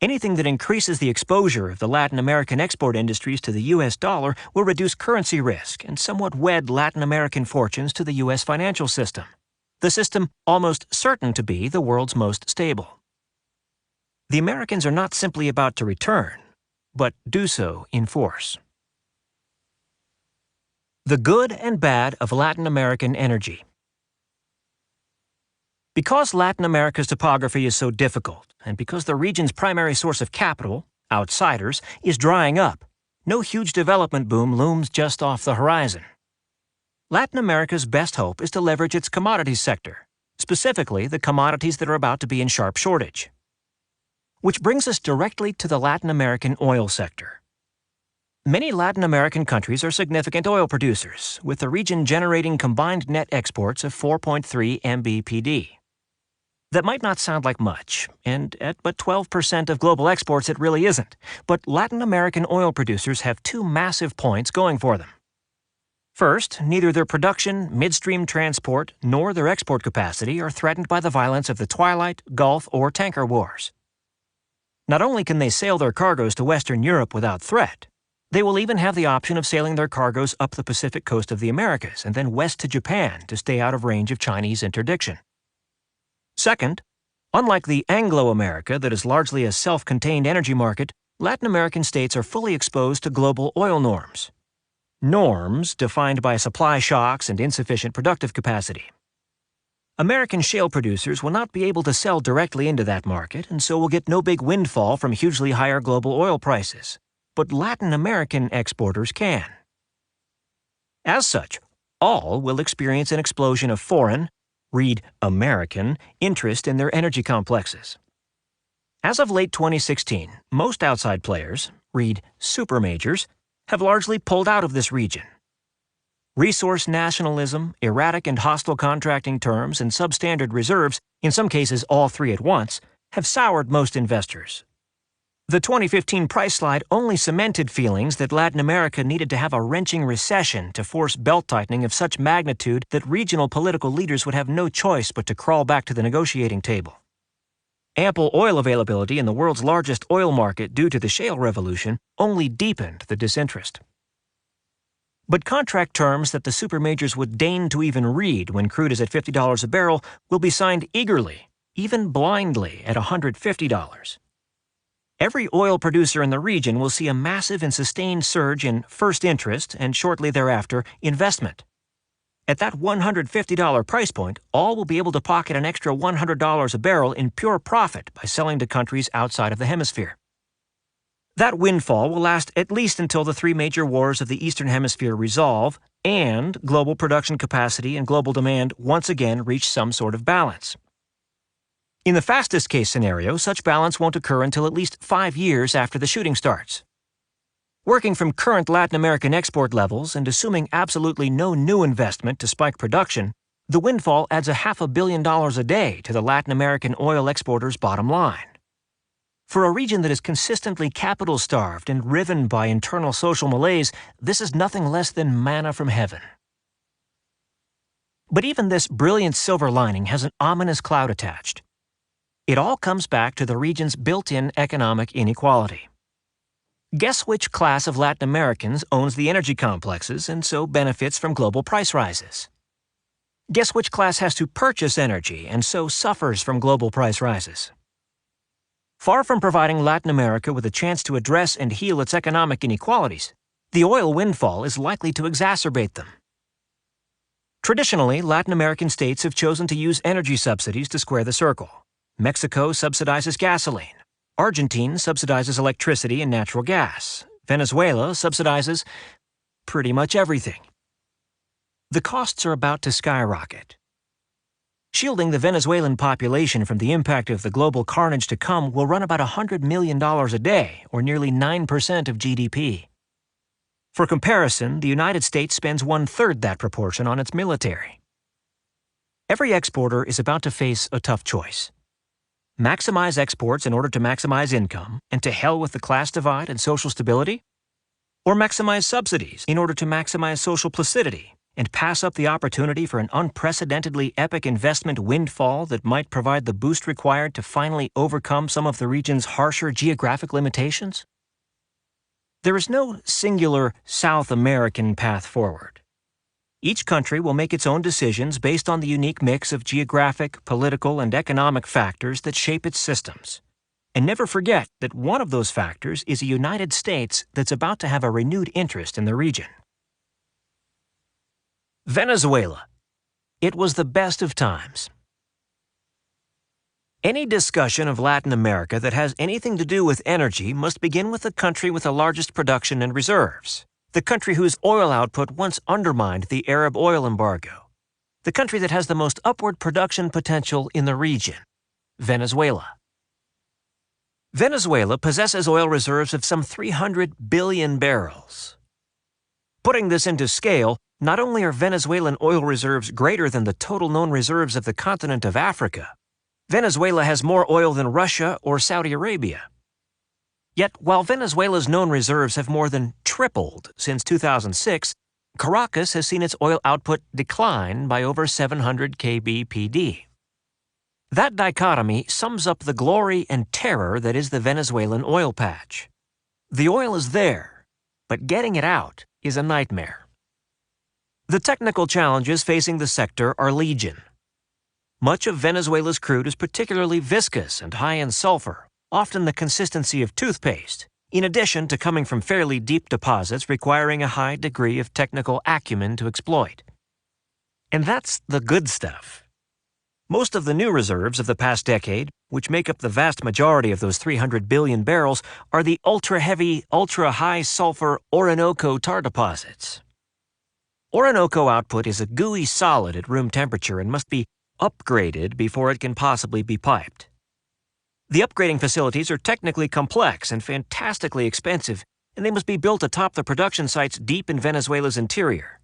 Speaker 1: Anything that increases the exposure of the Latin American export industries to the U.S. dollar will reduce currency risk and somewhat wed Latin American fortunes to the U.S. financial system, the system almost certain to be the world's most stable. The Americans are not simply about to return, but do so in force. The good and bad of Latin American energy. Because Latin America's topography is so difficult, and because the region's primary source of capital, outsiders, is drying up, no huge development boom looms just off the horizon. Latin America's best hope is to leverage its commodities sector, specifically the commodities that are about to be in sharp shortage. Which brings us directly to the Latin American oil sector. Many Latin American countries are significant oil producers, with the region generating combined net exports of 4.3 mbpd. That might not sound like much, and at but 12% of global exports it really isn't, but Latin American oil producers have two massive points going for them. First, neither their production, midstream transport, nor their export capacity are threatened by the violence of the Twilight, Gulf, or tanker wars. Not only can they sail their cargoes to Western Europe without threat, they will even have the option of sailing their cargoes up the Pacific coast of the Americas and then west to Japan to stay out of range of Chinese interdiction. Second, unlike the Anglo-America that is largely a self-contained energy market, Latin American states are fully exposed to global oil norms. Norms defined by supply shocks and insufficient productive capacity. American shale producers will not be able to sell directly into that market and so will get no big windfall from hugely higher global oil prices. But Latin American exporters can. As such, all will experience an explosion of foreign, read American, interest in their energy complexes. As of late 2016, most outside players, read supermajors, have largely pulled out of this region. Resource nationalism, erratic and hostile contracting terms, and substandard reserves, in some cases all three at once, have soured most investors. The 2015 price slide only cemented feelings that Latin America needed to have a wrenching recession to force belt-tightening of such magnitude that regional political leaders would have no choice but to crawl back to the negotiating table. Ample oil availability in the world's largest oil market due to the shale revolution only deepened the disinterest. But contract terms that the supermajors would deign to even read when crude is at $50 a barrel will be signed eagerly, even blindly, at $150. Every oil producer in the region will see a massive and sustained surge in first interest and shortly thereafter investment. At that $150 price point, all will be able to pocket an extra $100 a barrel in pure profit by selling to countries outside of the hemisphere. That windfall will last at least until the three major wars of the Eastern Hemisphere resolve and global production capacity and global demand once again reach some sort of balance. In the fastest case scenario, such balance won't occur until at least 5 years after the shooting starts. Working from current Latin American export levels and assuming absolutely no new investment to spike production, the windfall adds $500 million a day to the Latin American oil exporters' bottom line. For a region that is consistently capital-starved and riven by internal social malaise, this is nothing less than manna from heaven. But even this brilliant silver lining has an ominous cloud attached. It all comes back to the region's built-in economic inequality. Guess which class of Latin Americans owns the energy complexes and so benefits from global price rises? Guess which class has to purchase energy and so suffers from global price rises? Far from providing Latin America with a chance to address and heal its economic inequalities, the oil windfall is likely to exacerbate them. Traditionally, Latin American states have chosen to use energy subsidies to square the circle. Mexico subsidizes gasoline. Argentina subsidizes electricity and natural gas. Venezuela subsidizes pretty much everything. The costs are about to skyrocket. Shielding the Venezuelan population from the impact of the global carnage to come will run about $100 million a day, or nearly 9% of GDP. For comparison, the United States spends 1/3 that proportion on its military. Every exporter is about to face a tough choice. Maximize exports in order to maximize income, and to hell with the class divide and social stability? Or maximize subsidies in order to maximize social placidity, and pass up the opportunity for an unprecedentedly epic investment windfall that might provide the boost required to finally overcome some of the region's harsher geographic limitations? There is no singular South American path forward. Each country will make its own decisions based on the unique mix of geographic, political, and economic factors that shape its systems. And never forget that one of those factors is a United States that's about to have a renewed interest in the region. Venezuela. It was the best of times. Any discussion of Latin America that has anything to do with energy must begin with the country with the largest production and reserves, the country whose oil output once undermined the Arab oil embargo, the country that has the most upward production potential in the region, Venezuela. Venezuela possesses oil reserves of some 300 billion barrels. Putting this into scale, not only are Venezuelan oil reserves greater than the total known reserves of the continent of Africa, Venezuela has more oil than Russia or Saudi Arabia. Yet, while Venezuela's known reserves have more than tripled since 2006, Caracas has seen its oil output decline by over 700 kbpd. That dichotomy sums up the glory and terror that is the Venezuelan oil patch. The oil is there, but getting it out is a nightmare. The technical challenges facing the sector are legion. Much of Venezuela's crude is particularly viscous and high in sulfur, often the consistency of toothpaste, in addition to coming from fairly deep deposits requiring a high degree of technical acumen to exploit. And that's the good stuff. Most of the new reserves of the past decade, which make up the vast majority of those 300 billion barrels, are the ultra-heavy, ultra-high sulfur Orinoco tar deposits. Orinoco output is a gooey solid at room temperature and must be upgraded before it can possibly be piped. The upgrading facilities are technically complex and fantastically expensive, and they must be built atop the production sites deep in Venezuela's interior.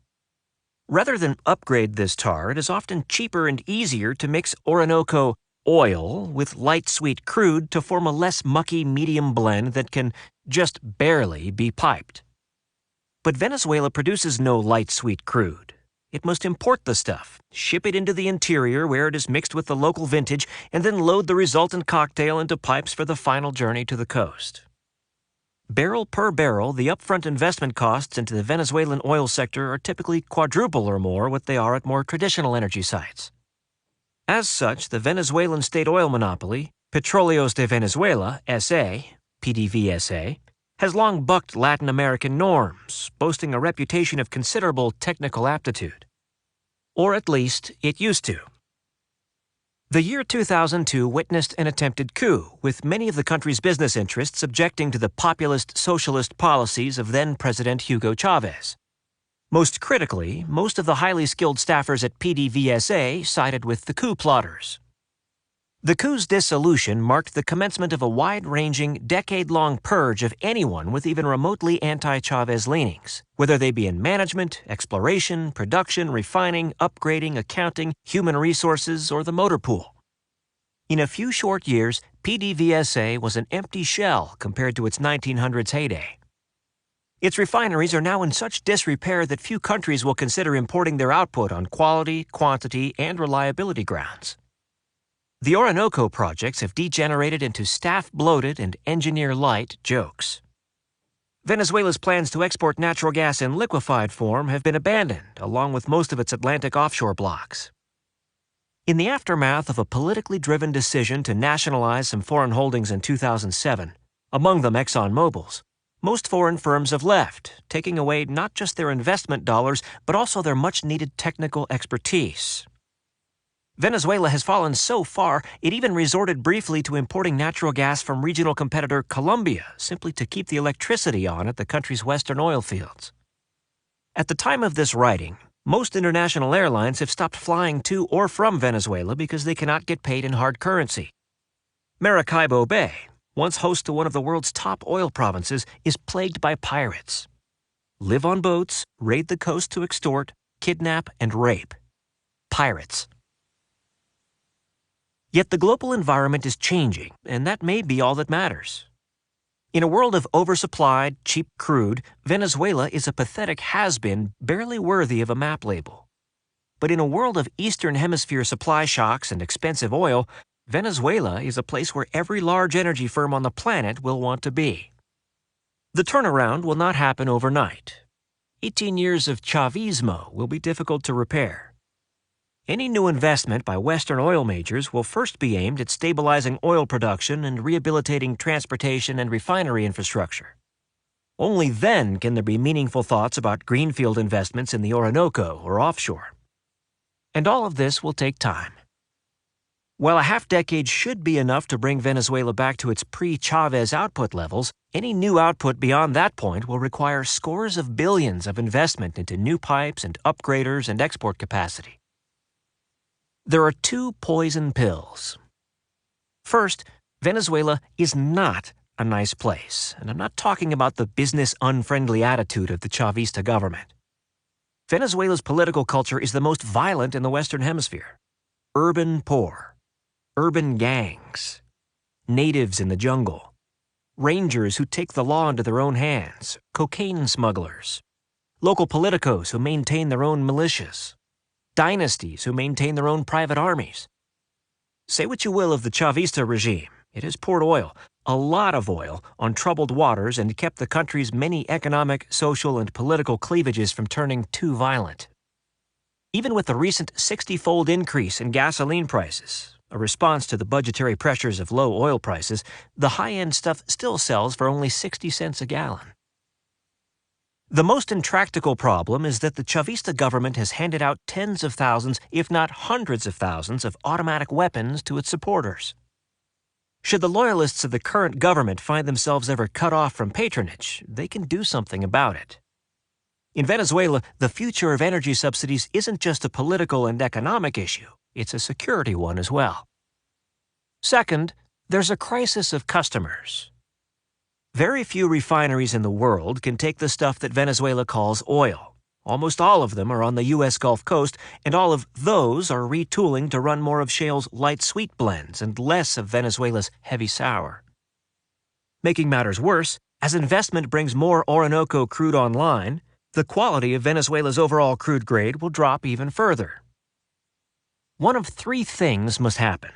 Speaker 1: Rather than upgrade this tar, it is often cheaper and easier to mix Orinoco oil with light sweet crude to form a less mucky medium blend that can just barely be piped. But Venezuela produces no light sweet crude. It must import the stuff, ship it into the interior where it is mixed with the local vintage, and then load the resultant cocktail into pipes for the final journey to the coast. Barrel per barrel, the upfront investment costs into the Venezuelan oil sector are typically quadruple or more what they are at more traditional energy sites. As such, the Venezuelan state oil monopoly, Petróleos de Venezuela, S.A., PDVSA, has long bucked Latin American norms, boasting a reputation of considerable technical aptitude. Or at least, it used to. The year 2002 witnessed an attempted coup, with many of the country's business interests objecting to the populist socialist policies of then-President Hugo Chavez. Most critically, most of the highly skilled staffers at PDVSA sided with the coup plotters. The coup's dissolution marked the commencement of a wide-ranging, decade-long purge of anyone with even remotely anti-Chavez leanings, whether they be in management, exploration, production, refining, upgrading, accounting, human resources, or the motor pool. In a few short years, PDVSA was an empty shell compared to its 1900s heyday. Its refineries are now in such disrepair that few countries will consider importing their output on quality, quantity, and reliability grounds. The Orinoco projects have degenerated into staff-bloated and engineer-light jokes. Venezuela's plans to export natural gas in liquefied form have been abandoned, along with most of its Atlantic offshore blocks. In the aftermath of a politically driven decision to nationalize some foreign holdings in 2007, among them ExxonMobil's, most foreign firms have left, taking away not just their investment dollars, but also their much-needed technical expertise. Venezuela has fallen so far, it even resorted briefly to importing natural gas from regional competitor Colombia, simply to keep the electricity on at the country's western oil fields. At the time of this writing, most international airlines have stopped flying to or from Venezuela because they cannot get paid in hard currency. Maracaibo Bay, once host to one of the world's top oil provinces, is plagued by pirates. Live on boats, raid the coast to extort, kidnap, and rape. Pirates. Yet the global environment is changing, and that may be all that matters. In a world of oversupplied, cheap crude, Venezuela is a pathetic has-been barely worthy of a map label. But in a world of Eastern Hemisphere supply shocks and expensive oil, Venezuela is a place where every large energy firm on the planet will want to be. The turnaround will not happen overnight. 18 years of Chavismo will be difficult to repair. Any new investment by Western oil majors will first be aimed at stabilizing oil production and rehabilitating transportation and refinery infrastructure. Only then can there be meaningful thoughts about greenfield investments in the Orinoco or offshore. And all of this will take time. While a half-decade should be enough to bring Venezuela back to its pre-Chavez output levels, any new output beyond that point will require scores of billions of investment into new pipes and upgraders and export capacity. There are two poison pills. First, Venezuela is not a nice place, and I'm not talking about the business-unfriendly attitude of the Chavista government. Venezuela's political culture is the most violent in the Western Hemisphere. Urban poor, urban gangs, natives in the jungle, rangers who take the law into their own hands, cocaine smugglers, local politicos who maintain their own militias, dynasties who maintain their own private armies. Say what you will of the Chavista regime, it has poured oil, a lot of oil, on troubled waters and kept the country's many economic, social, and political cleavages from turning too violent. Even with the recent 60-fold increase in gasoline prices, a response to the budgetary pressures of low oil prices, the high-end stuff still sells for only 60 cents a gallon. The most intractable problem is that the Chavista government has handed out tens of thousands, if not hundreds of thousands, of automatic weapons to its supporters. Should the loyalists of the current government find themselves ever cut off from patronage, they can do something about it. In Venezuela, the future of energy subsidies isn't just a political and economic issue, it's a security one as well. Second, there's a crisis of customers. Very few refineries in the world can take the stuff that Venezuela calls oil. Almost all of them are on the U.S. Gulf Coast, and all of those are retooling to run more of shale's light sweet blends and less of Venezuela's heavy sour. Making matters worse, as investment brings more Orinoco crude online, the quality of Venezuela's overall crude grade will drop even further. One of three things must happen.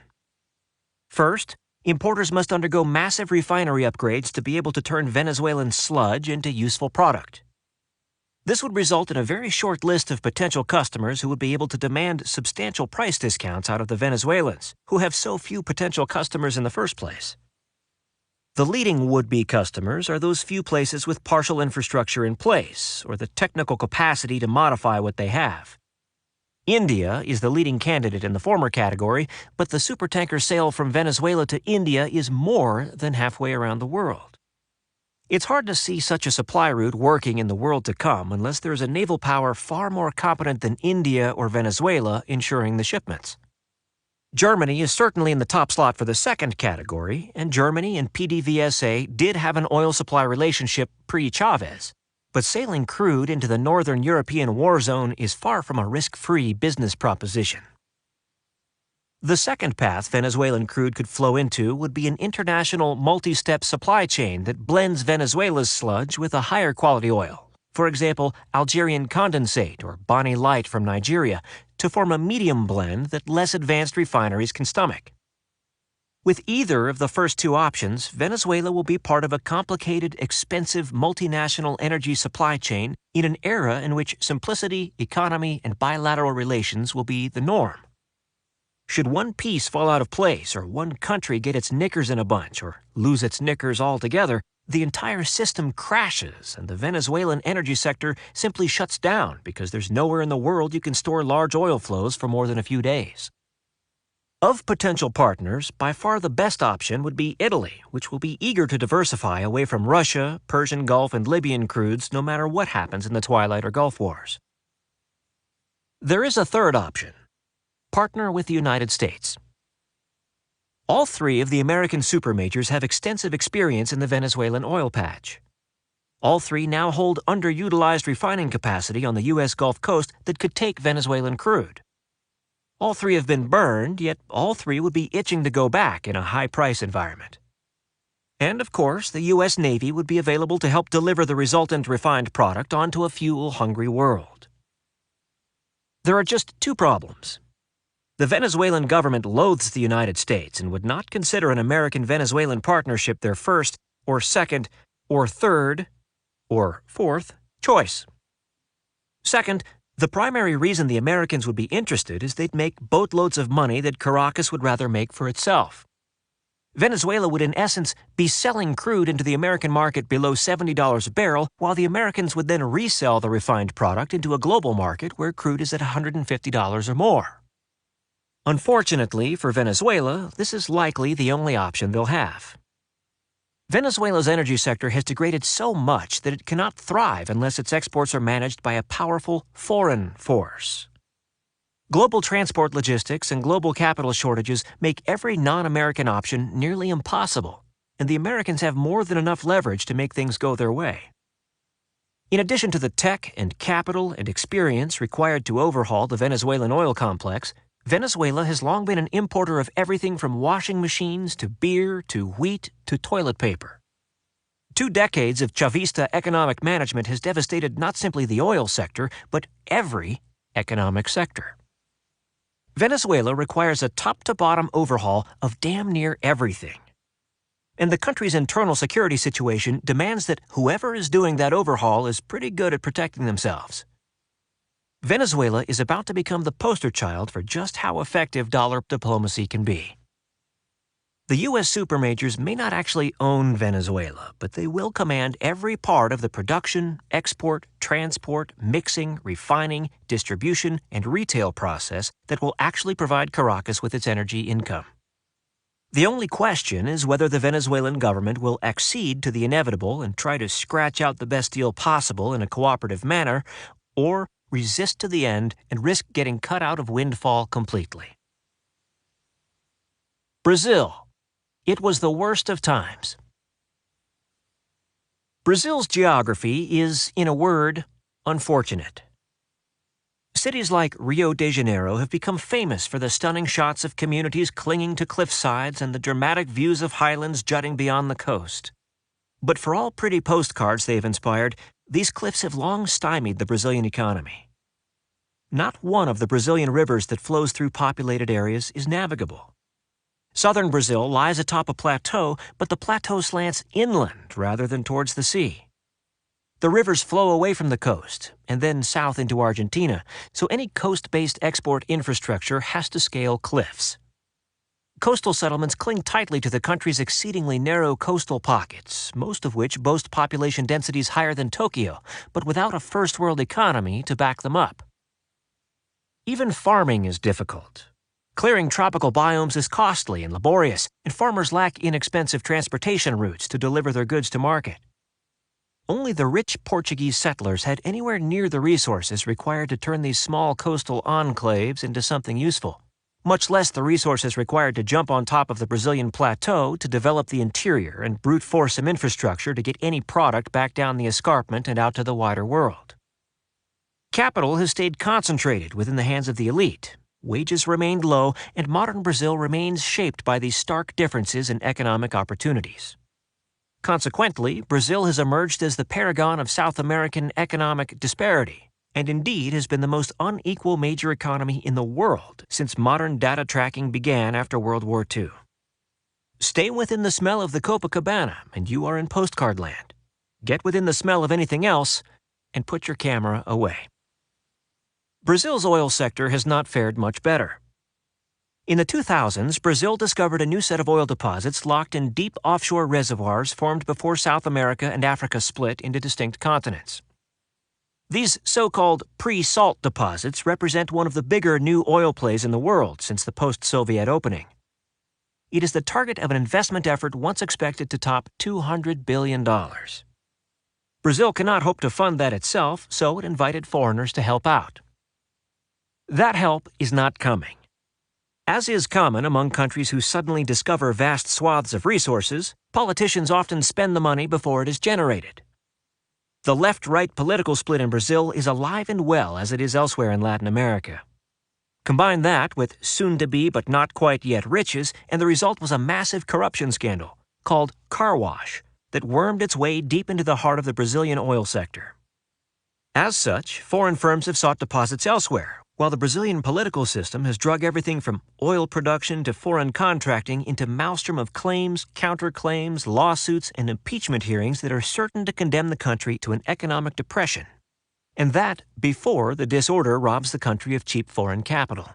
Speaker 1: First, importers must undergo massive refinery upgrades to be able to turn Venezuelan sludge into useful product. This would result in a very short list of potential customers who would be able to demand substantial price discounts out of the Venezuelans, who have so few potential customers in the first place. The leading would-be customers are those few places with partial infrastructure in place, or the technical capacity to modify what they have. India is the leading candidate in the former category, but the supertanker sale from Venezuela to India is more than halfway around the world. It's hard to see such a supply route working in the world to come unless there is a naval power far more competent than India or Venezuela ensuring the shipments. Germany is certainly in the top slot for the second category, and Germany and PDVSA did have an oil supply relationship pre-Chavez. But sailing crude into the northern European war zone is far from a risk-free business proposition. The second path Venezuelan crude could flow into would be an international multi-step supply chain that blends Venezuela's sludge with a higher quality oil, for example, Algerian condensate or Bonny Light from Nigeria, to form a medium blend that less advanced refineries can stomach. With either of the first two options, Venezuela will be part of a complicated, expensive, multinational energy supply chain in an era in which simplicity, economy, and bilateral relations will be the norm. Should one piece fall out of place, or one country get its knickers in a bunch, or lose its knickers altogether, the entire system crashes and the Venezuelan energy sector simply shuts down because there's nowhere in the world you can store large oil flows for more than a few days. Of potential partners, by far the best option would be Italy, which will be eager to diversify away from Russia, Persian Gulf, and Libyan crudes no matter what happens in the Twilight or Gulf Wars. There is a third option. Partner with the United States. All three of the American supermajors have extensive experience in the Venezuelan oil patch. All three now hold underutilized refining capacity on the U.S. Gulf Coast that could take Venezuelan crude. All three have been burned, yet all three would be itching to go back in a high-price environment. And, of course, the U.S. Navy would be available to help deliver the resultant refined product onto a fuel-hungry world. There are just two problems. The Venezuelan government loathes the United States and would not consider an American-Venezuelan partnership their first, or second, or third, or fourth choice. Second, the primary reason the Americans would be interested is they'd make boatloads of money that Caracas would rather make for itself. Venezuela would in essence be selling crude into the American market below $70 a barrel, while the Americans would then resell the refined product into a global market where crude is at $150 or more. Unfortunately for Venezuela, this is likely the only option they'll have. Venezuela's energy sector has degraded so much that it cannot thrive unless its exports are managed by a powerful foreign force. Global transport logistics and global capital shortages make every non-American option nearly impossible, and the Americans have more than enough leverage to make things go their way. In addition to the tech and capital and experience required to overhaul the Venezuelan oil complex, Venezuela has long been an importer of everything from washing machines to beer to wheat to toilet paper. 2 decades of Chavista economic management has devastated not simply the oil sector, but every economic sector. Venezuela requires a top-to-bottom overhaul of damn near everything. And the country's internal security situation demands that whoever is doing that overhaul is pretty good at protecting themselves. Venezuela is about to become the poster child for just how effective dollar diplomacy can be. The U.S. supermajors may not actually own Venezuela, but they will command every part of the production, export, transport, mixing, refining, distribution, and retail process that will actually provide Caracas with its energy income. The only question is whether the Venezuelan government will accede to the inevitable and try to scratch out the best deal possible in a cooperative manner, or resist to the end and risk getting cut out of windfall completely. Brazil. It was the worst of times. Brazil's geography is, in a word, unfortunate. Cities like Rio de Janeiro have become famous for the stunning shots of communities clinging to cliff sides and the dramatic views of highlands jutting beyond the coast. But for all pretty postcards they've inspired, these cliffs have long stymied the Brazilian economy. Not one of the Brazilian rivers that flows through populated areas is navigable. Southern Brazil lies atop a plateau, but the plateau slants inland rather than towards the sea. The rivers flow away from the coast and then south into Argentina, so any coast-based export infrastructure has to scale cliffs. Coastal settlements cling tightly to the country's exceedingly narrow coastal pockets, most of which boast population densities higher than Tokyo, but without a first-world economy to back them up. Even farming is difficult. Clearing tropical biomes is costly and laborious, and farmers lack inexpensive transportation routes to deliver their goods to market. Only the rich Portuguese settlers had anywhere near the resources required to turn these small coastal enclaves into something useful, much less the resources required to jump on top of the Brazilian plateau to develop the interior and brute force some infrastructure to get any product back down the escarpment and out to the wider world. Capital has stayed concentrated within the hands of the elite, wages remained low, and modern Brazil remains shaped by these stark differences in economic opportunities. Consequently, Brazil has emerged as the paragon of South American economic disparity, and indeed has been the most unequal major economy in the world since modern data tracking began after World War II. Stay within the smell of the Copacabana, and you are in postcard land. Get within the smell of anything else, and put your camera away. Brazil's oil sector has not fared much better. In the 2000s, Brazil discovered a new set of oil deposits locked in deep offshore reservoirs formed before South America and Africa split into distinct continents. These so-called pre-salt deposits represent one of the bigger new oil plays in the world since the post-Soviet opening. It is the target of an investment effort once expected to top $200 billion. Brazil cannot hope to fund that itself, so it invited foreigners to help out. That help is not coming. As is common among countries who suddenly discover vast swaths of resources, politicians often spend the money before it is generated. The left-right political split in Brazil is alive and well as it is elsewhere in Latin America. Combine that with soon-to-be but not quite yet riches, and the result was a massive corruption scandal called car wash that wormed its way deep into the heart of the Brazilian oil sector. As such, foreign firms have sought deposits elsewhere, while the Brazilian political system has drug everything from oil production to foreign contracting into maelstrom of claims, counterclaims, lawsuits, and impeachment hearings that are certain to condemn the country to an economic depression. And that before the disorder robs the country of cheap foreign capital.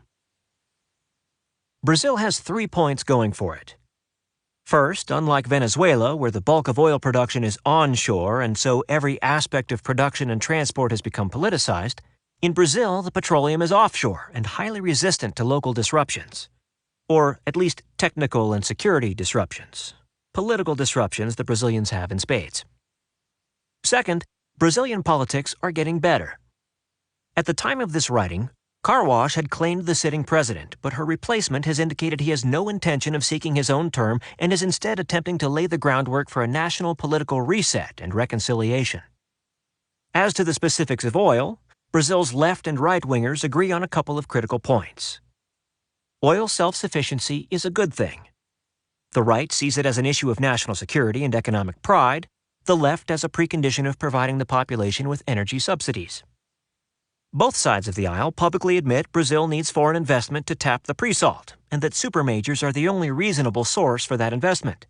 Speaker 1: Brazil has 3 points going for it. First, unlike Venezuela, where the bulk of oil production is onshore and so every aspect of production and transport has become politicized, in Brazil, the petroleum is offshore and highly resistant to local disruptions. Or at least technical and security disruptions. Political disruptions the Brazilians have in spades. Second, Brazilian politics are getting better. At the time of this writing, Car Wash had claimed the sitting president, but her replacement has indicated he has no intention of seeking his own term and is instead attempting to lay the groundwork for a national political reset and reconciliation. As to the specifics of oil, Brazil's left and right-wingers agree on a couple of critical points. Oil self-sufficiency is a good thing. The right sees it as an issue of national security and economic pride, the left as a precondition of providing the population with energy subsidies. Both sides of the aisle publicly admit Brazil needs foreign investment to tap the pre-salt, and that supermajors are the only reasonable source for that investment.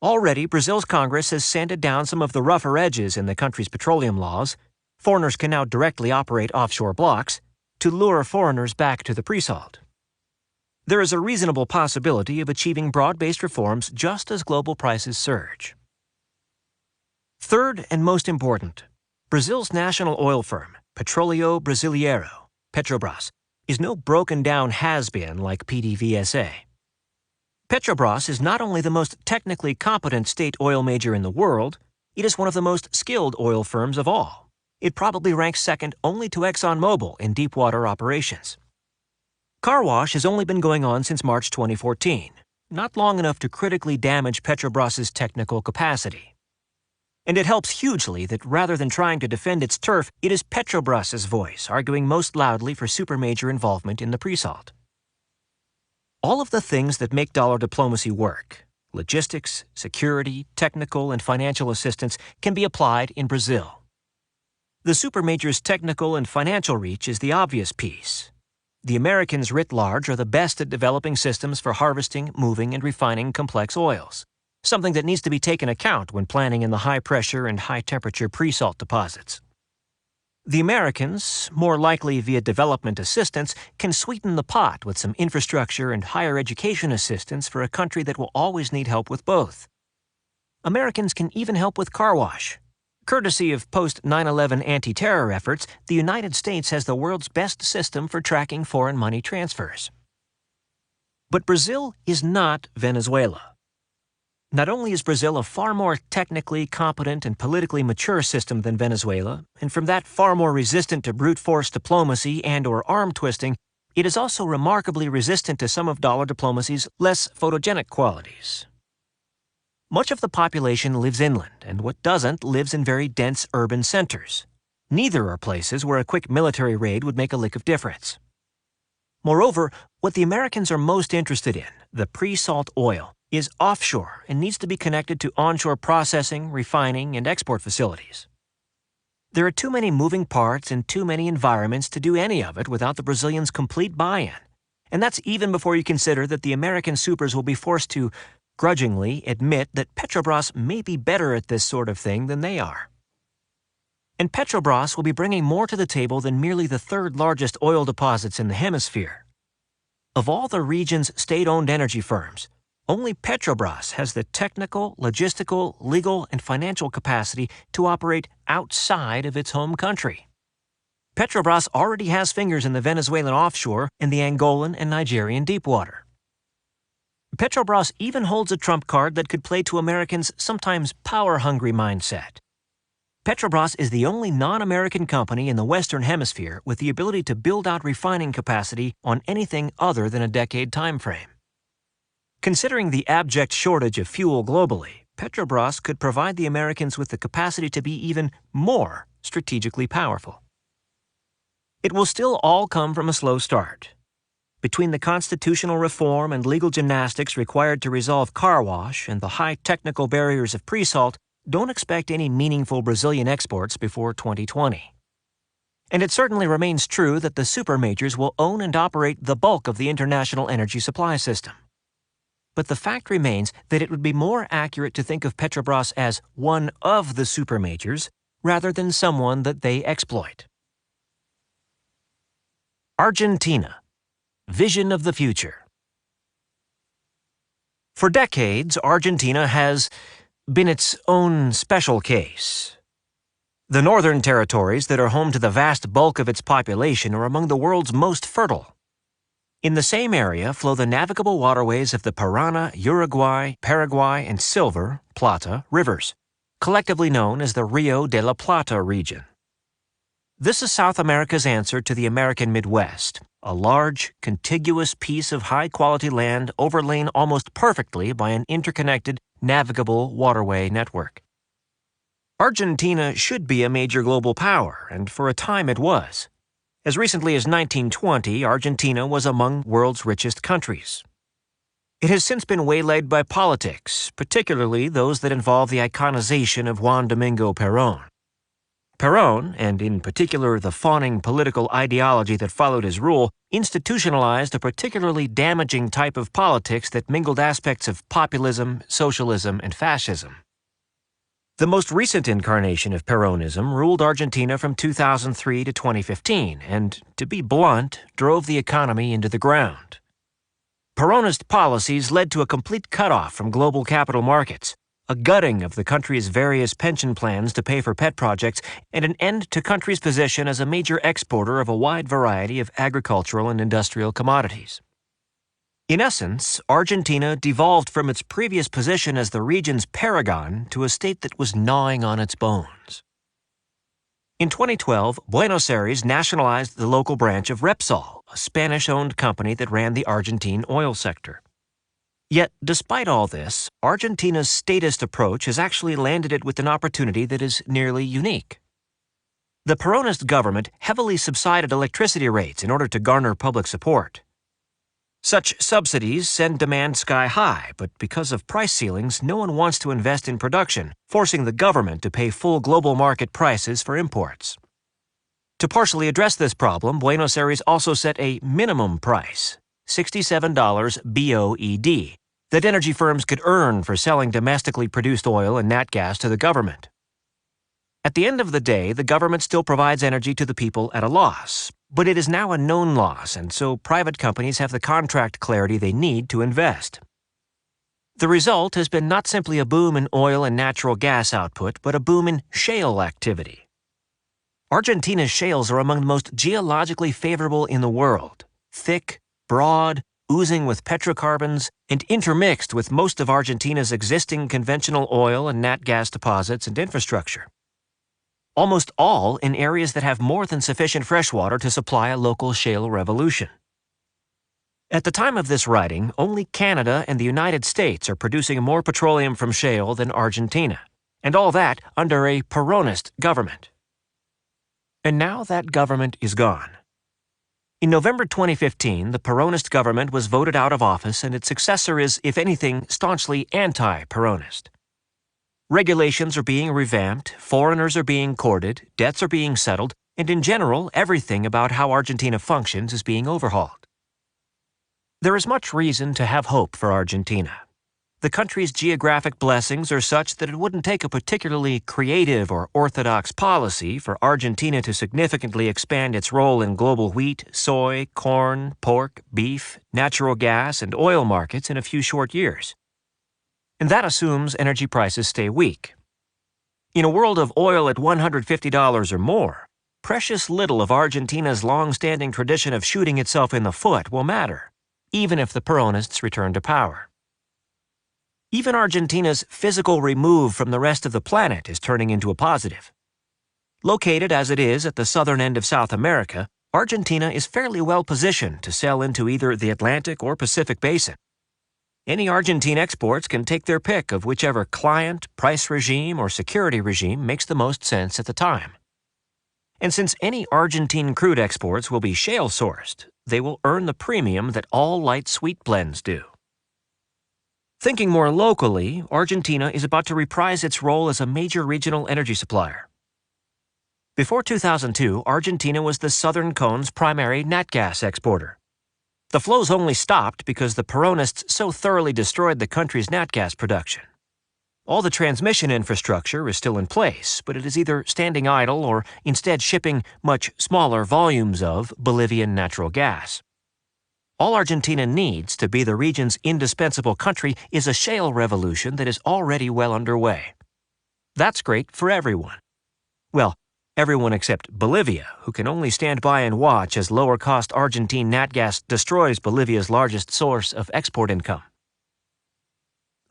Speaker 1: Already, Brazil's Congress has sanded down some of the rougher edges in the country's petroleum laws. Foreigners can now directly operate offshore blocks to lure foreigners back to the pre-salt. There is a reasonable possibility of achieving broad-based reforms just as global prices surge. Third and most important, Brazil's national oil firm, Petróleo Brasileiro, Petrobras, is no broken-down has-been like PDVSA. Petrobras is not only the most technically competent state oil major in the world, it is one of the most skilled oil firms of all. It probably ranks second only to ExxonMobil in deepwater operations. Car Wash has only been going on since March 2014, not long enough to critically damage Petrobras's technical capacity. And it helps hugely that rather than trying to defend its turf, it is Petrobras's voice arguing most loudly for supermajor involvement in the pre-salt. All of the things that make dollar diplomacy work, logistics, security, technical, and financial assistance, can be applied in Brazil. The supermajor's technical and financial reach is the obvious piece. The Americans writ large are the best at developing systems for harvesting, moving, and refining complex oils, something that needs to be taken account when planning in the high-pressure and high-temperature pre-salt deposits. The Americans, more likely via development assistance, can sweeten the pot with some infrastructure and higher education assistance for a country that will always need help with both. Americans can even help with car wash. Courtesy of post-9/11 anti-terror efforts, the United States has the world's best system for tracking foreign money transfers. But Brazil is not Venezuela. Not only is Brazil a far more technically competent and politically mature system than Venezuela, and from that far more resistant to brute force diplomacy and/or arm twisting, it is also remarkably resistant to some of dollar diplomacy's less photogenic qualities. Much of the population lives inland, and what doesn't lives in very dense urban centers. Neither are places where a quick military raid would make a lick of difference. Moreover, what the Americans are most interested in, the pre-salt oil, is offshore and needs to be connected to onshore processing, refining, and export facilities. There are too many moving parts and too many environments to do any of it without the Brazilians' complete buy-in. And that's even before you consider that the American supers will be forced to grudgingly admit that Petrobras may be better at this sort of thing than they are. And Petrobras will be bringing more to the table than merely the third largest oil deposits in the hemisphere. Of all the region's state-owned energy firms, only Petrobras has the technical, logistical, legal, and financial capacity to operate outside of its home country. Petrobras already has fingers in the Venezuelan offshore and the Angolan and Nigerian deepwater. Petrobras even holds a trump card that could play to Americans' sometimes power-hungry mindset. Petrobras is the only non-American company in the Western Hemisphere with the ability to build out refining capacity on anything other than a decade time frame. Considering the abject shortage of fuel globally, Petrobras could provide the Americans with the capacity to be even more strategically powerful. It will still all come from a slow start. Between the constitutional reform and legal gymnastics required to resolve car wash and the high technical barriers of pre-salt, don't expect any meaningful Brazilian exports before 2020. And it certainly remains true that the supermajors will own and operate the bulk of the international energy supply system. But the fact remains that it would be more accurate to think of Petrobras as one of the supermajors rather than someone that they exploit. Argentina. Vision of the future. For decades, Argentina has been its own special case. The northern territories that are home to the vast bulk of its population are among the world's most fertile. In the same area flow the navigable waterways of the Parana, Uruguay, Paraguay, and Silver, Plata rivers, collectively known as the Rio de la Plata region. This is South America's answer to the American Midwest, a large, contiguous piece of high-quality land overlain almost perfectly by an interconnected, navigable waterway network. Argentina should be a major global power, and for a time it was. As recently as 1920, Argentina was among the world's richest countries. It has since been waylaid by politics, particularly those that involve the iconization of Juan Domingo Perón. Perón, and in particular the fawning political ideology that followed his rule, institutionalized a particularly damaging type of politics that mingled aspects of populism, socialism, and fascism. The most recent incarnation of Peronism ruled Argentina from 2003 to 2015 and, to be blunt, drove the economy into the ground. Peronist policies led to a complete cutoff from global capital markets, a gutting of the country's various pension plans to pay for pet projects, and an end to country's position as a major exporter of a wide variety of agricultural and industrial commodities. In essence, Argentina devolved from its previous position as the region's paragon to a state that was gnawing on its bones. In 2012, Buenos Aires nationalized the local branch of Repsol, a Spanish-owned company that ran the Argentine oil sector. Yet, despite all this, Argentina's statist approach has actually landed it with an opportunity that is nearly unique. The Peronist government heavily subsidized electricity rates in order to garner public support. Such subsidies send demand sky high, but because of price ceilings, no one wants to invest in production, forcing the government to pay full global market prices for imports. To partially address this problem, Buenos Aires also set a minimum price, $67 BOED, that energy firms could earn for selling domestically produced oil and nat gas to the government. At the end of the day, the government still provides energy to the people at a loss, but it is now a known loss, and so private companies have the contract clarity they need to invest. The result has been not simply a boom in oil and natural gas output, but a boom in shale activity. Argentina's shales are among the most geologically favorable in the world, thick, broad, oozing with petrocarbons, and intermixed with most of Argentina's existing conventional oil and nat gas deposits and infrastructure. Almost all in areas that have more than sufficient freshwater to supply a local shale revolution. At the time of this writing, only Canada and the United States are producing more petroleum from shale than Argentina, and all that under a Peronist government. And now that government is gone. In November 2015, the Peronist government was voted out of office, and its successor is, if anything, staunchly anti-Peronist. Regulations are being revamped, foreigners are being courted, debts are being settled, and in general, everything about how Argentina functions is being overhauled. There is much reason to have hope for Argentina. The country's geographic blessings are such that it wouldn't take a particularly creative or orthodox policy for Argentina to significantly expand its role in global wheat, soy, corn, pork, beef, natural gas, and oil markets in a few short years. And that assumes energy prices stay weak. In a world of oil at $150 or more, precious little of Argentina's long-standing tradition of shooting itself in the foot will matter, even if the Peronists return to power. Even Argentina's physical remove from the rest of the planet is turning into a positive. Located as it is at the southern end of South America, Argentina is fairly well positioned to sell into either the Atlantic or Pacific Basin. Any Argentine exports can take their pick of whichever client, price regime, or security regime makes the most sense at the time. And since any Argentine crude exports will be shale-sourced, they will earn the premium that all light sweet blends do. Thinking more locally, Argentina is about to reprise its role as a major regional energy supplier. Before 2002, Argentina was the Southern Cone's primary nat gas exporter. The flows only stopped because the Peronists so thoroughly destroyed the country's nat gas production. All the transmission infrastructure is still in place, but it is either standing idle or instead shipping much smaller volumes of Bolivian natural gas. All Argentina needs to be the region's indispensable country is a shale revolution that is already well underway. That's great for everyone. Well, everyone except Bolivia, who can only stand by and watch as lower-cost Argentine nat gas destroys Bolivia's largest source of export income.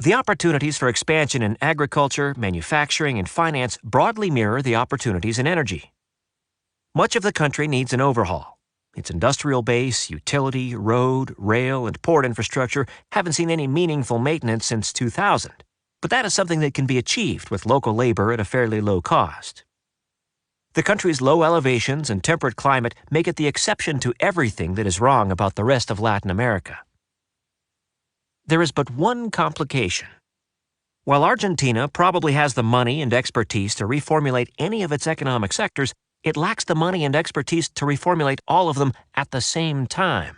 Speaker 1: The opportunities for expansion in agriculture, manufacturing, and finance broadly mirror the opportunities in energy. Much of the country needs an overhaul. Its industrial base, utility, road, rail, and port infrastructure haven't seen any meaningful maintenance since 2000, but that is something that can be achieved with local labor at a fairly low cost. The country's low elevations and temperate climate make it the exception to everything that is wrong about the rest of Latin America. There is but one complication. While Argentina probably has the money and expertise to reformulate any of its economic sectors, it lacks the money and expertise to reformulate all of them at the same time.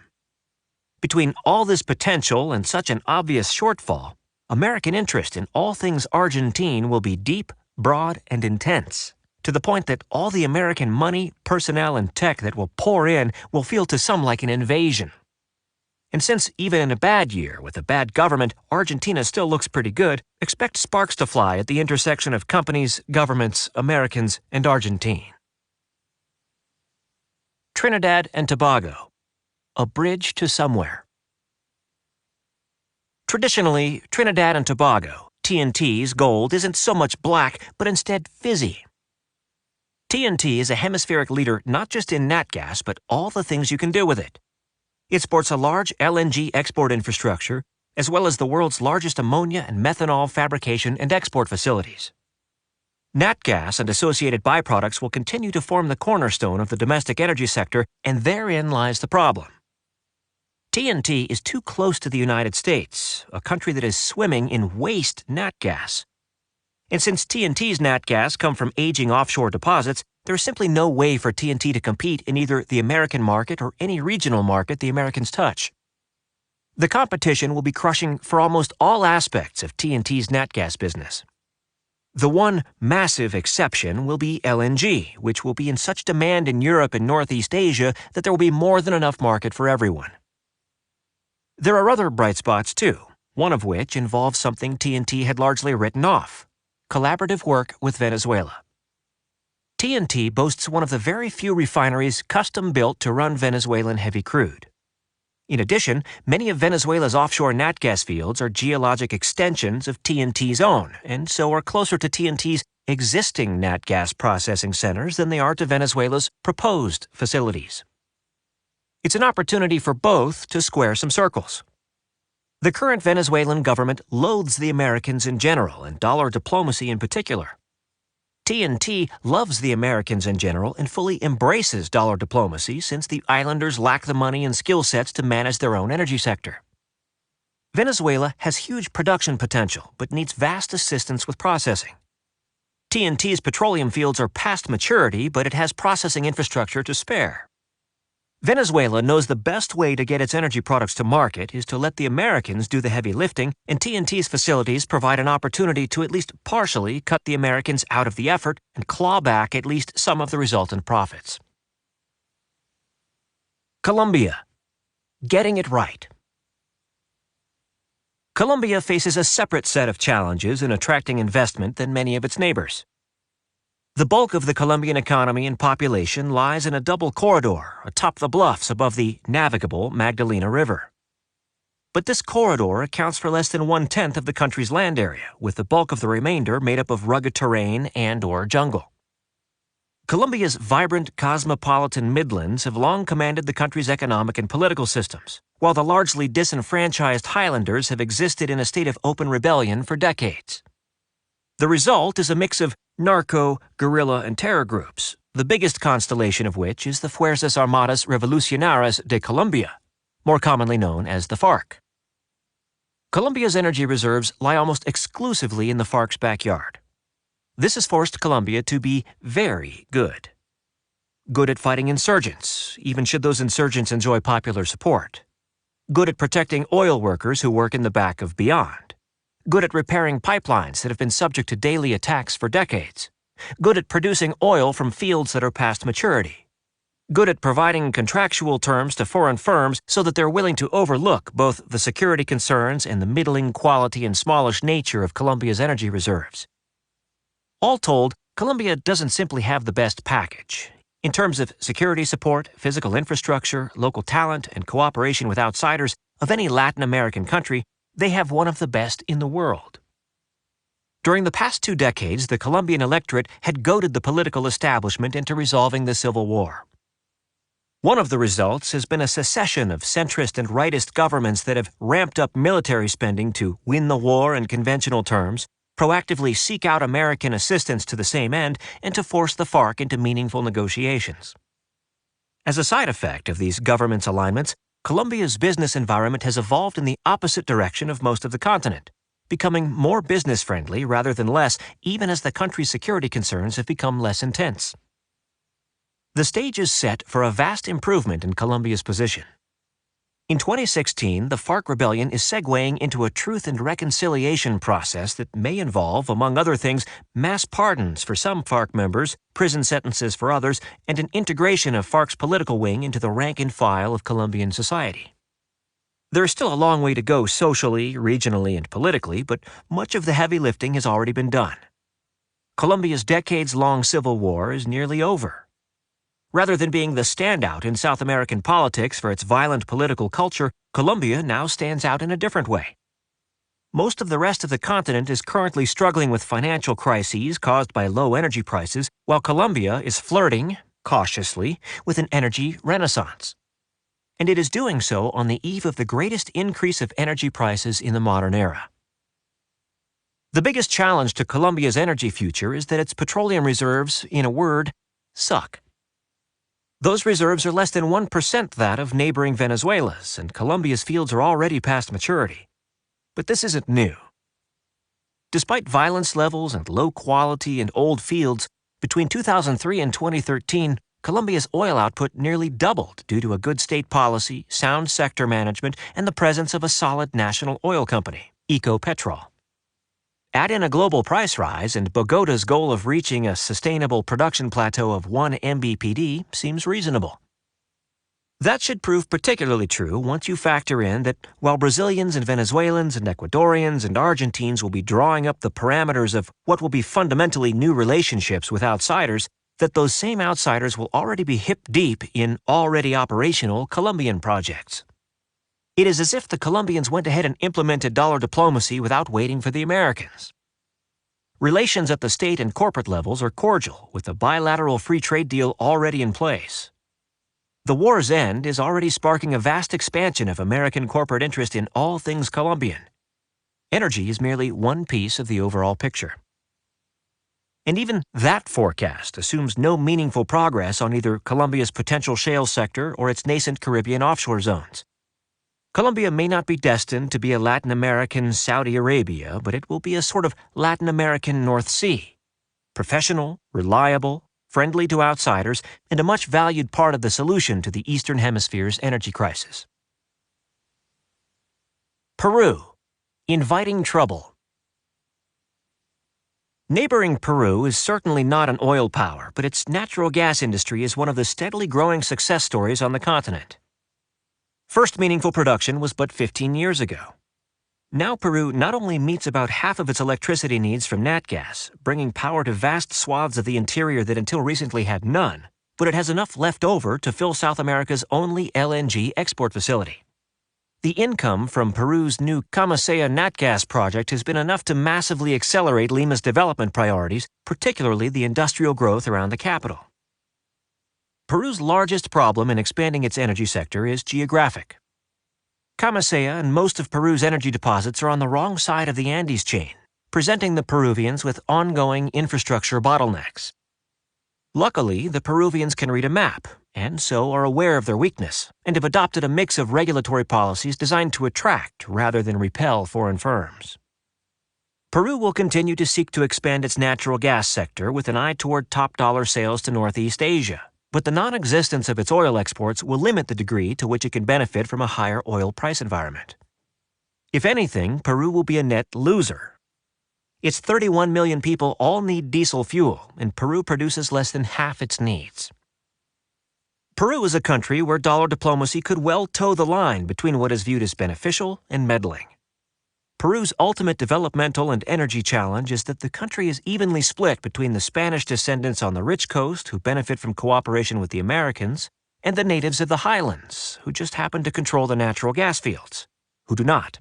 Speaker 1: Between all this potential and such an obvious shortfall, American interest in all things Argentine will be deep, broad, and intense, to the point that all the American money, personnel, and tech that will pour in will feel to some like an invasion. And since even in a bad year with a bad government, Argentina still looks pretty good, expect sparks to fly at the intersection of companies, governments, Americans, and Argentine. Trinidad and Tobago, a bridge to somewhere. Traditionally, Trinidad and Tobago, TNT's gold isn't so much black, but instead fizzy. TNT is a hemispheric leader not just in nat gas, but all the things you can do with it. It sports a large LNG export infrastructure, as well as the world's largest ammonia and methanol fabrication and export facilities. Nat gas and associated byproducts will continue to form the cornerstone of the domestic energy sector, and therein lies the problem. TNT is too close to the United States, a country that is swimming in waste nat gas. And since TNT's nat gas come from aging offshore deposits, there is simply no way for TNT to compete in either the American market or any regional market the Americans touch. The competition will be crushing for almost all aspects of TNT's nat gas business. The one massive exception will be LNG, which will be in such demand in Europe and Northeast Asia that there will be more than enough market for everyone. There are other bright spots too, one of which involves something TNT had largely written off: collaborative work with Venezuela. TNT boasts one of the very few refineries custom-built to run Venezuelan heavy crude. In addition, many of Venezuela's offshore nat gas fields are geologic extensions of TNT's own, and so are closer to TNT's existing nat gas processing centers than they are to Venezuela's proposed facilities. It's an opportunity for both to square some circles. The current Venezuelan government loathes the Americans in general and dollar diplomacy in particular. TNT loves the Americans in general and fully embraces dollar diplomacy since the islanders lack the money and skill sets to manage their own energy sector. Venezuela has huge production potential but needs vast assistance with processing. TNT's petroleum fields are past maturity, but it has processing infrastructure to spare. Venezuela knows the best way to get its energy products to market is to let the Americans do the heavy lifting, and TNT's facilities provide an opportunity to at least partially cut the Americans out of the effort and claw back at least some of the resultant profits. Colombia. Getting it right. Colombia faces a separate set of challenges in attracting investment than many of its neighbors. The bulk of the Colombian economy and population lies in a double corridor atop the bluffs above the navigable Magdalena River. But this corridor accounts for less than 1/10 of the country's land area, with the bulk of the remainder made up of rugged terrain and/or jungle. Colombia's vibrant cosmopolitan midlands have long commanded the country's economic and political systems, while the largely disenfranchised highlanders have existed in a state of open rebellion for decades. The result is a mix of narco, guerrilla, and terror groups, the biggest constellation of which is the Fuerzas Armadas Revolucionarias de Colombia, more commonly known as the FARC. Colombia's energy reserves lie almost exclusively in the FARC's backyard. This has forced Colombia to be very good. Good at fighting insurgents, even should those insurgents enjoy popular support. Good at protecting oil workers who work in the back of Beyond. Good at repairing pipelines that have been subject to daily attacks for decades. Good at producing oil from fields that are past maturity. Good at providing contractual terms to foreign firms so that they're willing to overlook both the security concerns and the middling quality and smallish nature of Colombia's energy reserves. All told, Colombia doesn't simply have the best package. In terms of security support, physical infrastructure, local talent, and cooperation with outsiders of any Latin American country, they have one of the best in the world. During the past 2 decades, the Colombian electorate had goaded the political establishment into resolving the civil war. One of the results has been a succession of centrist and rightist governments that have ramped up military spending to win the war in conventional terms, proactively seek out American assistance to the same end, and to force the FARC into meaningful negotiations. As a side effect of these governments' alignments, Colombia's business environment has evolved in the opposite direction of most of the continent, becoming more business-friendly rather than less, even as the country's security concerns have become less intense. The stage is set for a vast improvement in Colombia's position. In 2016, the FARC rebellion is segueing into a truth and reconciliation process that may involve, among other things, mass pardons for some FARC members, prison sentences for others, and an integration of FARC's political wing into the rank and file of Colombian society. There is still a long way to go socially, regionally, and politically, but much of the heavy lifting has already been done. Colombia's decades-long civil war is nearly over. Rather than being the standout in South American politics for its violent political culture, Colombia now stands out in a different way. Most of the rest of the continent is currently struggling with financial crises caused by low energy prices, while Colombia is flirting, cautiously, with an energy renaissance. And it is doing so on the eve of the greatest increase of energy prices in the modern era. The biggest challenge to Colombia's energy future is that its petroleum reserves, in a word, suck. Those reserves are less than 1% that of neighboring Venezuela's, and Colombia's fields are already past maturity. But this isn't new. Despite violence levels and low quality and old fields, between 2003 and 2013, Colombia's oil output nearly doubled due to a good state policy, sound sector management, and the presence of a solid national oil company, Ecopetrol. Add in a global price rise, and Bogota's goal of reaching a sustainable production plateau of 1 MBPD seems reasonable. That should prove particularly true once you factor in that while Brazilians and Venezuelans and Ecuadorians and Argentines will be drawing up the parameters of what will be fundamentally new relationships with outsiders, that those same outsiders will already be hip-deep in already operational Colombian projects. It is as if the Colombians went ahead and implemented dollar diplomacy without waiting for the Americans. Relations at the state and corporate levels are cordial, with a bilateral free trade deal already in place. The war's end is already sparking a vast expansion of American corporate interest in all things Colombian. Energy is merely one piece of the overall picture. And even that forecast assumes no meaningful progress on either Colombia's potential shale sector or its nascent Caribbean offshore zones. Colombia may not be destined to be a Latin American Saudi Arabia, but it will be a sort of Latin American North Sea. Professional, reliable, friendly to outsiders, and a much valued part of the solution to the Eastern Hemisphere's energy crisis. Peru. Inviting trouble. Neighboring Peru is certainly not an oil power, but its natural gas industry is one of the steadily growing success stories on the continent. First meaningful production was but 15 years ago. Now Peru not only meets about half of its electricity needs from nat gas, bringing power to vast swaths of the interior that until recently had none, but it has enough left over to fill South America's only LNG export facility. The income from Peru's new Camisea nat gas project has been enough to massively accelerate Lima's development priorities, particularly the industrial growth around the capital. Peru's largest problem in expanding its energy sector is geographic. Camisea and most of Peru's energy deposits are on the wrong side of the Andes chain, presenting the Peruvians with ongoing infrastructure bottlenecks. Luckily, the Peruvians can read a map, and so are aware of their weakness, and have adopted a mix of regulatory policies designed to attract rather than repel foreign firms. Peru will continue to seek to expand its natural gas sector with an eye toward top-dollar sales to Northeast Asia, but the non-existence of its oil exports will limit the degree to which it can benefit from a higher oil price environment. If anything, Peru will be a net loser. Its 31 million people all need diesel fuel, and Peru produces less than half its needs. Peru is a country where dollar diplomacy could well toe the line between what is viewed as beneficial and meddling. Peru's ultimate developmental and energy challenge is that the country is evenly split between the Spanish descendants on the rich coast who benefit from cooperation with the Americans and the natives of the highlands who just happen to control the natural gas fields, who do not.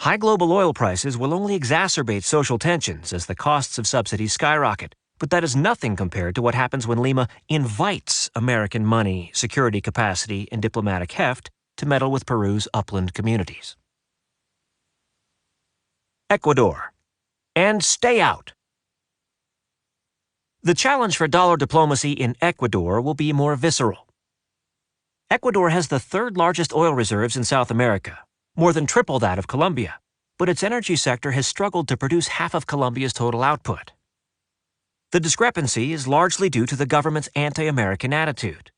Speaker 1: High global oil prices will only exacerbate social tensions as the costs of subsidies skyrocket, but that is nothing compared to what happens when Lima invites American money, security capacity, and diplomatic heft to meddle with Peru's upland communities. Ecuador. And stay out. The challenge for dollar diplomacy in Ecuador will be more visceral. Ecuador has the third largest oil reserves in South America, more than triple that of Colombia, but its energy sector has struggled to produce half of Colombia's total output. The discrepancy is largely due to the government's anti-American attitude.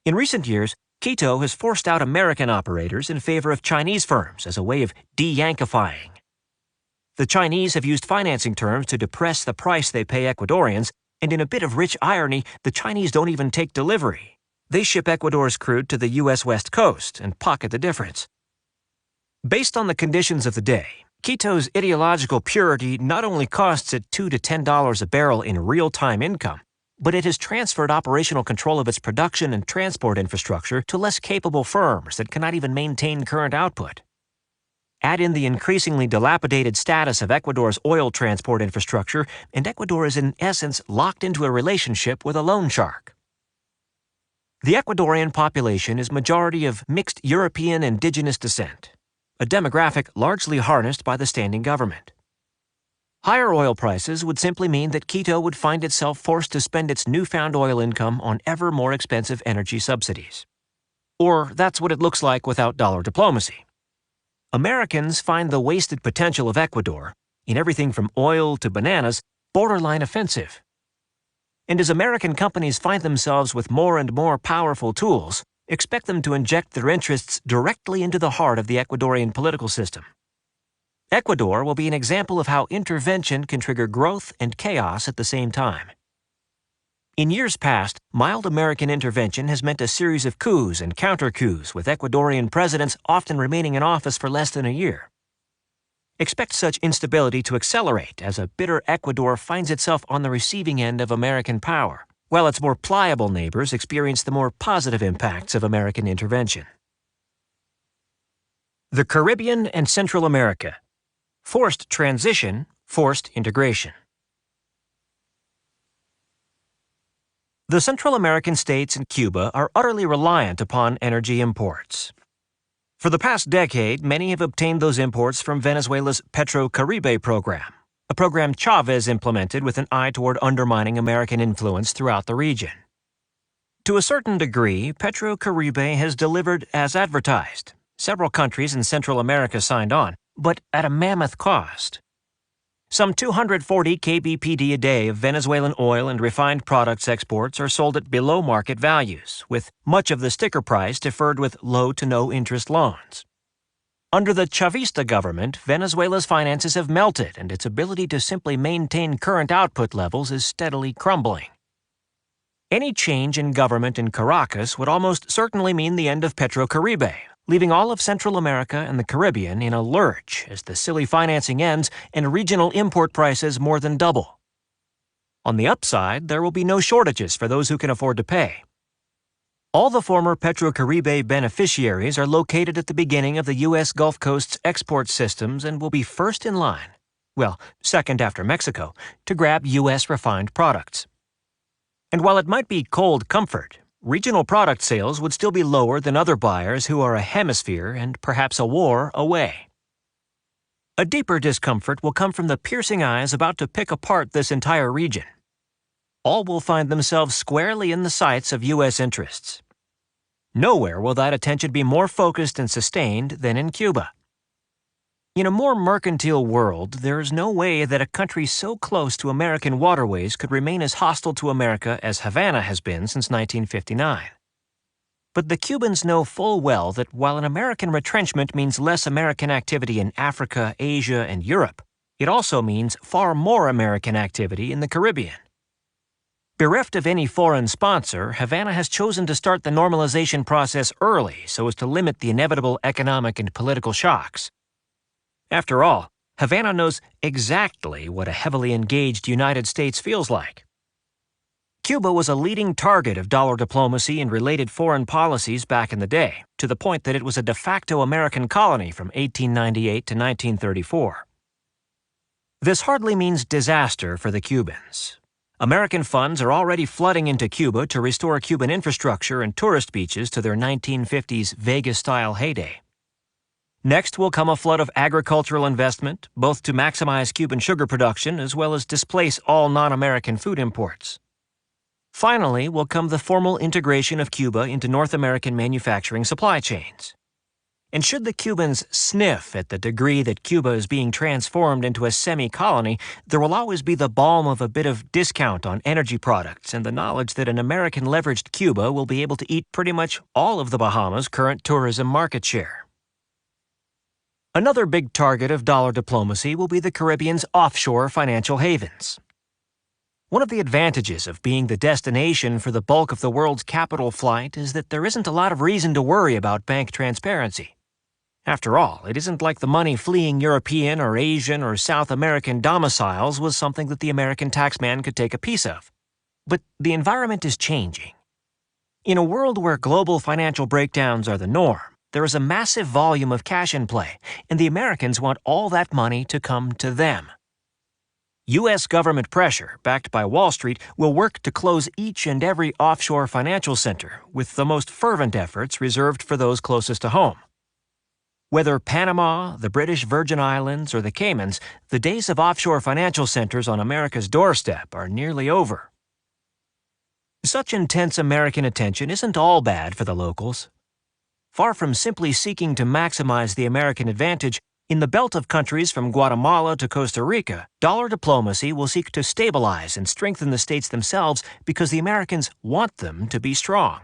Speaker 1: In recent years, Quito has forced out American operators in favor of Chinese firms as a way of de-Yankifying. The Chinese have used financing terms to depress the price they pay Ecuadorians, and in a bit of rich irony, the Chinese don't even take delivery. They ship Ecuador's crude to the U.S. West Coast and pocket the difference. Based on the conditions of the day, Quito's ideological purity not only costs it $2 to $10 a barrel in real-time income, but it has transferred operational control of its production and transport infrastructure to less capable firms that cannot even maintain current output. Add in the increasingly dilapidated status of Ecuador's oil transport infrastructure, and Ecuador is in essence locked into a relationship with a loan shark. The Ecuadorian population is majority of mixed European indigenous descent, a demographic largely harnessed by the standing government. Higher oil prices would simply mean that Quito would find itself forced to spend its newfound oil income on ever more expensive energy subsidies. Or that's what it looks like without dollar diplomacy. Americans find the wasted potential of Ecuador, in everything from oil to bananas, borderline offensive. And as American companies find themselves with more and more powerful tools, expect them to inject their interests directly into the heart of the Ecuadorian political system. Ecuador will be an example of how intervention can trigger growth and chaos at the same time. In years past, mild American intervention has meant a series of coups and counter-coups, with Ecuadorian presidents often remaining in office for less than a year. Expect such instability to accelerate as a bitter Ecuador finds itself on the receiving end of American power, while its more pliable neighbors experience the more positive impacts of American intervention. The Caribbean and Central America. Forced transition, forced integration. The Central American states and Cuba are utterly reliant upon energy imports. For the past decade, many have obtained those imports from Venezuela's Petro-Caribe program, a program Chavez implemented with an eye toward undermining American influence throughout the region. To a certain degree, Petro-Caribe has delivered as advertised. Several countries in Central America signed on, but at a mammoth cost. Some 240 kbpd a day of Venezuelan oil and refined products exports are sold at below market values, with much of the sticker price deferred with low to no interest loans. Under the Chavista government, Venezuela's finances have melted, and its ability to simply maintain current output levels is steadily crumbling. Any change in government in Caracas would almost certainly mean the end of Petro-Caribe, leaving all of Central America and the Caribbean in a lurch as the silly financing ends and regional import prices more than double. On the upside, there will be no shortages for those who can afford to pay. All the former Petro-Caribe beneficiaries are located at the beginning of the U.S. Gulf Coast's export systems and will be first in line, well, second after Mexico, to grab U.S. refined products. And while it might be cold comfort, regional product sales would still be lower than other buyers who are a hemisphere and perhaps a war away. A deeper discomfort will come from the piercing eyes about to pick apart this entire region. All will find themselves squarely in the sights of U.S. interests. Nowhere will that attention be more focused and sustained than in Cuba. In a more mercantile world, there is no way that a country so close to American waterways could remain as hostile to America as Havana has been since 1959. But the Cubans know full well that while an American retrenchment means less American activity in Africa, Asia, and Europe, it also means far more American activity in the Caribbean. Bereft of any foreign sponsor, Havana has chosen to start the normalization process early so as to limit the inevitable economic and political shocks. After all, Havana knows exactly what a heavily engaged United States feels like. Cuba was a leading target of dollar diplomacy and related foreign policies back in the day, to the point that it was a de facto American colony from 1898 to 1934. This hardly means disaster for the Cubans. American funds are already flooding into Cuba to restore Cuban infrastructure and tourist beaches to their 1950s Vegas-style heyday. Next will come a flood of agricultural investment, both to maximize Cuban sugar production as well as displace all non-American food imports. Finally will come the formal integration of Cuba into North American manufacturing supply chains. And should the Cubans sniff at the degree that Cuba is being transformed into a semi-colony, there will always be the balm of a bit of discount on energy products and the knowledge that an American-leveraged Cuba will be able to eat pretty much all of the Bahamas' current tourism market share. Another big target of dollar diplomacy will be the Caribbean's offshore financial havens. One of the advantages of being the destination for the bulk of the world's capital flight is that there isn't a lot of reason to worry about bank transparency. After all, it isn't like the money fleeing European or Asian or South American domiciles was something that the American taxman could take a piece of. But the environment is changing. In a world where global financial breakdowns are the norm, there is a massive volume of cash in play, and the Americans want all that money to come to them. U.S. government pressure, backed by Wall Street, will work to close each and every offshore financial center, with the most fervent efforts reserved for those closest to home. Whether Panama, the British Virgin Islands, or the Caymans, the days of offshore financial centers on America's doorstep are nearly over. Such intense American attention isn't all bad for the locals. Far from simply seeking to maximize the American advantage, in the belt of countries from Guatemala to Costa Rica, dollar diplomacy will seek to stabilize and strengthen the states themselves because the Americans want them to be strong.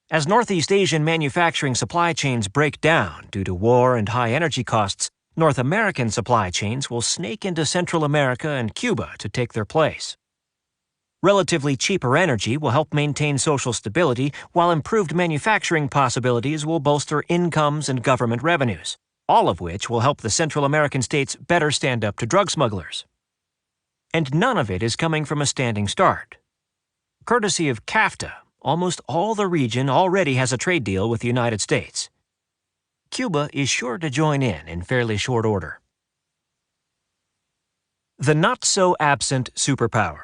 Speaker 1: As Northeast Asian manufacturing supply chains break down due to war and high energy costs, North American supply chains will snake into Central America and Cuba to take their place. Relatively cheaper energy will help maintain social stability, while improved manufacturing possibilities will bolster incomes and government revenues, all of which will help the Central American states better stand up to drug smugglers. And none of it is coming from a standing start. Courtesy of CAFTA, almost all the region already has a trade deal with the United States. Cuba is sure to join in fairly short order. The not-so-absent superpower.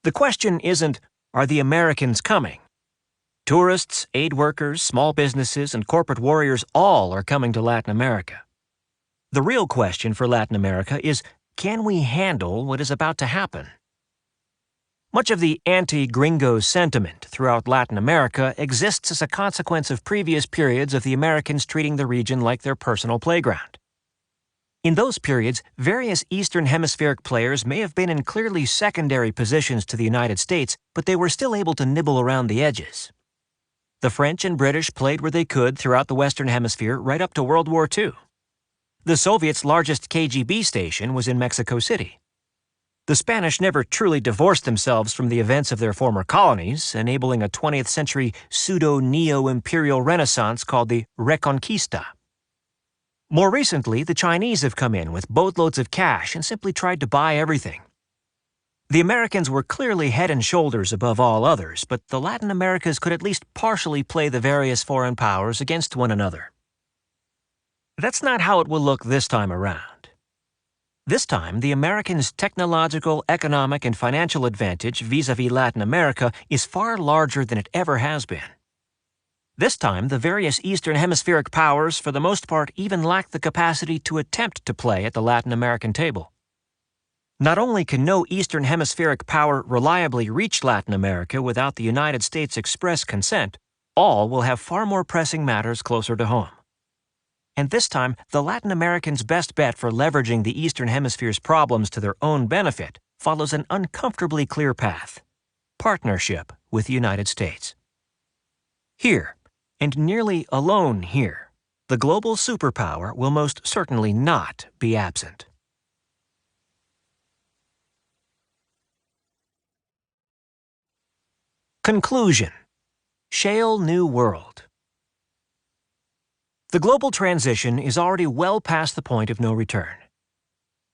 Speaker 1: The question isn't, are the Americans coming? Tourists, aid workers, small businesses, and corporate warriors all are coming to Latin America. The real question for Latin America is, can we handle what is about to happen? Much of the anti-gringo sentiment throughout Latin America exists as a consequence of previous periods of the Americans treating the region like their personal playground. In those periods, various Eastern Hemispheric players may have been in clearly secondary positions to the United States, but they were still able to nibble around the edges. The French and British played where they could throughout the Western Hemisphere right up to World War II. The Soviets' largest KGB station was in Mexico City. The Spanish never truly divorced themselves from the events of their former colonies, enabling a 20th century pseudo-neo-imperial renaissance called the Reconquista. More recently, the Chinese have come in with boatloads of cash and simply tried to buy everything. The Americans were clearly head and shoulders above all others, but the Latin Americas could at least partially play the various foreign powers against one another. That's not how it will look this time around. This time, the Americans' technological, economic, and financial advantage vis-à-vis Latin America is far larger than it ever has been. This time, the various Eastern Hemispheric powers, for the most part, even lack the capacity to attempt to play at the Latin American table. Not only can no Eastern Hemispheric power reliably reach Latin America without the United States' express consent, all will have far more pressing matters closer to home. And this time, the Latin Americans' best bet for leveraging the Eastern Hemisphere's problems to their own benefit follows an uncomfortably clear path: partnership with the United States. Here, and nearly alone here, the global superpower will most certainly not be absent. Conclusion: Shale New World. The global transition is already well past the point of no return.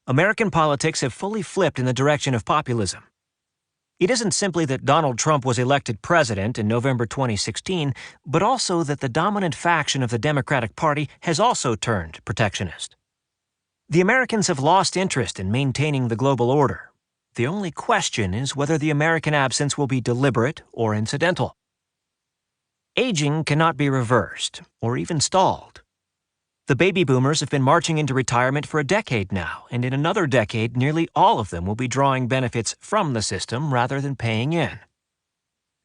Speaker 1: American politics have fully flipped in the direction of populism. It isn't simply that Donald Trump was elected president in November 2016, but also that the dominant faction of the Democratic Party has also turned protectionist. The Americans have lost interest in maintaining the global order. The only question is whether the American absence will be deliberate or incidental. Aging cannot be reversed or even stalled. The baby boomers have been marching into retirement for a decade now, and in another decade, nearly all of them will be drawing benefits from the system rather than paying in.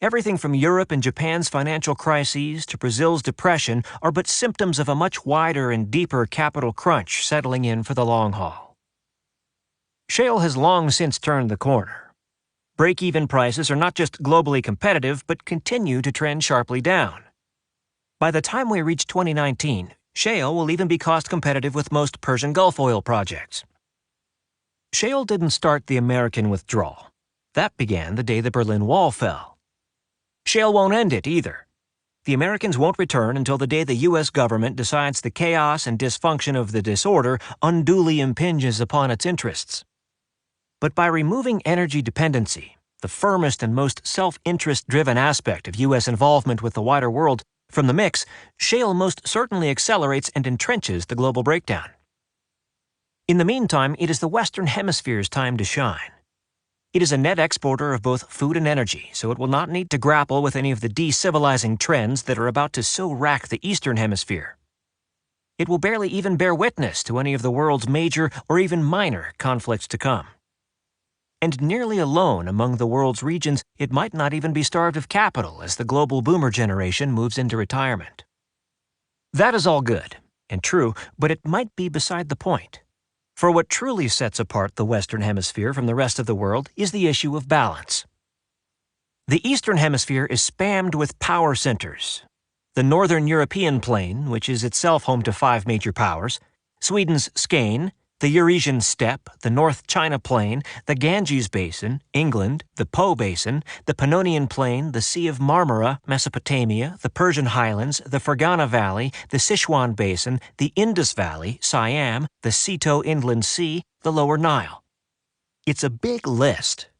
Speaker 1: Everything from Europe and Japan's financial crises to Brazil's depression are but symptoms of a much wider and deeper capital crunch settling in for the long haul. Shale has long since turned the corner. Break-even prices are not just globally competitive, but continue to trend sharply down. By the time we reach 2019, shale will even be cost-competitive with most Persian Gulf oil projects. Shale didn't start the American withdrawal. That began the day the Berlin Wall fell. Shale won't end it either. The Americans won't return until the day the U.S. government decides the chaos and dysfunction of the disorder unduly impinges upon its interests. But by removing energy dependency, the firmest and most self-interest-driven aspect of U.S. involvement with the wider world, from the mix, shale most certainly accelerates and entrenches the global breakdown. In the meantime, it is the Western Hemisphere's time to shine. It is a net exporter of both food and energy, so it will not need to grapple with any of the de-civilizing trends that are about to so rack the Eastern Hemisphere. It will barely even bear witness to any of the world's major or even minor conflicts to come. And nearly alone among the world's regions, it might not even be starved of capital as the global boomer generation moves into retirement. That is all good and true, but it might be beside the point. For what truly sets apart the Western Hemisphere from the rest of the world is the issue of balance. The Eastern Hemisphere is spammed with power centers. The Northern European plain, which is itself home to 5 major powers, Sweden's Skane, the Eurasian steppe, the North China plain, the Ganges basin, England, the Po basin, the Pannonian plain, the Sea of Marmara, Mesopotamia, the Persian highlands, the Fergana valley, the Sichuan basin, the Indus valley, Siam, the Seto Inland Sea, the Lower Nile. It's a big list.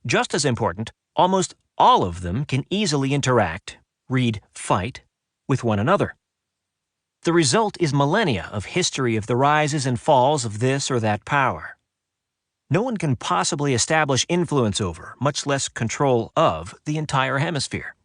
Speaker 1: Just as important, almost all of them can easily interact, read fight, with one another. The result is millennia of history of the rises and falls of this or that power. No one can possibly establish influence over, much less control of, the entire hemisphere.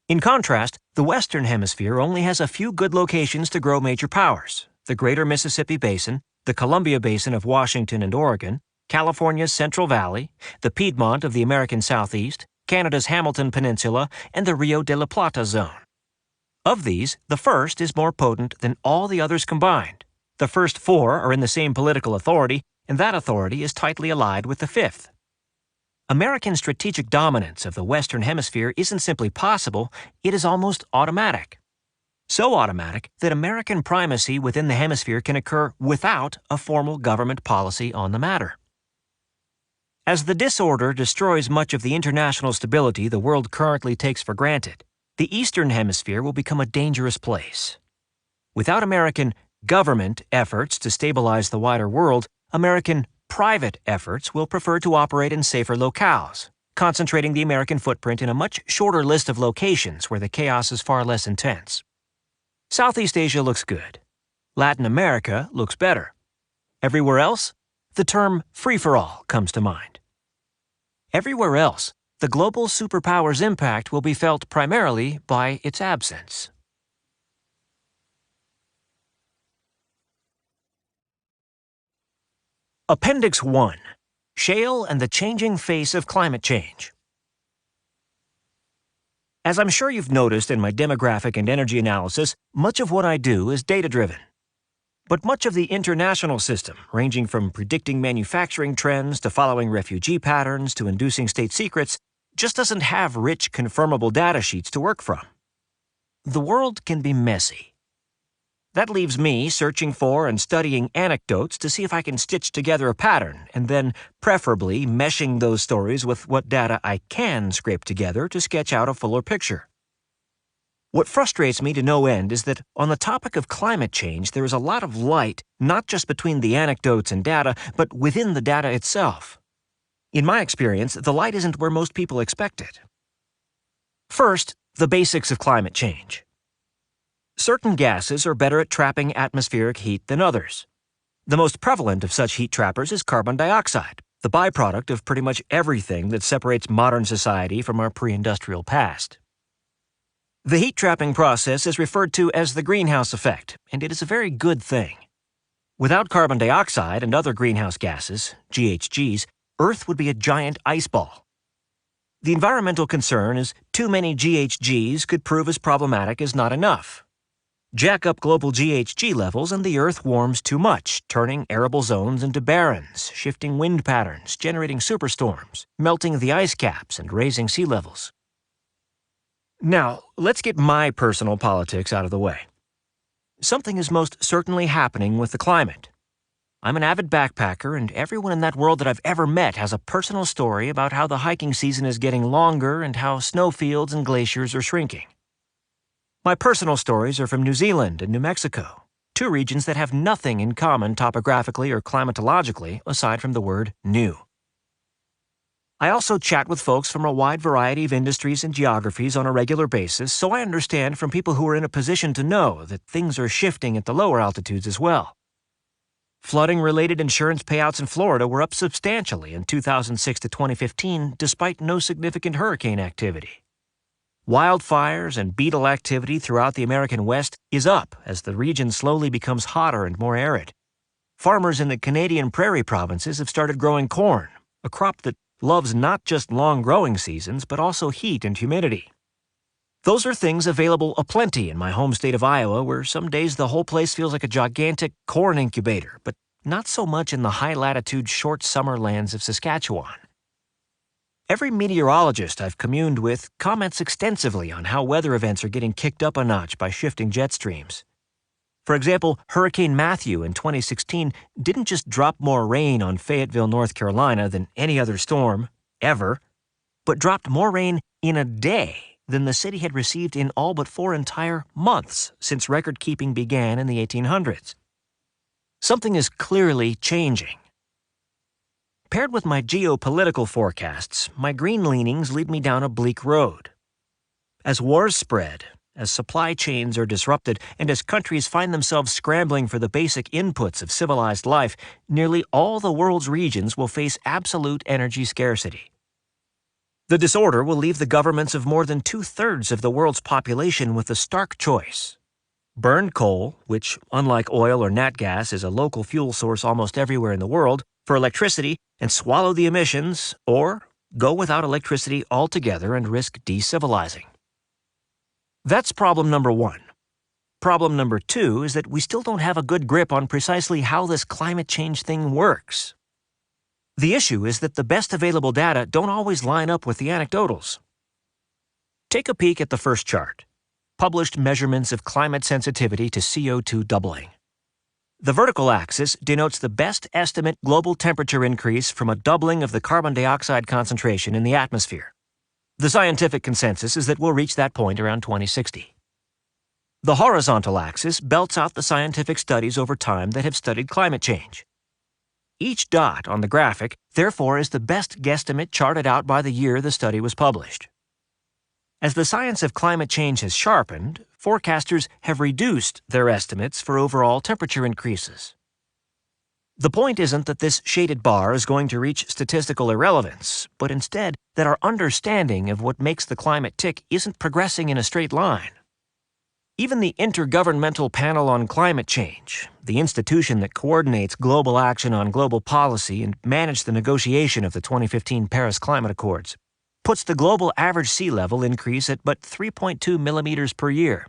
Speaker 1: In contrast, the Western Hemisphere only has a few good locations to grow major powers: the Greater Mississippi Basin, the Columbia Basin of Washington and Oregon, California's Central Valley, the Piedmont of the American Southeast, Canada's Hamilton Peninsula, and the Rio de la Plata zone. Of these, the first is more potent than all the others combined. The first 4 are in the same political authority, and that authority is tightly allied with the 5th. American strategic dominance of the Western Hemisphere isn't simply possible, it is almost automatic. So automatic that American primacy within the hemisphere can occur without a formal government policy on the matter. As the disorder destroys much of the international stability the world currently takes for granted, the Eastern Hemisphere will become a dangerous place. Without American government efforts to stabilize the wider world, American private efforts will prefer to operate in safer locales, concentrating the American footprint in a much shorter list of locations where the chaos is far less intense. Southeast Asia looks good. Latin America looks better. Everywhere else, the term free-for-all comes to mind. Everywhere else, the global superpower's impact will be felt primarily by its absence. Appendix 1. Shale and the Changing Face of Climate Change. As I'm sure you've noticed in my demographic and energy analysis, much of what I do is data-driven. But much of the international system, ranging from predicting manufacturing trends to following refugee patterns to inducing state secrets, just doesn't have rich, confirmable data sheets to work from. The world can be messy. That leaves me searching for and studying anecdotes to see if I can stitch together a pattern, and then, preferably, meshing those stories with what data I can scrape together to sketch out a fuller picture. What frustrates me to no end is that on the topic of climate change, there is a lot of light, not just between the anecdotes and data, but within the data itself. In my experience, the light isn't where most people expect it. First, the basics of climate change. Certain gases are better at trapping atmospheric heat than others. The most prevalent of such heat trappers is carbon dioxide, the byproduct of pretty much everything that separates modern society from our pre-industrial past. The heat-trapping process is referred to as the greenhouse effect, and it is a very good thing. Without carbon dioxide and other greenhouse gases, GHGs, Earth would be a giant ice ball. The environmental concern is too many GHGs could prove as problematic as not enough. Jack up global GHG levels and the Earth warms too much, turning arable zones into barrens, shifting wind patterns, generating superstorms, melting the ice caps, and raising sea levels. Now, let's get my personal politics out of the way. Something is most certainly happening with the climate. I'm an avid backpacker, and everyone in that world that I've ever met has a personal story about how the hiking season is getting longer and how snowfields and glaciers are shrinking. My personal stories are from New Zealand and New Mexico, two regions that have nothing in common topographically or climatologically aside from the word new. I also chat with folks from a wide variety of industries and geographies on a regular basis, so I understand from people who are in a position to know that things are shifting at the lower altitudes as well. Flooding-related insurance payouts in Florida were up substantially in 2006 to 2015 despite no significant hurricane activity. Wildfires and beetle activity throughout the American West is up as the region slowly becomes hotter and more arid. Farmers in the Canadian prairie provinces have started growing corn, a crop that loves not just long growing seasons, but also heat and humidity. Those are things available aplenty in my home state of Iowa, where some days the whole place feels like a gigantic corn incubator, but not so much in the high-latitude, short summer lands of Saskatchewan. Every meteorologist I've communed with comments extensively on how weather events are getting kicked up a notch by shifting jet streams. For example, Hurricane Matthew in 2016 didn't just drop more rain on Fayetteville, North Carolina than any other storm, ever, but dropped more rain in a day than the city had received in all but 4 entire months since record-keeping began in the 1800s. Something is clearly changing. Paired with my geopolitical forecasts, my green leanings lead me down a bleak road. As wars spread, as supply chains are disrupted, and as countries find themselves scrambling for the basic inputs of civilized life, nearly all the world's regions will face absolute energy scarcity. The disorder will leave the governments of more than 2/3 of the world's population with a stark choice. Burn coal, which, unlike oil or nat gas, is a local fuel source almost everywhere in the world, for electricity and swallow the emissions, or go without electricity altogether and risk decivilizing. That's problem number 1. Problem number 2 is that we still don't have a good grip on precisely how this climate change thing works. The issue is that the best available data don't always line up with the anecdotals. Take a peek at the first chart. Published measurements of climate sensitivity to CO2 doubling. The vertical axis denotes the best estimate global temperature increase from a doubling of the carbon dioxide concentration in the atmosphere. The scientific consensus is that we'll reach that point around 2060. The horizontal axis belts out the scientific studies over time that have studied climate change. Each dot on the graphic, therefore, is the best guesstimate charted out by the year the study was published. As the science of climate change has sharpened, forecasters have reduced their estimates for overall temperature increases. The point isn't that this shaded bar is going to reach statistical irrelevance, but instead that our understanding of what makes the climate tick isn't progressing in a straight line. Even the Intergovernmental Panel on Climate Change, the institution that coordinates global action on global policy and managed the negotiation of the 2015 Paris Climate Accords, puts the global average sea level increase at but 3.2 millimeters per year.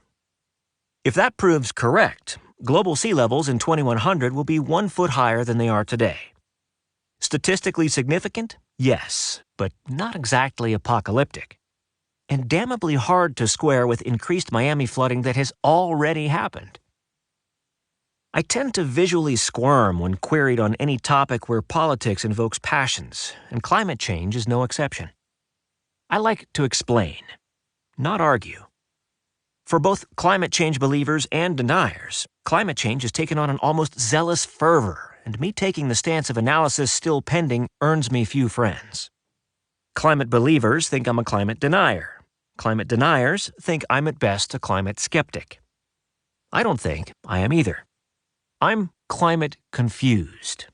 Speaker 1: If that proves correct, global sea levels in 2100 will be 1 foot higher than they are today. Statistically significant? Yes, but not exactly apocalyptic. And damnably hard to square with increased Miami flooding that has already happened. I tend to visually squirm when queried on any topic where politics invokes passions, and climate change is no exception. I like to explain, not argue. For both climate change believers and deniers, climate change has taken on an almost zealous fervor and me taking the stance of analysis still pending earns me few friends. Climate believers think I'm a climate denier. Climate deniers think I'm at best a climate skeptic. I don't think I am either. I'm climate confused.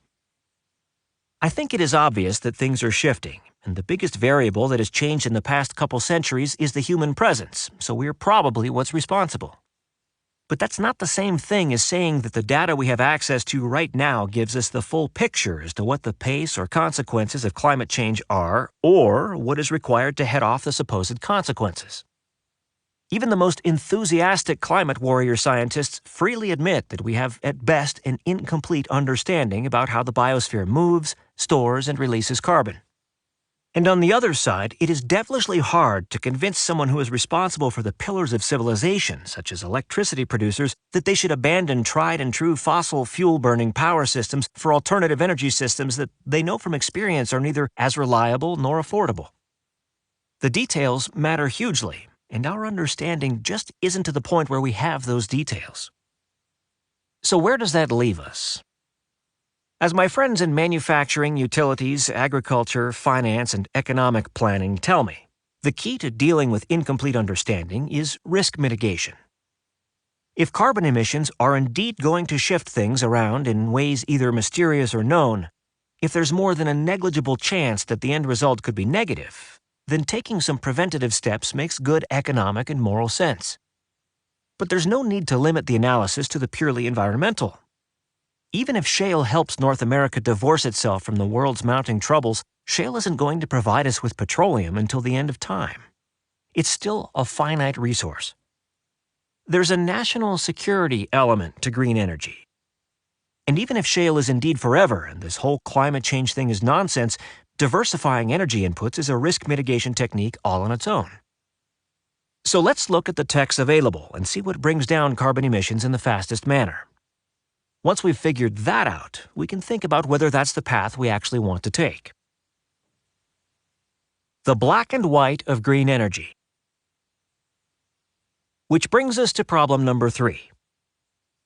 Speaker 1: I think it is obvious that things are shifting, and the biggest variable that has changed in the past couple centuries is the human presence, so we're probably what's responsible. But that's not the same thing as saying that the data we have access to right now gives us the full picture as to what the pace or consequences of climate change are, or what is required to head off the supposed consequences. Even the most enthusiastic climate warrior scientists freely admit that we have at best an incomplete understanding about how the biosphere moves, stores, and releases carbon. And on the other side, it is devilishly hard to convince someone who is responsible for the pillars of civilization, such as electricity producers, that they should abandon tried and true fossil fuel-burning power systems for alternative energy systems that they know from experience are neither as reliable nor affordable. The details matter hugely, and our understanding just isn't to the point where we have those details. So where does that leave us? As my friends in manufacturing, utilities, agriculture, finance, and economic planning tell me, the key to dealing with incomplete understanding is risk mitigation. If carbon emissions are indeed going to shift things around in ways either mysterious or known, if there's more than a negligible chance that the end result could be negative, then taking some preventative steps makes good economic and moral sense. But there's no need to limit the analysis to the purely environmental. Even if shale helps North America divorce itself from the world's mounting troubles, shale isn't going to provide us with petroleum until the end of time. It's still a finite resource. There's a national security element to green energy. And even if shale is indeed forever and this whole climate change thing is nonsense, diversifying energy inputs is a risk mitigation technique all on its own. So let's look at the techs available and see what brings down carbon emissions in the fastest manner. Once we've figured that out, we can think about whether that's the path we actually want to take. The black and white of green energy. Which brings us to problem number 3.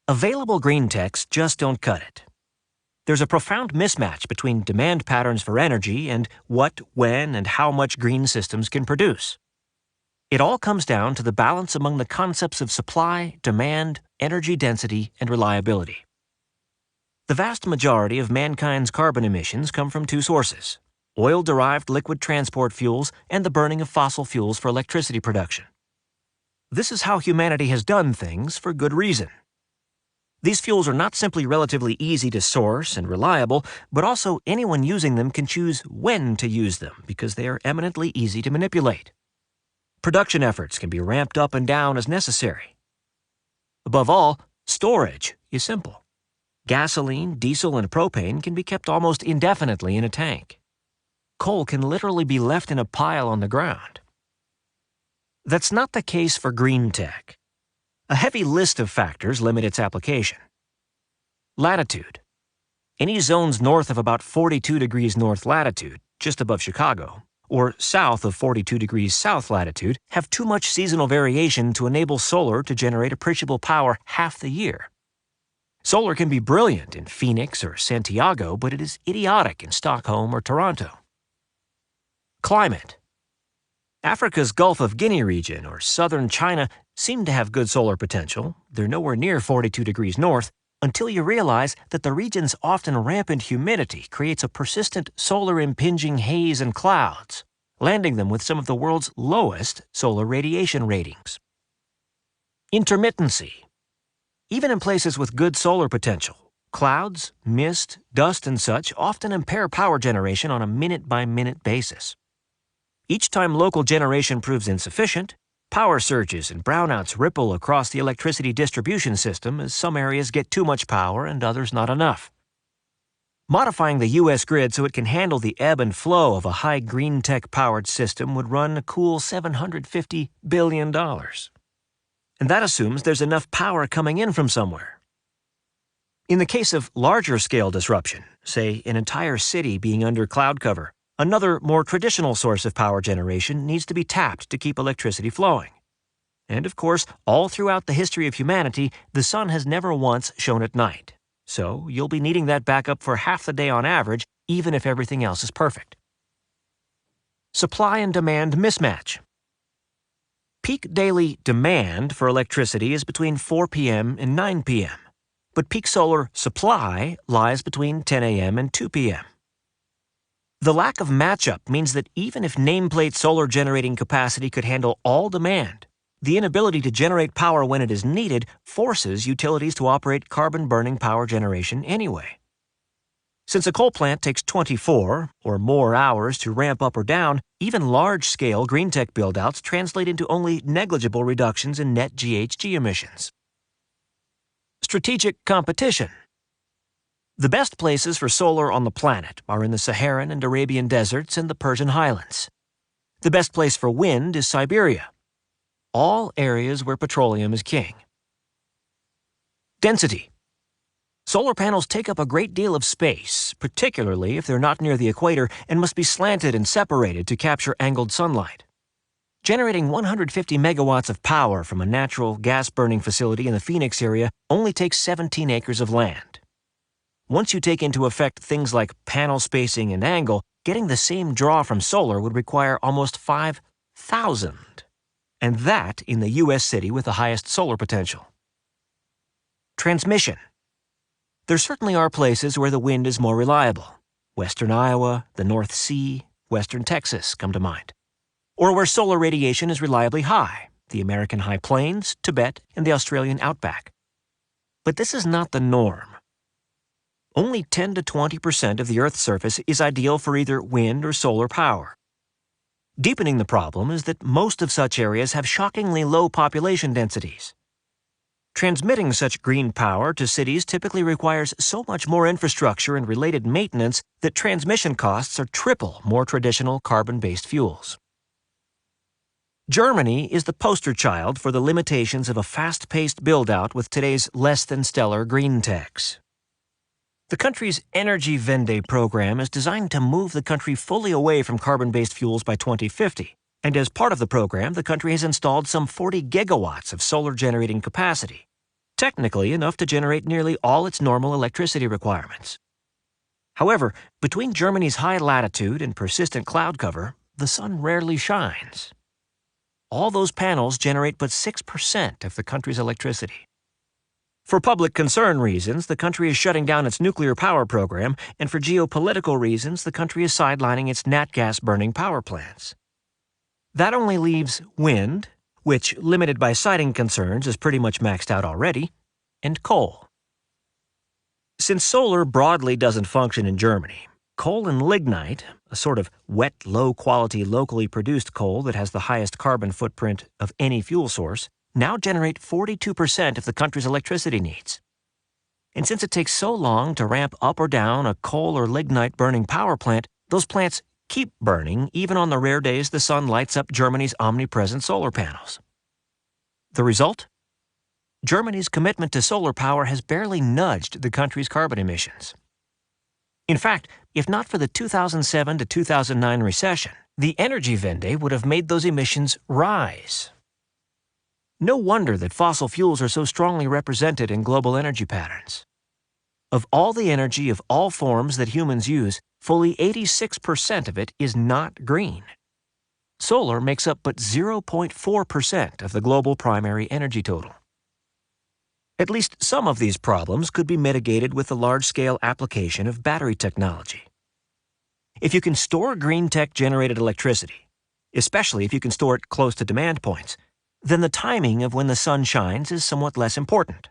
Speaker 1: Available green techs just don't cut it. There's a profound mismatch between demand patterns for energy and what, when, and how much green systems can produce. It all comes down to the balance among the concepts of supply, demand, energy density, and reliability. The vast majority of mankind's carbon emissions come from two sources: oil-derived liquid transport fuels and the burning of fossil fuels for electricity production. This is how humanity has done things for good reason. These fuels are not simply relatively easy to source and reliable, but also anyone using them can choose when to use them because they are eminently easy to manipulate. Production efforts can be ramped up and down as necessary. Above all, storage is simple. Gasoline, diesel, and propane can be kept almost indefinitely in a tank. Coal can literally be left in a pile on the ground. That's not the case for green tech. A heavy list of factors limit its application. Latitude. Any zones north of about 42 degrees north latitude, just above Chicago, or south of 42 degrees south latitude have too much seasonal variation to enable solar to generate appreciable power half the year. Solar can be brilliant in Phoenix or Santiago, but it is idiotic in Stockholm or Toronto. Climate. Africa's Gulf of Guinea region or southern China seem to have good solar potential. They're nowhere near 42 degrees north until you realize that the region's often rampant humidity creates a persistent solar impinging haze and clouds, landing them with some of the world's lowest solar radiation ratings. Intermittency. Even in places with good solar potential, clouds, mist, dust, and such often impair power generation on a minute-by-minute basis. Each time local generation proves insufficient, power surges and brownouts ripple across the electricity distribution system as some areas get too much power and others not enough. Modifying the U.S. grid so it can handle the ebb and flow of a high green tech-powered system would run a cool $750 billion. And that assumes there's enough power coming in from somewhere. In the case of larger-scale disruption, say an entire city being under cloud cover, another, more traditional source of power generation needs to be tapped to keep electricity flowing. And of course, all throughout the history of humanity, the sun has never once shone at night. so you'll be needing that backup for half the day on average, even if everything else is perfect. Supply and demand mismatch. Peak daily demand for electricity is between 4 p.m. and 9 p.m., but peak solar supply lies between 10 a.m. and 2 p.m. The lack of matchup means that even if nameplate solar generating capacity could handle all demand, the inability to generate power when it is needed forces utilities to operate carbon-burning power generation anyway. Since a coal plant takes 24 or more hours to ramp up or down, even large-scale green tech build-outs translate into only negligible reductions in net GHG emissions. Strategic competition. The best places for solar on the planet are in the Saharan and Arabian deserts and the Persian highlands. The best place for wind is Siberia, all areas where petroleum is king. Density. Solar panels take up a great deal of space, particularly if they're not near the equator and must be slanted and separated to capture angled sunlight. Generating 150 megawatts of power from a natural gas-burning facility in the Phoenix area only takes 17 acres of land. Once you take into effect things like panel spacing and angle, getting the same draw from solar would require almost 5,000, and that in the U.S. city with the highest solar potential. Transmission. There certainly are places where the wind is more reliable. Western Iowa, the North Sea, western Texas come to mind. Or where solar radiation is reliably high, the American High Plains, Tibet, and the Australian outback. But this is not the norm. Only 10 to 20% of the Earth's surface is ideal for either wind or solar power. Deepening the problem is that most of such areas have shockingly low population densities. Transmitting such green power to cities typically requires so much more infrastructure and related maintenance that transmission costs are triple more traditional carbon-based fuels. Germany is the poster child for the limitations of a fast-paced build-out with today's less-than-stellar green techs. The country's Energiewende program is designed to move the country fully away from carbon-based fuels by 2050. And as part of the program, the country has installed some 40 gigawatts of solar generating capacity, technically enough to generate nearly all its normal electricity requirements. However, between Germany's high latitude and persistent cloud cover, the sun rarely shines. All those panels generate but 6% of the country's electricity. For public concern reasons, the country is shutting down its nuclear power program, and for geopolitical reasons, the country is sidelining its nat gas-burning power plants. That only leaves wind, which, limited by siting concerns, is pretty much maxed out already, and coal. Since solar broadly doesn't function in Germany, coal and lignite, a sort of wet, low-quality, locally produced coal that has the highest carbon footprint of any fuel source, now generate 42% of the country's electricity needs. And since it takes so long to ramp up or down a coal or lignite-burning power plant, those plants keep burning even on the rare days the sun lights up Germany's omnipresent solar panels. The result? Germany's commitment to solar power has barely nudged the country's carbon emissions. In fact, if not for the 2007 to 2009 recession, the Energiewende would have made those emissions rise. No wonder that fossil fuels are so strongly represented in global energy patterns. Of all the energy of all forms that humans use, fully 86% of it is not green. Solar makes up but 0.4% of the global primary energy total. At least some of these problems could be mitigated with the large-scale application of battery technology. If you can store green tech-generated electricity, especially if you can store it close to demand points, then the timing of when the sun shines is somewhat less important.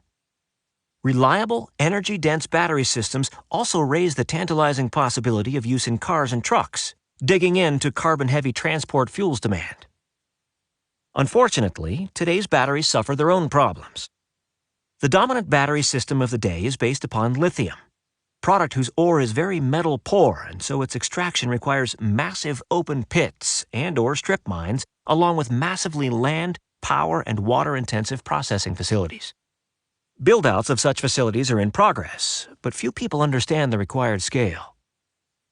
Speaker 1: Reliable, energy-dense battery systems also raise the tantalizing possibility of use in cars and trucks, digging into carbon-heavy transport fuels demand. Unfortunately, today's batteries suffer their own problems. The dominant battery system of the day is based upon lithium, product whose ore is very metal-poor, and so its extraction requires massive open pits and/or strip mines, along with massively land, power, and water-intensive processing facilities. Build-outs of such facilities are in progress, but few people understand the required scale.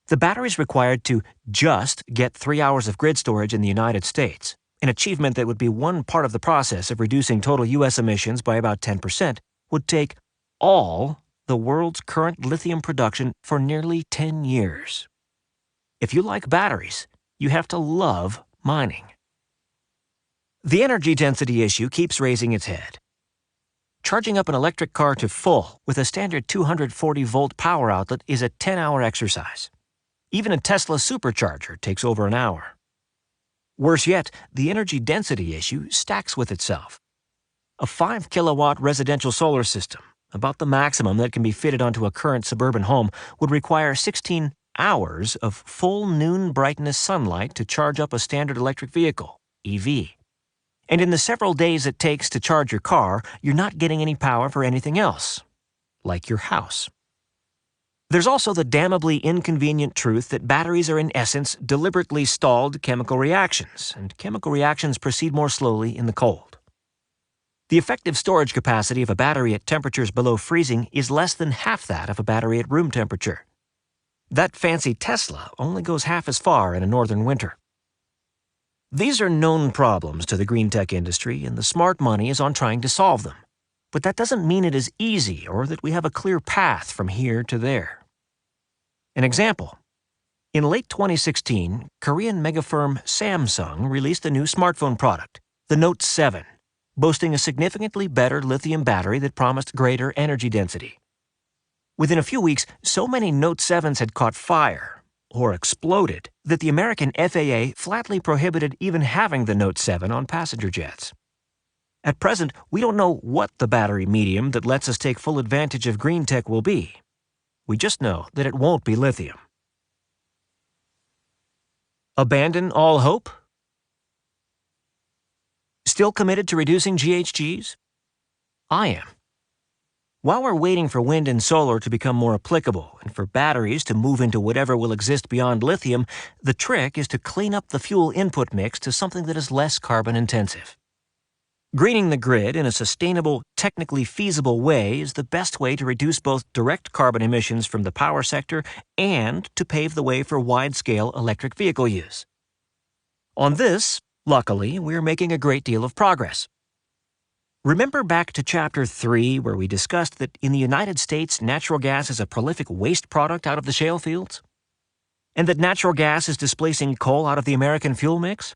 Speaker 1: The batteries required to just get 3 hours of grid storage in the United States, an achievement that would be one part of the process of reducing total U.S. emissions by about 10%, would take all the world's current lithium production for nearly 10 years. If you like batteries, you have to love mining. The energy density issue keeps raising its head. Charging up an electric car to full with a standard 240-volt power outlet is a 10-hour exercise. Even a Tesla supercharger takes over an hour. Worse yet, the energy density issue stacks with itself. A 5-kilowatt residential solar system, about the maximum that can be fitted onto a current suburban home, would require 16 hours of full noon brightness sunlight to charge up a standard electric vehicle, EV. And in the several days it takes to charge your car, you're not getting any power for anything else, like your house. There's also the damnably inconvenient truth that batteries are in essence deliberately stalled chemical reactions, and chemical reactions proceed more slowly in the cold. The effective storage capacity of a battery at temperatures below freezing is less than half that of a battery at room temperature. That fancy Tesla only goes half as far in a northern winter. These are known problems to the green tech industry, and the smart money is on trying to solve them. But that doesn't mean it is easy or that we have a clear path from here to there. An example. In late 2016, Korean megafirm Samsung released a new smartphone product, the Note 7, boasting a significantly better lithium battery that promised greater energy density. Within a few weeks, so many Note 7s had caught fire, or exploded, that the American FAA flatly prohibited even having the Note 7 on passenger jets. At present, we don't know what the battery medium that lets us take full advantage of green tech will be. We just know that it won't be lithium. Abandon all hope? Still committed to reducing GHGs? I am. While we're waiting for wind and solar to become more applicable and for batteries to move into whatever will exist beyond lithium, the trick is to clean up the fuel input mix to something that is less carbon intensive. Greening the grid in a sustainable, technically feasible way is the best way to reduce both direct carbon emissions from the power sector and to pave the way for wide-scale electric vehicle use. On this, luckily, we're making a great deal of progress. Remember back to Chapter 3 where we discussed that in the United States natural gas is a prolific waste product out of the shale fields? And that natural gas is displacing coal out of the American fuel mix?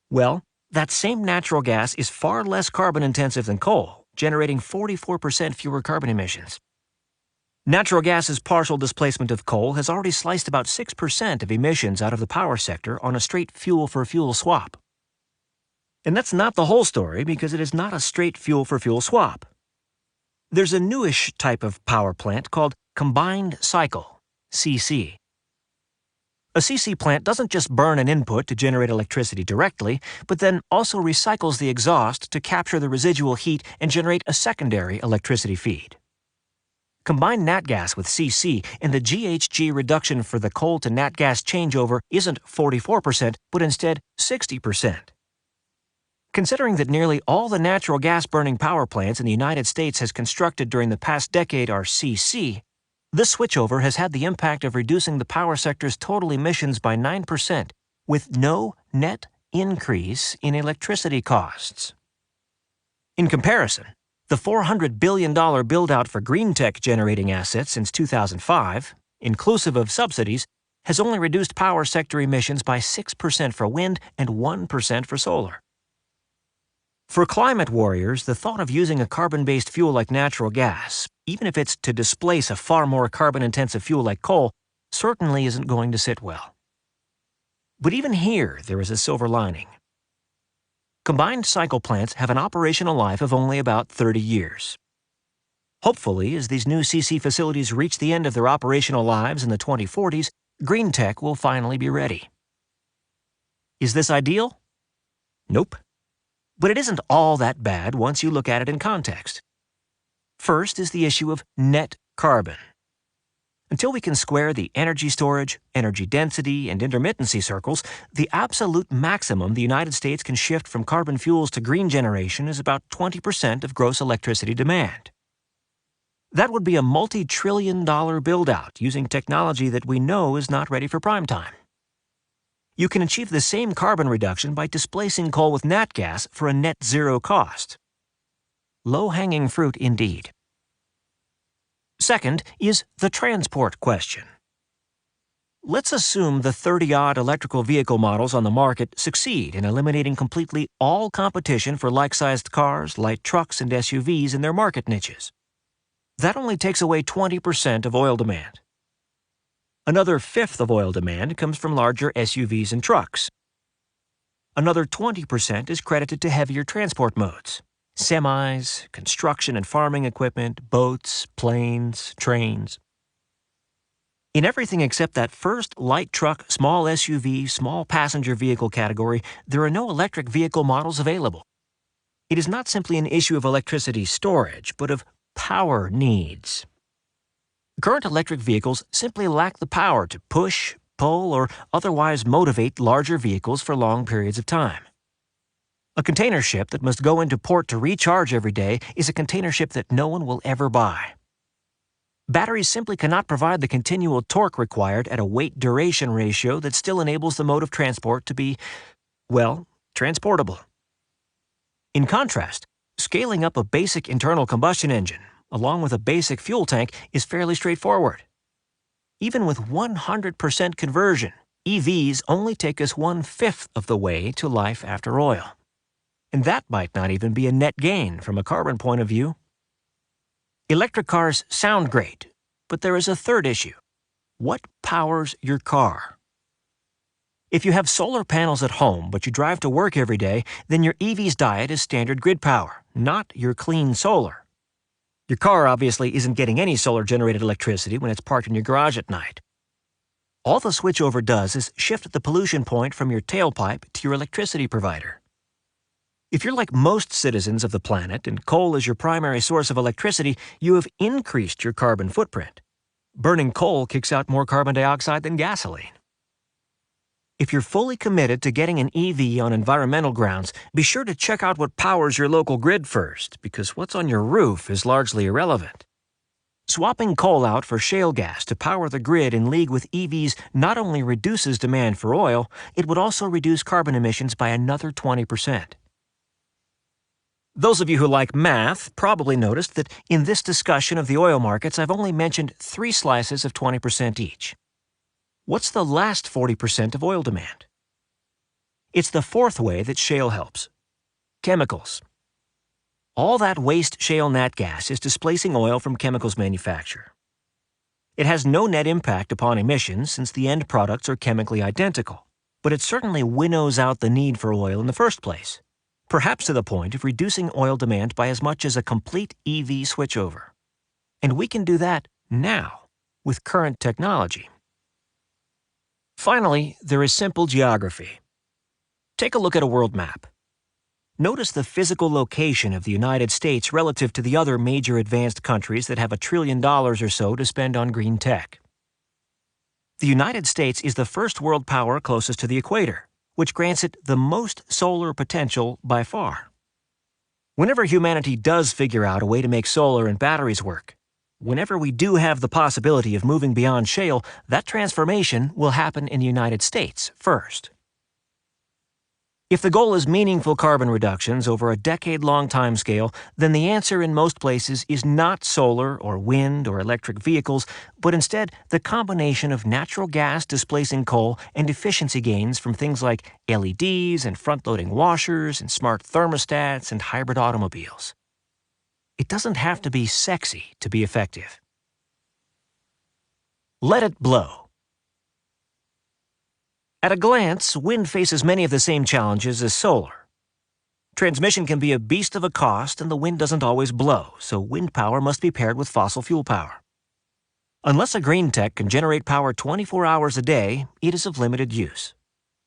Speaker 1: Well, that same natural gas is far less carbon intensive than coal, generating 44% fewer carbon emissions. Natural gas's partial displacement of coal has already sliced about 6% of emissions out of the power sector on a straight fuel-for-fuel swap. And that's not the whole story because it is not a straight fuel-for-fuel swap. There's a newish type of power plant called combined cycle, CC. A CC plant doesn't just burn an input to generate electricity directly, but then also recycles the exhaust to capture the residual heat and generate a secondary electricity feed. Combine nat gas with CC, and the GHG reduction for the coal to nat gas changeover isn't 44%, but instead 60%. Considering that nearly all the natural gas-burning power plants in the United States has constructed during the past decade are CC, this switchover has had the impact of reducing the power sector's total emissions by 9%, with no net increase in electricity costs. In comparison, the $400 billion build-out for green tech generating assets since 2005, inclusive of subsidies, has only reduced power sector emissions by 6% for wind and 1% for solar. For climate warriors, the thought of using a carbon-based fuel like natural gas, even if it's to displace a far more carbon-intensive fuel like coal, certainly isn't going to sit well. But even here, there is a silver lining. Combined cycle plants have an operational life of only about 30 years. Hopefully, as these new CC facilities reach the end of their operational lives in the 2040s, green tech will finally be ready. Is this ideal? Nope. But it isn't all that bad once you look at it in context. First is the issue of net carbon. Until we can square the energy storage, energy density, and intermittency circles, the absolute maximum the United States can shift from carbon fuels to green generation is about 20% of gross electricity demand. That would be a multi-trillion-dollar build-out using technology that we know is not ready for prime time. You can achieve the same carbon reduction by displacing coal with nat gas for a net zero cost. Low-hanging fruit indeed. Second is the transport question. Let's assume the 30-odd electrical vehicle models on the market succeed in eliminating completely all competition for like-sized cars, light trucks, and SUVs in their market niches. That only takes away 20% of oil demand. Another fifth of oil demand comes from larger SUVs and trucks. Another 20% is credited to heavier transport modes: semis, construction and farming equipment, boats, planes, trains. In everything except that first light truck, small SUV, small passenger vehicle category, there are no electric vehicle models available. It is not simply an issue of electricity storage, but of power needs. Current electric vehicles simply lack the power to push, pull, or otherwise motivate larger vehicles for long periods of time. A container ship that must go into port to recharge every day is a container ship that no one will ever buy. Batteries simply cannot provide the continual torque required at a weight-duration ratio that still enables the mode of transport to be, well, transportable. In contrast, scaling up a basic internal combustion engine, along with a basic fuel tank, is fairly straightforward. Even with 100% conversion, EVs only take us 1/5 of the way to life after oil. And that might not even be a net gain from a carbon point of view. Electric cars sound great, but there is a third issue. What powers your car? If you have solar panels at home but you drive to work every day, then your EV's diet is standard grid power, not your clean solar. Your car obviously isn't getting any solar-generated electricity when it's parked in your garage at night. All the switchover does is shift the pollution point from your tailpipe to your electricity provider. If you're like most citizens of the planet and coal is your primary source of electricity, you have increased your carbon footprint. Burning coal kicks out more carbon dioxide than gasoline. If you're fully committed to getting an EV on environmental grounds, be sure to check out what powers your local grid first, because what's on your roof is largely irrelevant. Swapping coal out for shale gas to power the grid in league with EVs not only reduces demand for oil, it would also reduce carbon emissions by another 20%. Those of you who like math probably noticed that in this discussion of the oil markets, I've only mentioned 3 slices of 20% each. What's the last 40% of oil demand? It's the fourth way that shale helps: chemicals. All that waste shale nat gas is displacing oil from chemicals manufacture. It has no net impact upon emissions since the end products are chemically identical, but it certainly winnows out the need for oil in the first place, perhaps to the point of reducing oil demand by as much as a complete EV switchover. And we can do that now with current technology. Finally, there is simple geography. Take a look at a world map. Notice the physical location of the United States relative to the other major advanced countries that have $1 trillion or so to spend on green tech. The United States is the first world power closest to the equator, which grants it the most solar potential by far. Whenever humanity does figure out a way to make solar and batteries work, whenever we do have the possibility of moving beyond shale, that transformation will happen in the United States first. If the goal is meaningful carbon reductions over a decade-long timescale, then the answer in most places is not solar or wind or electric vehicles, but instead the combination of natural gas displacing coal and efficiency gains from things like LEDs and front-loading washers and smart thermostats and hybrid automobiles. It doesn't have to be sexy to be effective. Let it blow. At a glance, wind faces many of the same challenges as solar. Transmission can be a beast of a cost, and the wind doesn't always blow, so wind power must be paired with fossil fuel power. Unless a green tech can generate power 24 hours a day, it is of limited use.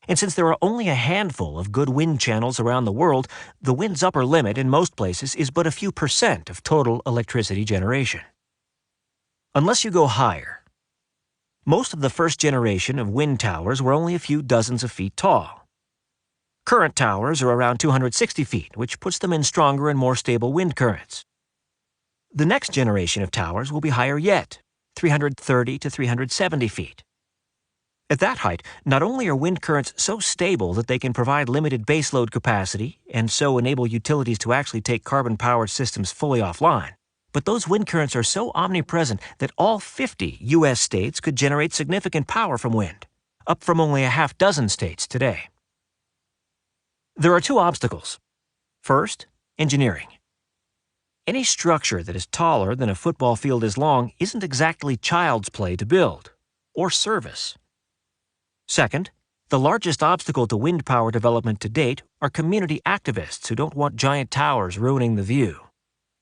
Speaker 1: And since there are only a handful of good wind channels around the world, the wind's upper limit in most places is but a few % of total electricity generation. Unless you go higher, most of the first generation of wind towers were only a few dozens of feet tall. Current towers are around 260 feet, which puts them in stronger and more stable wind currents. The next generation of towers will be higher yet, 330 to 370 feet. At that height, not only are wind currents so stable that they can provide limited baseload capacity and so enable utilities to actually take carbon-powered systems fully offline, But those wind currents are so omnipresent that all 50 U.S. states could generate significant power from wind, up from only a half dozen states today. There are two obstacles. First, engineering. Any structure that is taller than a football field is long isn't exactly child's play to build, or service. Second, the largest obstacle to wind power development to date are community activists who don't want giant towers ruining the view.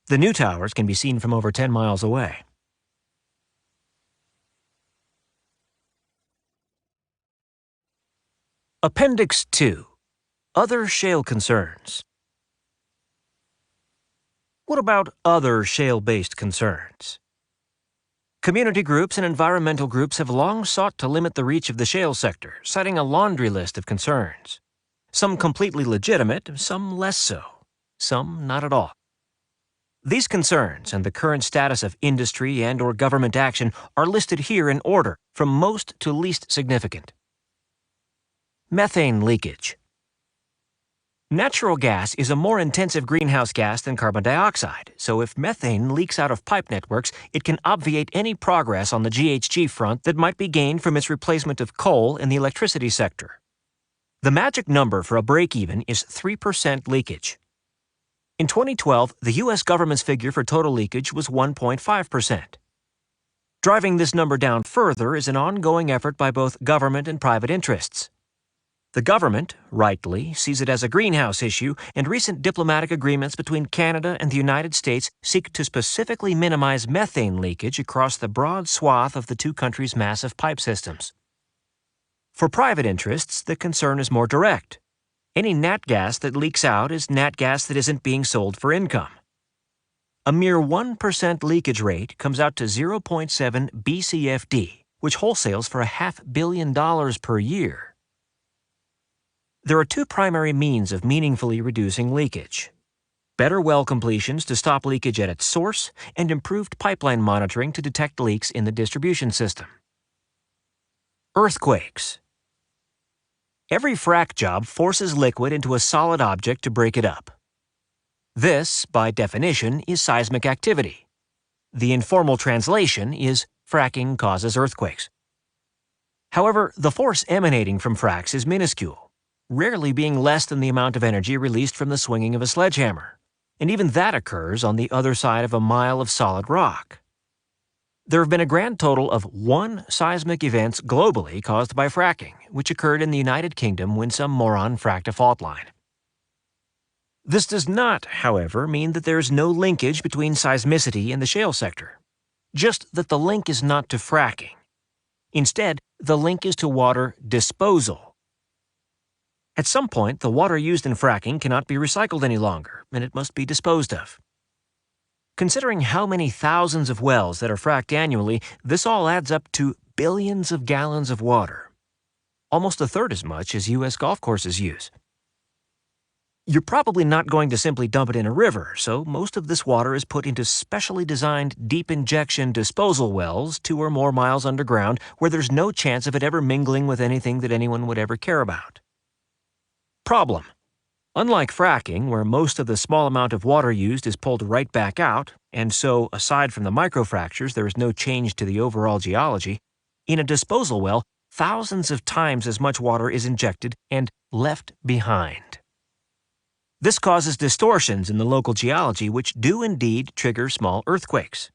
Speaker 1: The new towers can be seen from over 10 miles away. Appendix 2. Other shale concerns. What about other shale-based concerns? Community groups and environmental groups have long sought to limit the reach of the shale sector, citing a laundry list of concerns. Some completely legitimate, some less so, some not at all. These concerns and the current status of industry and/or government action are listed here in order, from most to least significant. Methane leakage. Natural gas is a more intensive greenhouse gas than carbon dioxide, so if methane leaks out of pipe networks, it can obviate any progress on the GHG front that might be gained from its replacement of coal in the electricity sector. The magic number for a break-even is 3% leakage. In 2012, the U.S. government's figure for total leakage was 1.5%. Driving this number down further is an ongoing effort by both government and private interests. The government, rightly, sees it as a greenhouse issue, and recent diplomatic agreements between Canada and the United States seek to specifically minimize methane leakage across the broad swath of the two countries' massive pipe systems. For private interests, the concern is more direct. Any nat gas that leaks out is nat gas that isn't being sold for income. A mere 1% leakage rate comes out to 0.7 BCFD, which wholesales for $500 million per year. There are two primary means of meaningfully reducing leakage: better well completions to stop leakage at its source, and improved pipeline monitoring to detect leaks in the distribution system. Earthquakes. Every frac job forces liquid into a solid object to break it up. This, by definition, is seismic activity. The informal translation is fracking causes earthquakes. However, the force emanating from fracs is minuscule, rarely being less than the amount of energy released from the swinging of a sledgehammer, and even that occurs on the other side of a mile of solid rock. There have been a grand total of 1 seismic events globally caused by fracking, which occurred in the United Kingdom when some moron fracked a fault line. This does not, however, mean that there is no linkage between seismicity and the shale sector, just that the link is not to fracking. Instead, the link is to water disposal. At some point, the water used in fracking cannot be recycled any longer, and it must be disposed of. Considering how many thousands of wells that are fracked annually, this all adds up to billions of gallons of water, almost a third as much as U.S. golf courses use. You're probably not going to simply dump it in a river, so most of this water is put into specially designed deep injection disposal wells 2 or more miles underground, where there's no chance of it ever mingling with anything that anyone would ever care about. Problem: unlike fracking, where most of the small amount of water used is pulled right back out, and so, aside from the microfractures, there is no change to the overall geology, in a disposal well, thousands of times as much water is injected and left behind. This causes distortions in the local geology, which do indeed trigger small earthquakes.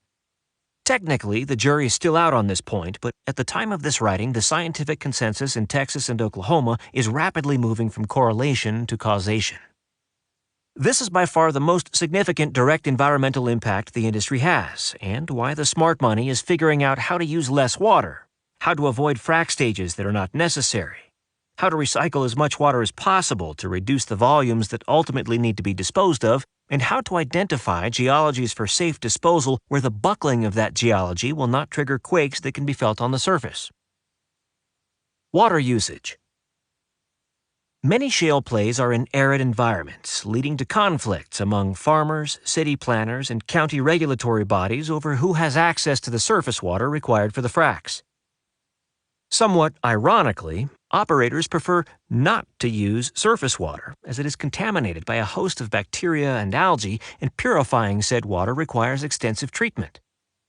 Speaker 1: Technically, the jury is still out on this point, but at the time of this writing, the scientific consensus in Texas and Oklahoma is rapidly moving from correlation to causation. This is by far the most significant direct environmental impact the industry has, and why the smart money is figuring out how to use less water, how to avoid frac stages that are not necessary, how to recycle as much water as possible to reduce the volumes that ultimately need to be disposed of, and how to identify geologies for safe disposal where the buckling of that geology will not trigger quakes that can be felt on the surface. Water usage. Many shale plays are in arid environments, leading to conflicts among farmers, city planners, and county regulatory bodies over who has access to the surface water required for the fracs. Somewhat ironically, Operators prefer not to use surface water, as it is contaminated by a host of bacteria and algae, and purifying said water requires extensive treatment.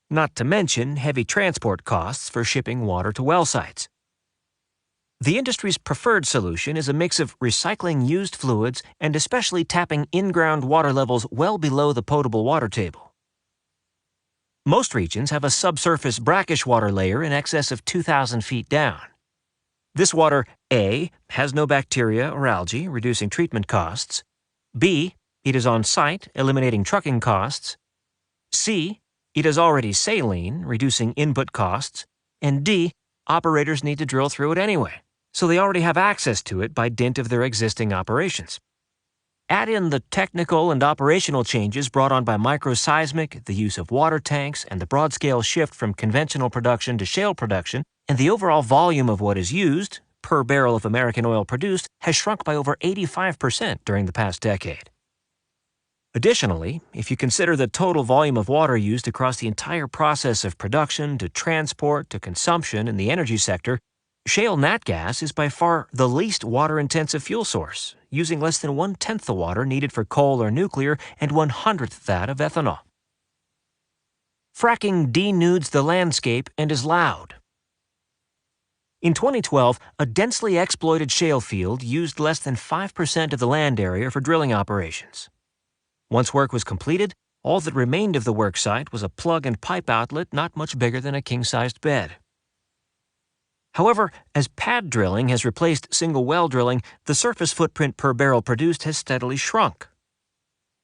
Speaker 1: Not to mention heavy transport costs for shipping water to well sites. The industry's preferred solution is a mix of recycling used fluids and especially tapping in-ground water levels well below the potable water table. Most regions have a subsurface brackish water layer in excess of 2,000 feet down. This water, A, has no bacteria or algae, reducing treatment costs. B, it is on site, eliminating trucking costs. C, it is already saline, reducing input costs. And D, operators need to drill through it anyway, so they already have access to it by dint of their existing operations. Add in the technical and operational changes brought on by microseismic, the use of water tanks, and the broad-scale shift from conventional production to shale production, and the overall volume of what is used, per barrel of American oil produced, has shrunk by over 85% during the past decade. Additionally, if you consider the total volume of water used across the entire process of production to transport to consumption in the energy sector, shale nat gas is by far the least water-intensive fuel source, using less than 1/10 the water needed for coal or nuclear and 1/100th that of ethanol. Fracking denudes the landscape and is loud. In 2012, a densely exploited shale field used less than 5% of the land area for drilling operations. Once work was completed, all that remained of the work site was a plug and pipe outlet not much bigger than a king-sized bed. However, as pad drilling has replaced single well drilling, the surface footprint per barrel produced has steadily shrunk.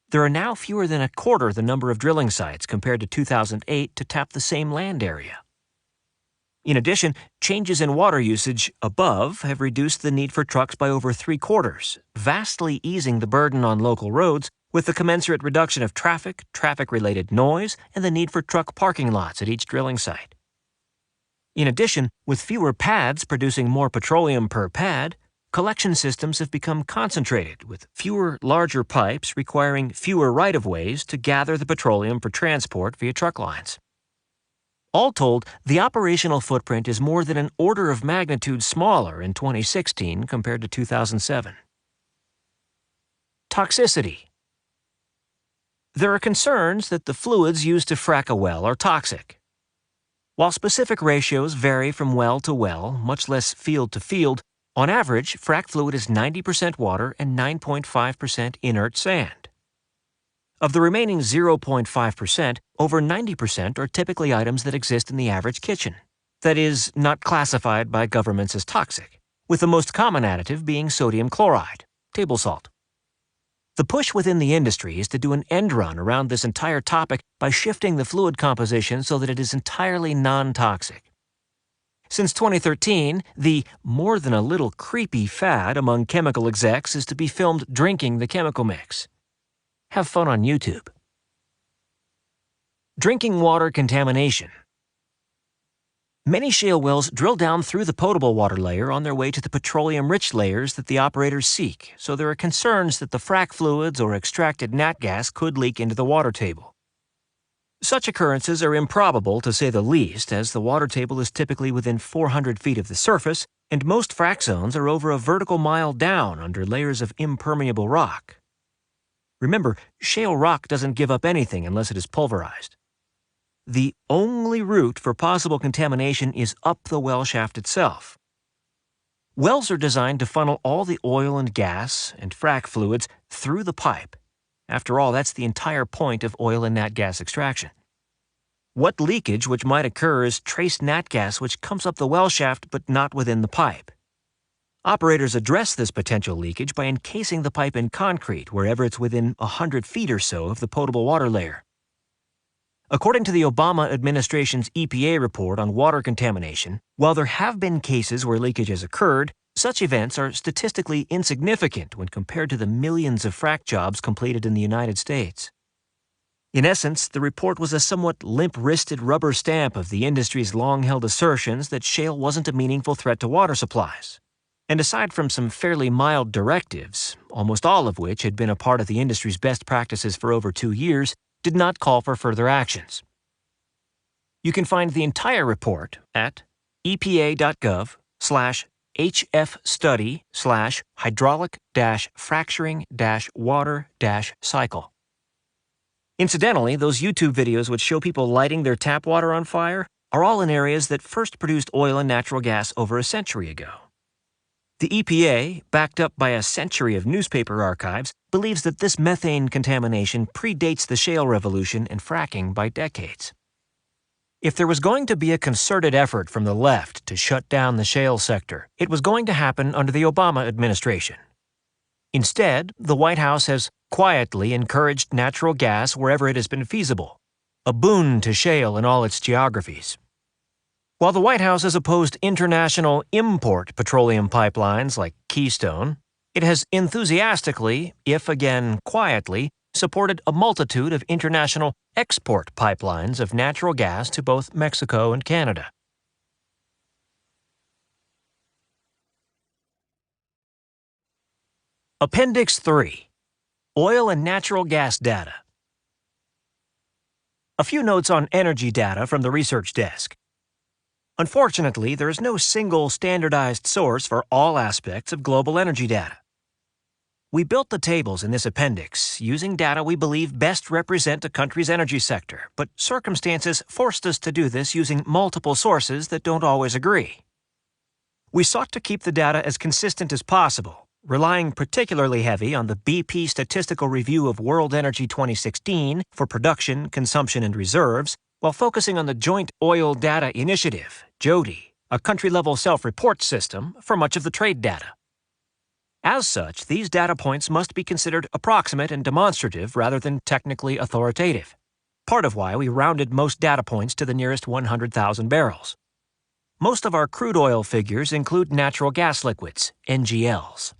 Speaker 1: There are now fewer than a quarter the number of drilling sites compared to 2008 to tap the same land area. In addition, changes in water usage above have reduced the need for trucks by over 3/4, vastly easing the burden on local roads with the commensurate reduction of traffic, traffic-related noise, and the need for truck parking lots at each drilling site. In addition, with fewer pads producing more petroleum per pad, collection systems have become concentrated, with fewer, larger pipes requiring fewer right-of-ways to gather the petroleum for transport via truck lines. All told, the operational footprint is more than an order of magnitude smaller in 2016 compared to 2007. Toxicity. There are concerns that the fluids used to frack a well are toxic. While specific ratios vary from well to well, much less field to field, on average, frac fluid is 90% water and 9.5% inert sand. Of the remaining 0.5%, over 90% are typically items that exist in the average kitchen. That is, not classified by governments as toxic, with the most common additive being sodium chloride, table salt. The push within the industry is to do an end run around this entire topic by shifting the fluid composition so that it is entirely non-toxic. Since 2013, the more than a little creepy fad among chemical execs is to be filmed drinking the chemical mix. Have fun on YouTube. Drinking water contamination. Many shale wells drill down through the potable water layer on their way to the petroleum-rich layers that the operators seek, so there are concerns that the frac fluids or extracted nat gas could leak into the water table. Such occurrences are improbable to say the least, as the water table is typically within 400 feet of the surface, and most frac zones are over a vertical mile down under layers of impermeable rock. Remember, shale rock doesn't give up anything unless it is pulverized. The only route for possible contamination is up the well shaft itself. Wells are designed to funnel all the oil and gas and frac fluids through the pipe. After all, that's the entire point of oil and nat gas extraction. What leakage which might occur is trace nat gas which comes up the well shaft but not within the pipe. Operators address this potential leakage by encasing the pipe in concrete wherever it's within 100 feet or so of the potable water layer. According to the Obama administration's EPA report on water contamination, while there have been cases where leakage has occurred, such events are statistically insignificant when compared to the millions of frac jobs completed in the United States. In essence, the report was a somewhat limp-wristed rubber stamp of the industry's long-held assertions that shale wasn't a meaningful threat to water supplies. And aside from some fairly mild directives, almost all of which had been a part of the industry's best practices for over 2 years, did not call for further actions. You can find the entire report at epa.gov/shale hfstudy/hydraulic-fracturing-water-cycle. Incidentally, those YouTube videos which show people lighting their tap water on fire are all in areas that first produced oil and natural gas over a century ago. The EPA, backed up by a century of newspaper archives, believes that this methane contamination predates the shale revolution and fracking by decades. If there was going to be a concerted effort from the left to shut down the shale sector, it was going to happen under the Obama administration. Instead, the White House has quietly encouraged natural gas wherever it has been feasible, a boon to shale in all its geographies. While the White House has opposed international import petroleum pipelines like Keystone, it has enthusiastically, if again quietly, supported a multitude of international export pipelines of natural gas to both Mexico and Canada. Appendix 3. Oil and natural gas data. A few notes on energy data from the research desk. Unfortunately, there is no single standardized source for all aspects of global energy data. We built the tables in this appendix using data we believe best represent a country's energy sector, but circumstances forced us to do this using multiple sources that don't always agree. We sought to keep the data as consistent as possible, relying particularly heavy on the BP Statistical Review of World Energy 2016 for production, consumption, and reserves, while focusing on the Joint Oil Data Initiative, JODI, a country-level self-report system for much of the trade data. As such, these data points must be considered approximate and demonstrative rather than technically authoritative, part of why we rounded most data points to the nearest 100,000 barrels. Most of our crude oil figures include natural gas liquids, NGLs.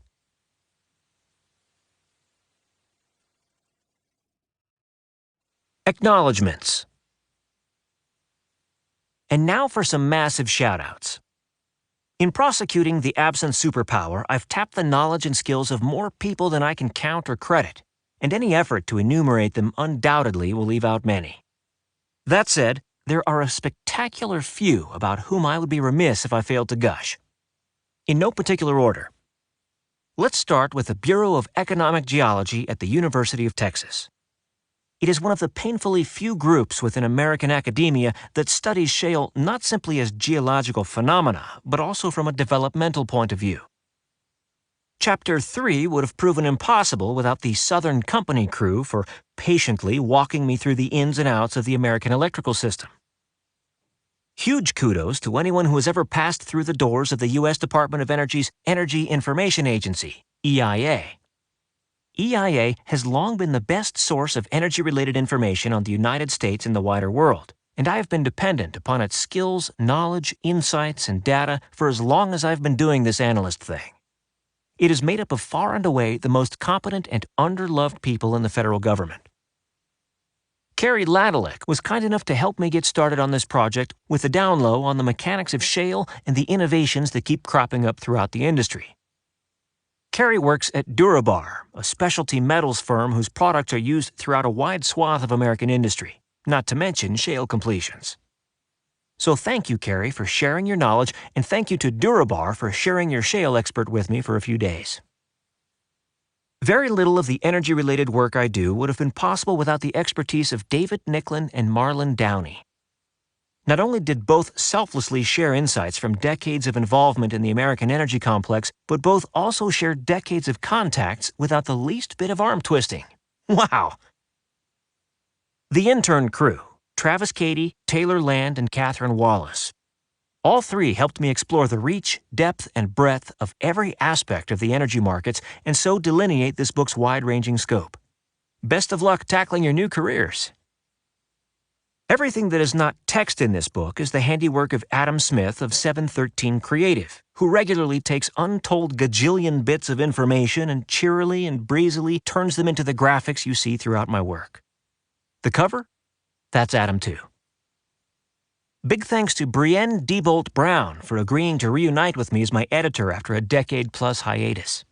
Speaker 1: Acknowledgements. And now for some massive shout-outs. In prosecuting the absent superpower, I've tapped the knowledge and skills of more people than I can count or credit, and any effort to enumerate them undoubtedly will leave out many. That said, there are a spectacular few about whom I would be remiss if I failed to gush. In no particular order. Let's start with the Bureau of Economic Geology at the University of Texas. It is one of the painfully few groups within American academia that studies shale not simply as geological phenomena, but also from a developmental point of view. Chapter 3 would have proven impossible without the Southern Company crew for patiently walking me through the ins and outs of the American electrical system. Huge kudos to anyone who has ever passed through the doors of the U.S. Department of Energy's Energy Information Agency, EIA. EIA has long been the best source of energy-related information on the United States and the wider world, and I have been dependent upon its skills, knowledge, insights, and data for as long as I've been doing this analyst thing. It is made up of far and away the most competent and underloved people in the federal government. Carrie Ladelick was kind enough to help me get started on this project with a down low on the mechanics of shale and the innovations that keep cropping up throughout the industry. Carrie works at Durabar, a specialty metals firm whose products are used throughout a wide swath of American industry, not to mention shale completions. So thank you, Carrie, for sharing your knowledge, and thank you to Durabar for sharing your shale expert with me for a few days. Very little of the energy-related work I do would have been possible without the expertise of David Nicklin and Marlon Downey. Not only did both selflessly share insights from decades of involvement in the American energy complex, but both also shared decades of contacts without the least bit of arm twisting. Wow! The intern crew, Travis Cady, Taylor Land, and Catherine Wallace. All three helped me explore the reach, depth, and breadth of every aspect of the energy markets and so delineate this book's wide-ranging scope. Best of luck tackling your new careers. Everything that is not text in this book is the handiwork of Adam Smith of 713 Creative, who regularly takes untold gajillion bits of information and cheerily and breezily turns them into the graphics you see throughout my work. The cover? That's Adam too. Big thanks to Brienne Diebold Brown for agreeing to reunite with me as my editor after a decade-plus hiatus.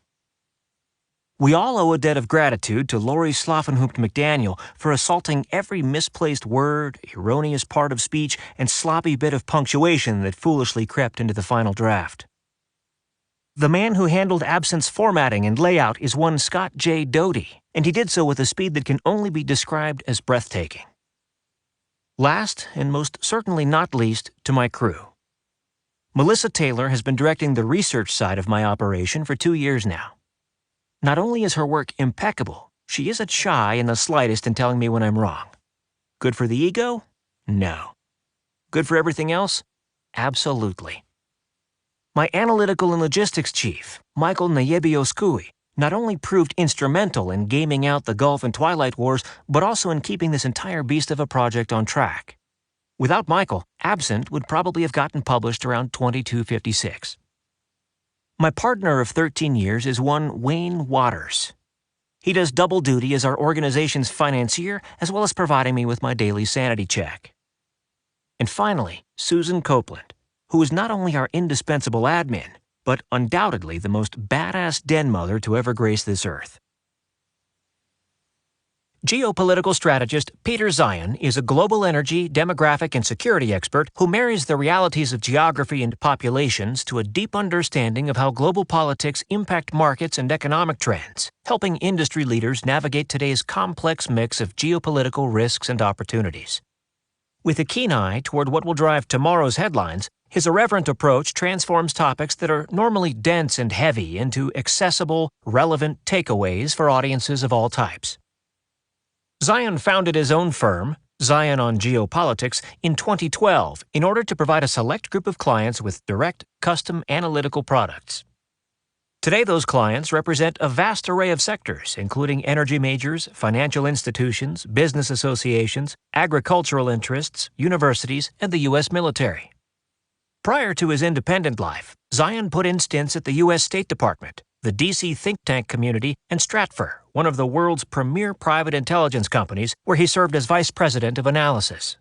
Speaker 1: We all owe a debt of gratitude to Lori Sloffenhoopt McDaniel for assaulting every misplaced word, erroneous part of speech, and sloppy bit of punctuation that foolishly crept into the final draft. The man who handled Absint's formatting and layout is one Scott J. Doty, and he did so with a speed that can only be described as breathtaking. Last, and most certainly not least, to my crew. Melissa Taylor has been directing the research side of my operation for 2 years now. Not only is her work impeccable, she isn't shy in the slightest in telling me when I'm wrong. Good for the ego? No. Good for everything else? Absolutely. My analytical and logistics chief, Michael Nayebioskui, not only proved instrumental in gaming out the Gulf and Twilight Wars, but also in keeping this entire beast of a project on track. Without Michael, Absinthe would probably have gotten published around 2256. My partner of 13 years is one Wayne Waters. He does double duty as our organization's financier, as well as providing me with my daily sanity check. And finally, Susan Copeland, who is not only our indispensable admin, but undoubtedly the most badass den mother to ever grace this earth. Geopolitical strategist Peter Zeihan is a global energy, demographic, and security expert who marries the realities of geography and populations to a deep understanding of how global politics impact markets and economic trends, helping industry leaders navigate today's complex mix of geopolitical risks and opportunities. With a keen eye toward what will drive tomorrow's headlines, his irreverent approach transforms topics that are normally dense and heavy into accessible, relevant takeaways for audiences of all types. Zeihan founded his own firm, Zeihan on Geopolitics, in 2012 in order to provide a select group of clients with direct, custom analytical products. Today, those clients represent a vast array of sectors, including energy majors, financial institutions, business associations, agricultural interests, universities, and the U.S. military. Prior to his independent life, Zeihan put in stints at the U.S. State Department, the D.C. think tank community, and Stratfor, one of the world's premier private intelligence companies, where he served as vice president of analysis.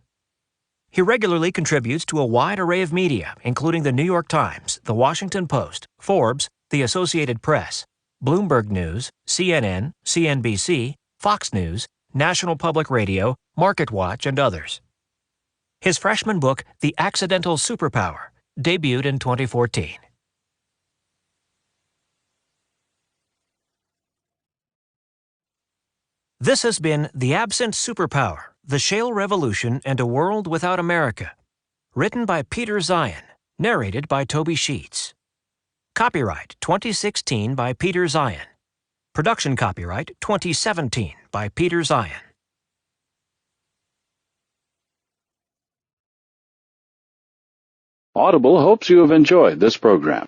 Speaker 1: He regularly contributes to a wide array of media, including the New York Times, the Washington Post, Forbes, the Associated Press, Bloomberg News, CNN, CNBC, Fox News, National Public Radio, MarketWatch, and others. His freshman book, The Accidental Superpower, debuted in 2014. This has been The Absinthe Superpower, The Shale Revolution and a World Without America. Written by Peter Zeihan, narrated by Toby Sheets. Copyright 2016 by Peter Zeihan. Production copyright 2017 by Peter Zeihan.
Speaker 2: Audible hopes you have enjoyed this program.